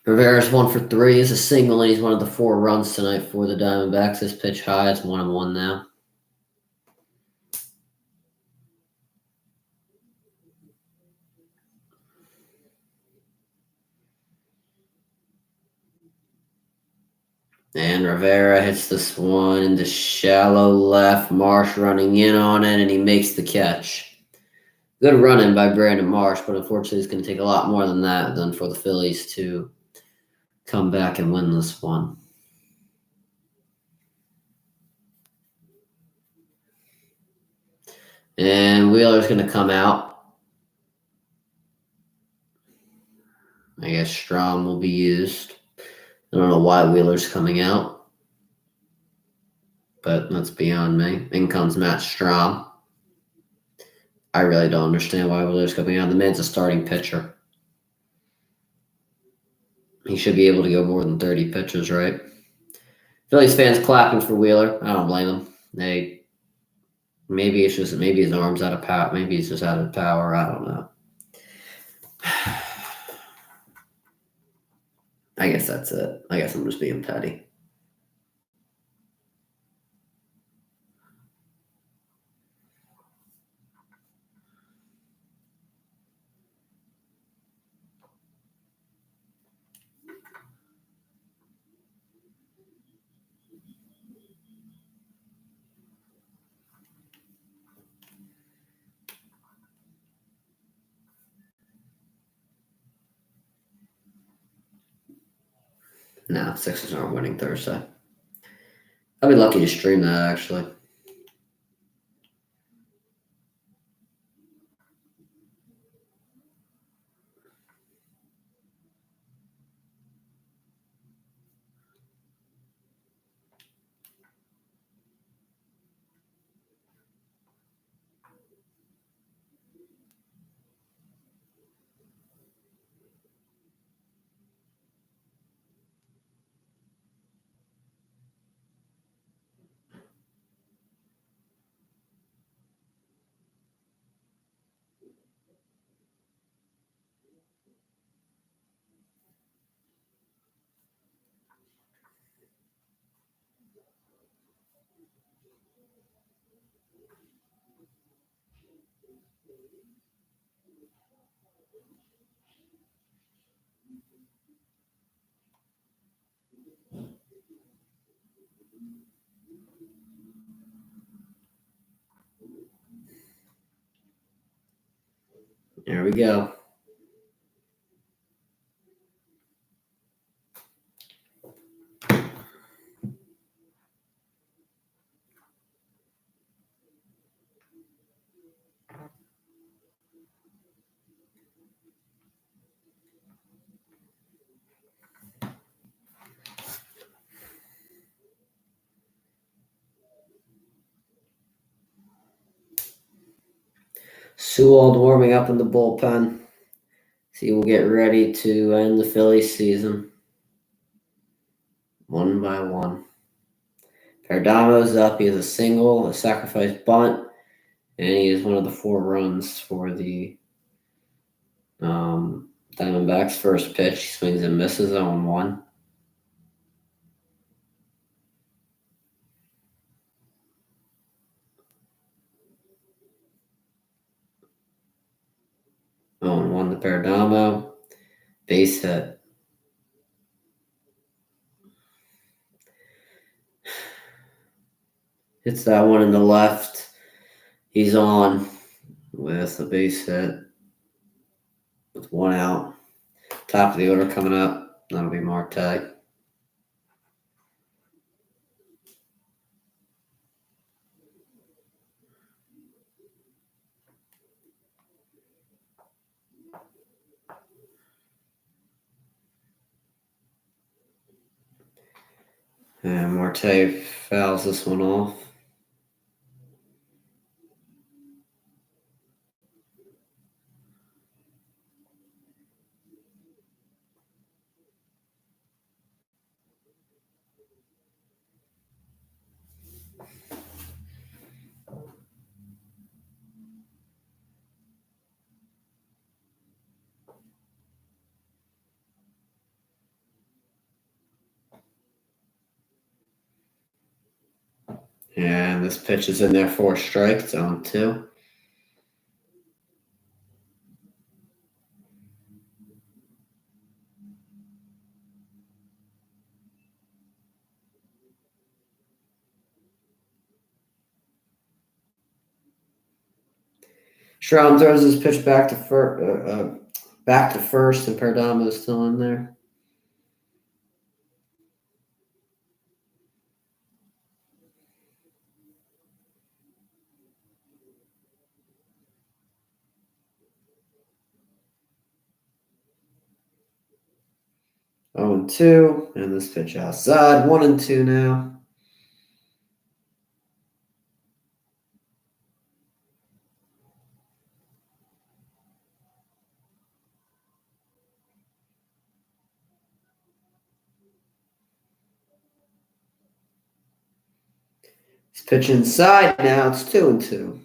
Rivera's 1 for 3. He's a single, and he's one of the 4 runs tonight for the Diamondbacks. His pitch high. It's 1-1 now. And Rivera hits this one into shallow left. Marsh running in on it, and he makes the catch. Good running by Brandon Marsh, but unfortunately it's going to take a lot more than that than for the Phillies to come back and win this one. And Wheeler's going to come out. I guess Strom will be used. I don't know why Wheeler's coming out, but that's beyond me. In comes Matt Strom. I really don't understand why Wheeler's coming out. The man's a starting pitcher. He should be able to go more than 30 pitches, right? Phillies fans clapping for Wheeler. I don't blame them. Maybe his arm's out of power. Maybe he's just out of power. I don't know. I guess that's it. I guess I'm just being petty. No, Sixers aren't winning Thursday. I'll be lucky to stream that, actually. There we go. Sewell warming up in the bullpen. He will get ready to end the Phillies season. One by one. Perdomo's up. He has a single, a sacrifice bunt, and he is one of the 4 runs for the Diamondbacks. First pitch, he swings and misses 0-1. Oh, and 1 to Perdomo. Base hit. Hits that one in the left. He's on with a base hit with 1 out. Top of the order coming up. That'll be Marte. And Marte fouls this one off. And this pitch is in there for a strike. It's 0-2. Stroud throws his pitch back to first, and Perdomo is still in there. Oh and 2, and this pitch outside. 1-2 now. This pitch inside now. It's 2-2.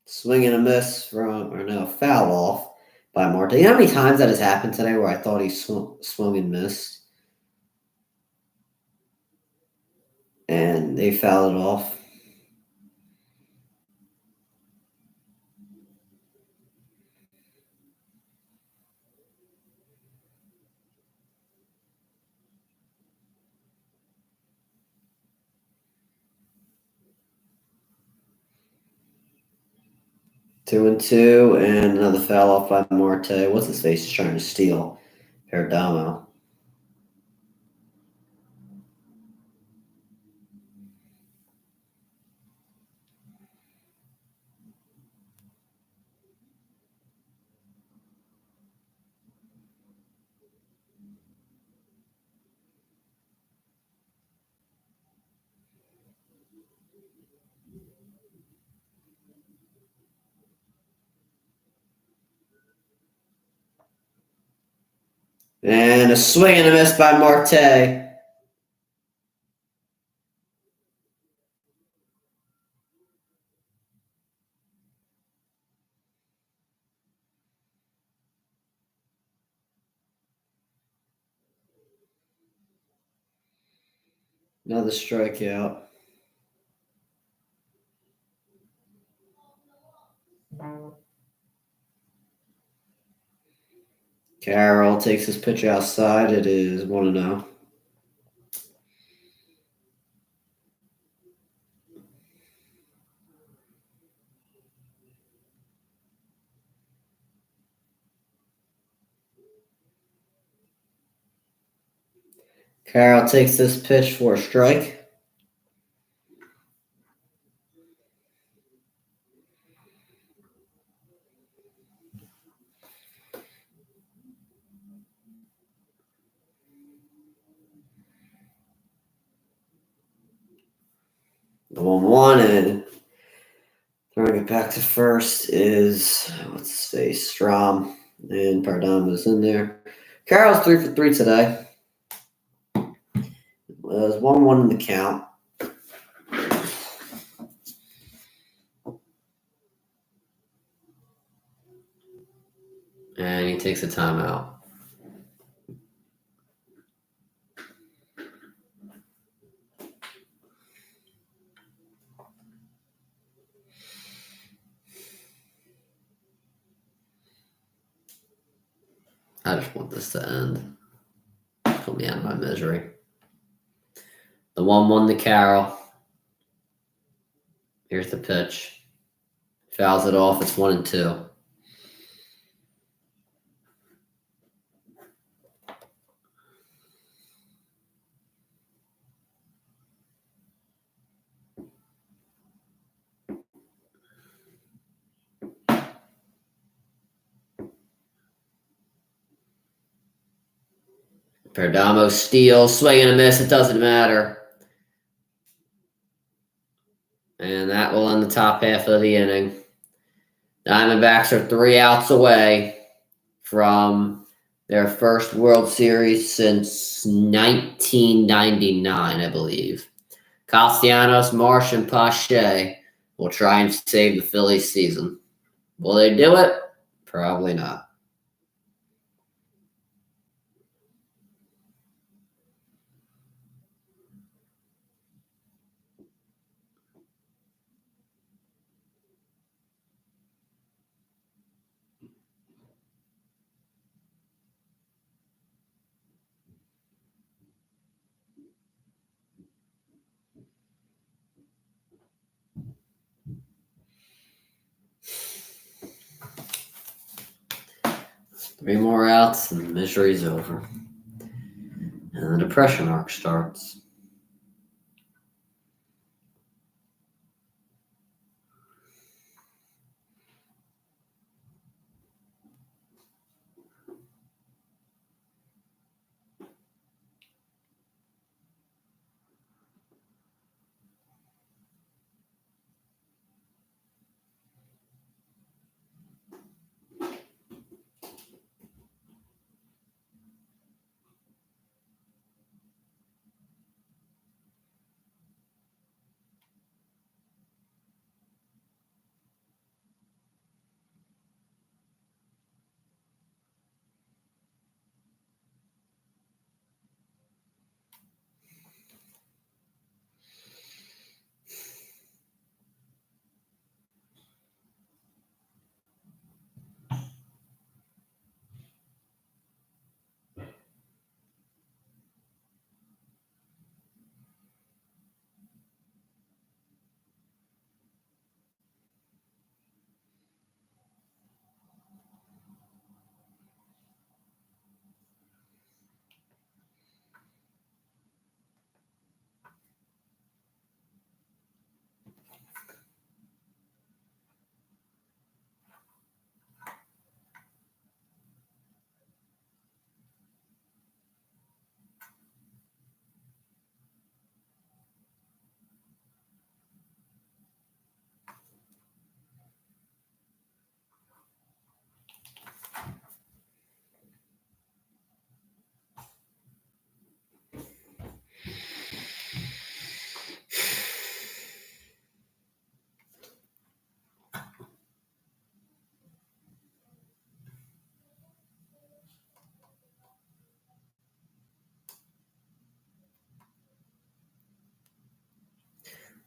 Swing and a miss foul off. by Marte. You know how many times that has happened today where I thought he swung and missed? And they fouled it off. Two and two, and another foul off by Marte. What's his face? He's trying to steal Perdomo. And a swing and a miss by Marte. Another strikeout. Carroll takes his pitch outside. It is 1-0. Carroll takes this pitch for a strike. The 1-1, and throwing it back to first is, what's his face, Strom, and Perdomo's in there. Carroll's 3 for 3 today. It was 1-1 in the count. And he takes a timeout. I just want this to end. Put me out of my misery. The 1-1 to Carroll. Here's the pitch. Fouls it off. It's 1-2. Perdomo steals, swing and a miss. It doesn't matter. And that will end the top half of the inning. Diamondbacks are 3 outs away from their first World Series since 1999, I believe. Castellanos, Marsh, and Pache will try and save the Phillies season. Will they do it? Probably not. Three more outs and the misery's over. And the depression arc starts.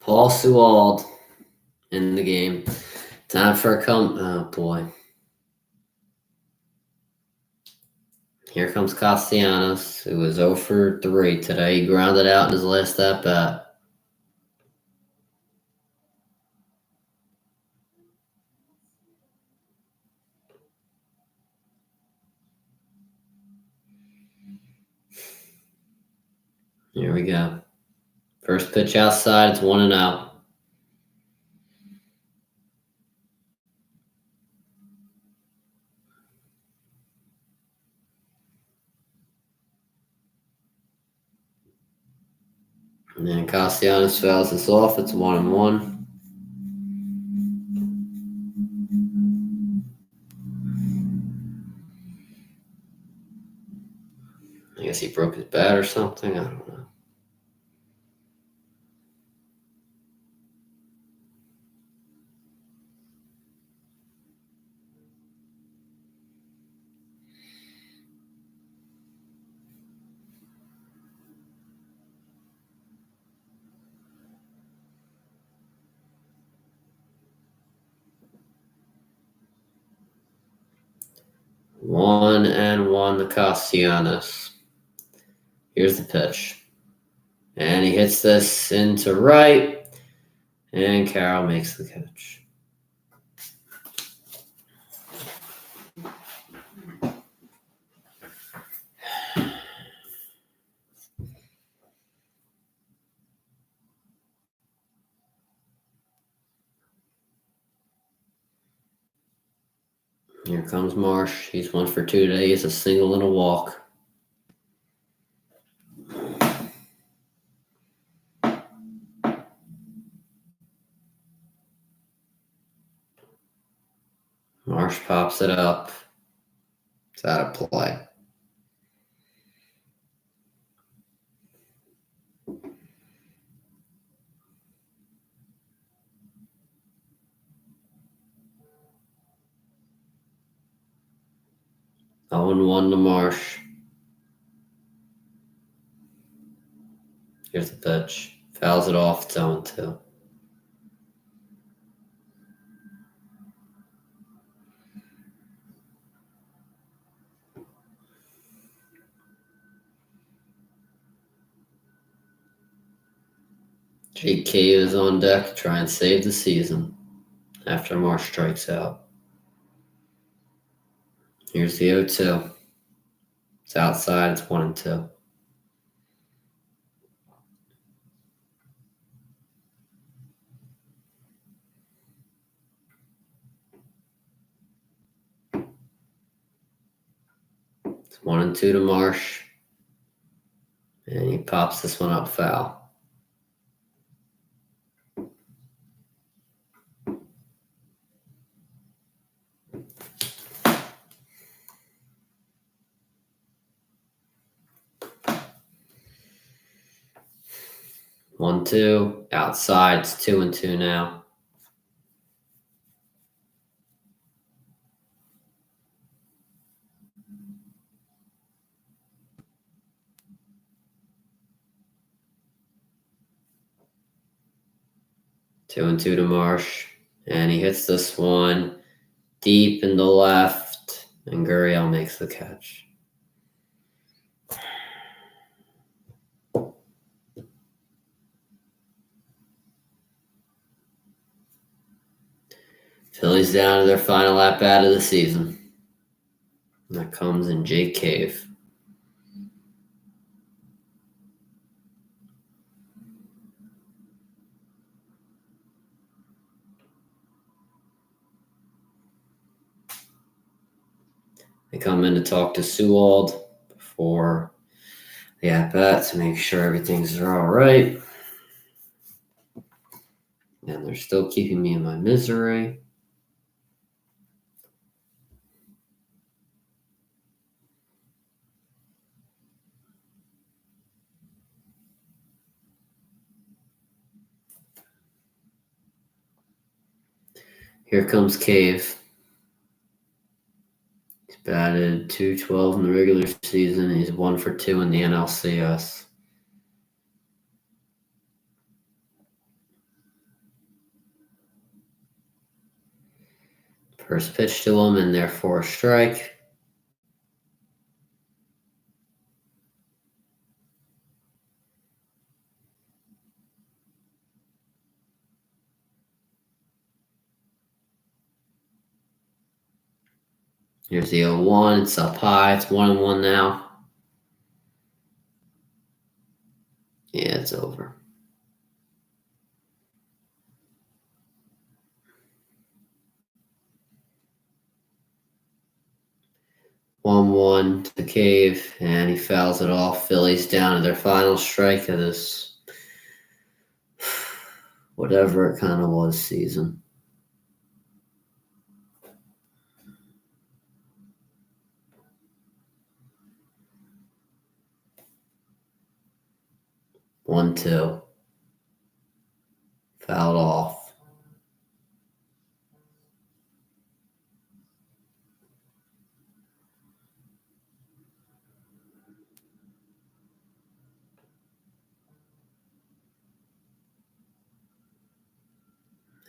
Paul Sewald in the game. Time for a oh boy. Here comes Castellanos, who was 0 for 3 today. He grounded out in his last at-bat. Here we go. First pitch outside, it's 1-0. And then Castellanos fouls this off. It's 1-1. I guess he broke his bat or something. I don't know. One and one to Castellanos. Here's the pitch. And he hits this into right. And Carroll makes the catch. Here comes Marsh. He's 1 for 2 today. He's a single and a walk. Marsh pops it up. It's out of play. Oh, and 1 to Marsh. Here's the pitch. Fouls it off. It's 0-2. Jake Cave is on deck to try and save the season after Marsh strikes out. Here's the 0-2. It's outside. It's 1-2. It's 1-2 to Marsh. And he pops this one up foul. One, two, outside. It's 2-2 now. Two and two to Marsh, and he hits this one deep in the left, and Gurriel makes the catch. Phillies down to their final at-bat of the season. And that comes in Jake Cave. They come in to talk to Sewald before the at-bat to make sure everything's all right. And they're still keeping me in my misery. Here comes Cave. He's batted .212 in the regular season. He's 1 for 2 in the NLCS. First pitch to him, and therefore a strike. Here's the 0-1. It's up high. It's 1-1 now. Yeah, it's over. One to the cave, and he fouls it off. Phillies down to their final strike of this, whatever it kind of was, season. One, two. Fouled off.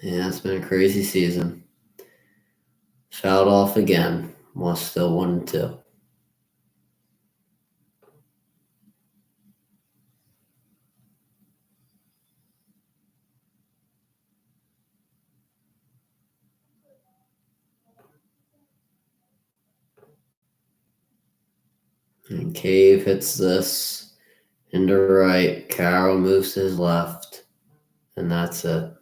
Yeah, it's been a crazy season. Fouled off again. Was still 1-2. And Cave hits this into right. Carroll moves to his left. And that's it.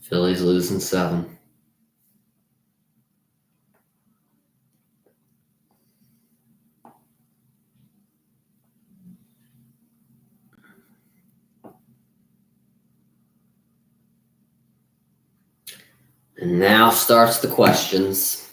Phillies losing 7. And now starts the questions.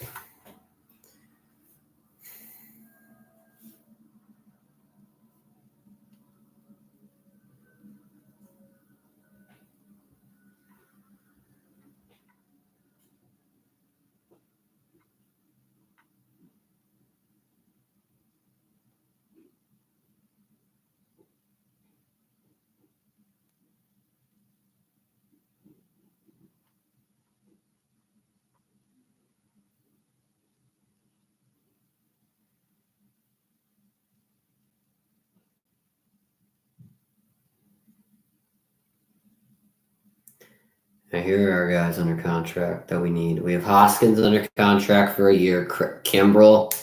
Now here are our guys under contract that we need. We have Hoskins under contract for a year. Kimbrel,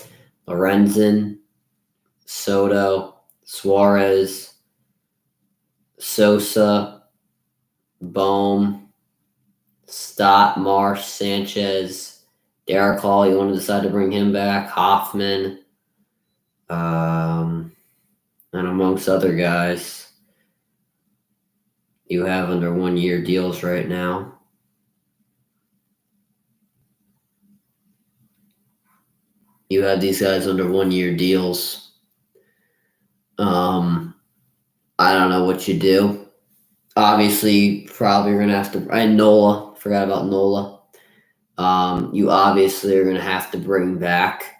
Lorenzen, Soto, Suarez, Sosa, Bohm, Stott, Marsh, Sanchez, Derek Hall. You want to decide to bring him back? Hoffman, and amongst other guys you have under 1-year deals right now. You have these guys under 1-year deals. I don't know what you do. Obviously, probably you're going to have to... And Nola. Forgot about Nola. You obviously are going to have to bring back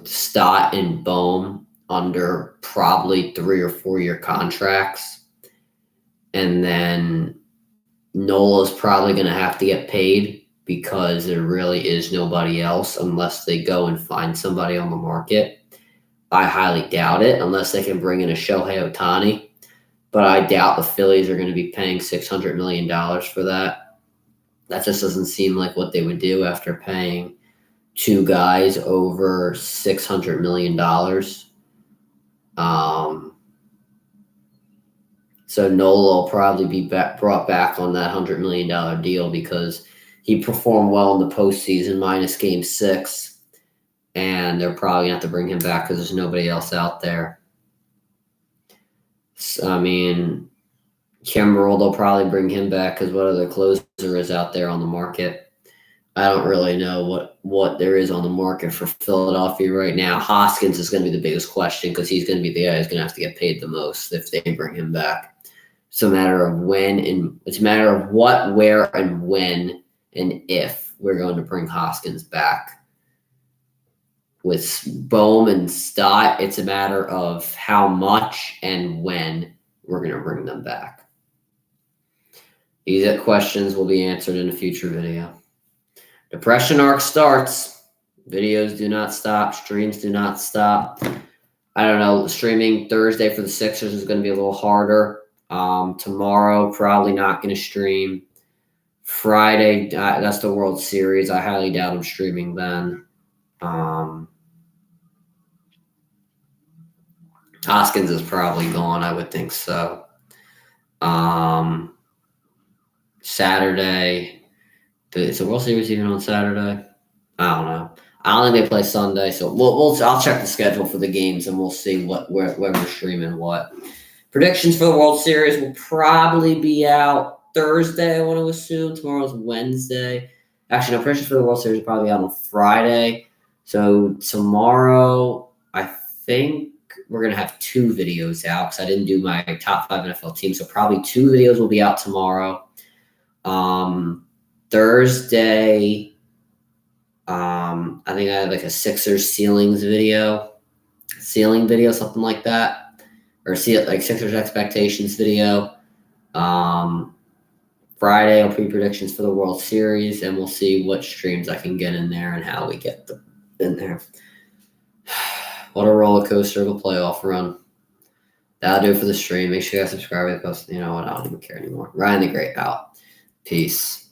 Stott and Bohm under probably 3 or 4 year contracts. And then Nola's probably going to have to get paid because there really is nobody else unless they go and find somebody on the market. I highly doubt it unless they can bring in a Shohei Ohtani. But I doubt the Phillies are going to be paying $600 million for that. That just doesn't seem like what they would do after paying 2 guys over $600 million. So Nola will probably be brought back on that $100 million deal because he performed well in the postseason minus Game 6. And they're probably going to have to bring him back because there's nobody else out there. So, I mean, Kimbrel, they'll probably bring him back because what other closer is out there on the market? I don't really know what there is on the market for Philadelphia right now. Hoskins is going to be the biggest question because he's going to be the guy who's going to have to get paid the most if they bring him back. It's a matter of when, and it's a matter of what, where, and when, and if we're going to bring Hoskins back. With Bohm and Stott, it's a matter of how much and when we're going to bring them back. These questions will be answered in a future video. Depression arc starts. Videos do not stop. Streams do not stop. I don't know. Streaming Thursday for the Sixers is going to be a little harder. Tomorrow, probably not going to stream. Friday, that's the World Series. I highly doubt I'm streaming then. Hoskins is probably gone. I would think so. Saturday. Is the World Series even on Saturday? I don't know. I don't think they play Sunday, so I'll check the schedule for the games and we'll see where we're streaming what. Predictions for the World Series will probably be out Thursday, I want to assume. Tomorrow's Wednesday. Actually, no, predictions for the World Series will probably be out on Friday. So tomorrow, I think we're going to have 2 videos out because I didn't do my top 5 NFL teams. So probably 2 videos will be out tomorrow. Thursday, I think I have like a Sixers ceiling video, something like that, or like Sixers expectations video. Friday, I'll pre-predictions for the World Series, and we'll see what streams I can get in there and how we get them in there. What a roller coaster of a playoff run. That'll do it for the stream. Make sure you guys subscribe to the post. You know what? I don't even care anymore. Ryan the Great out. Peace.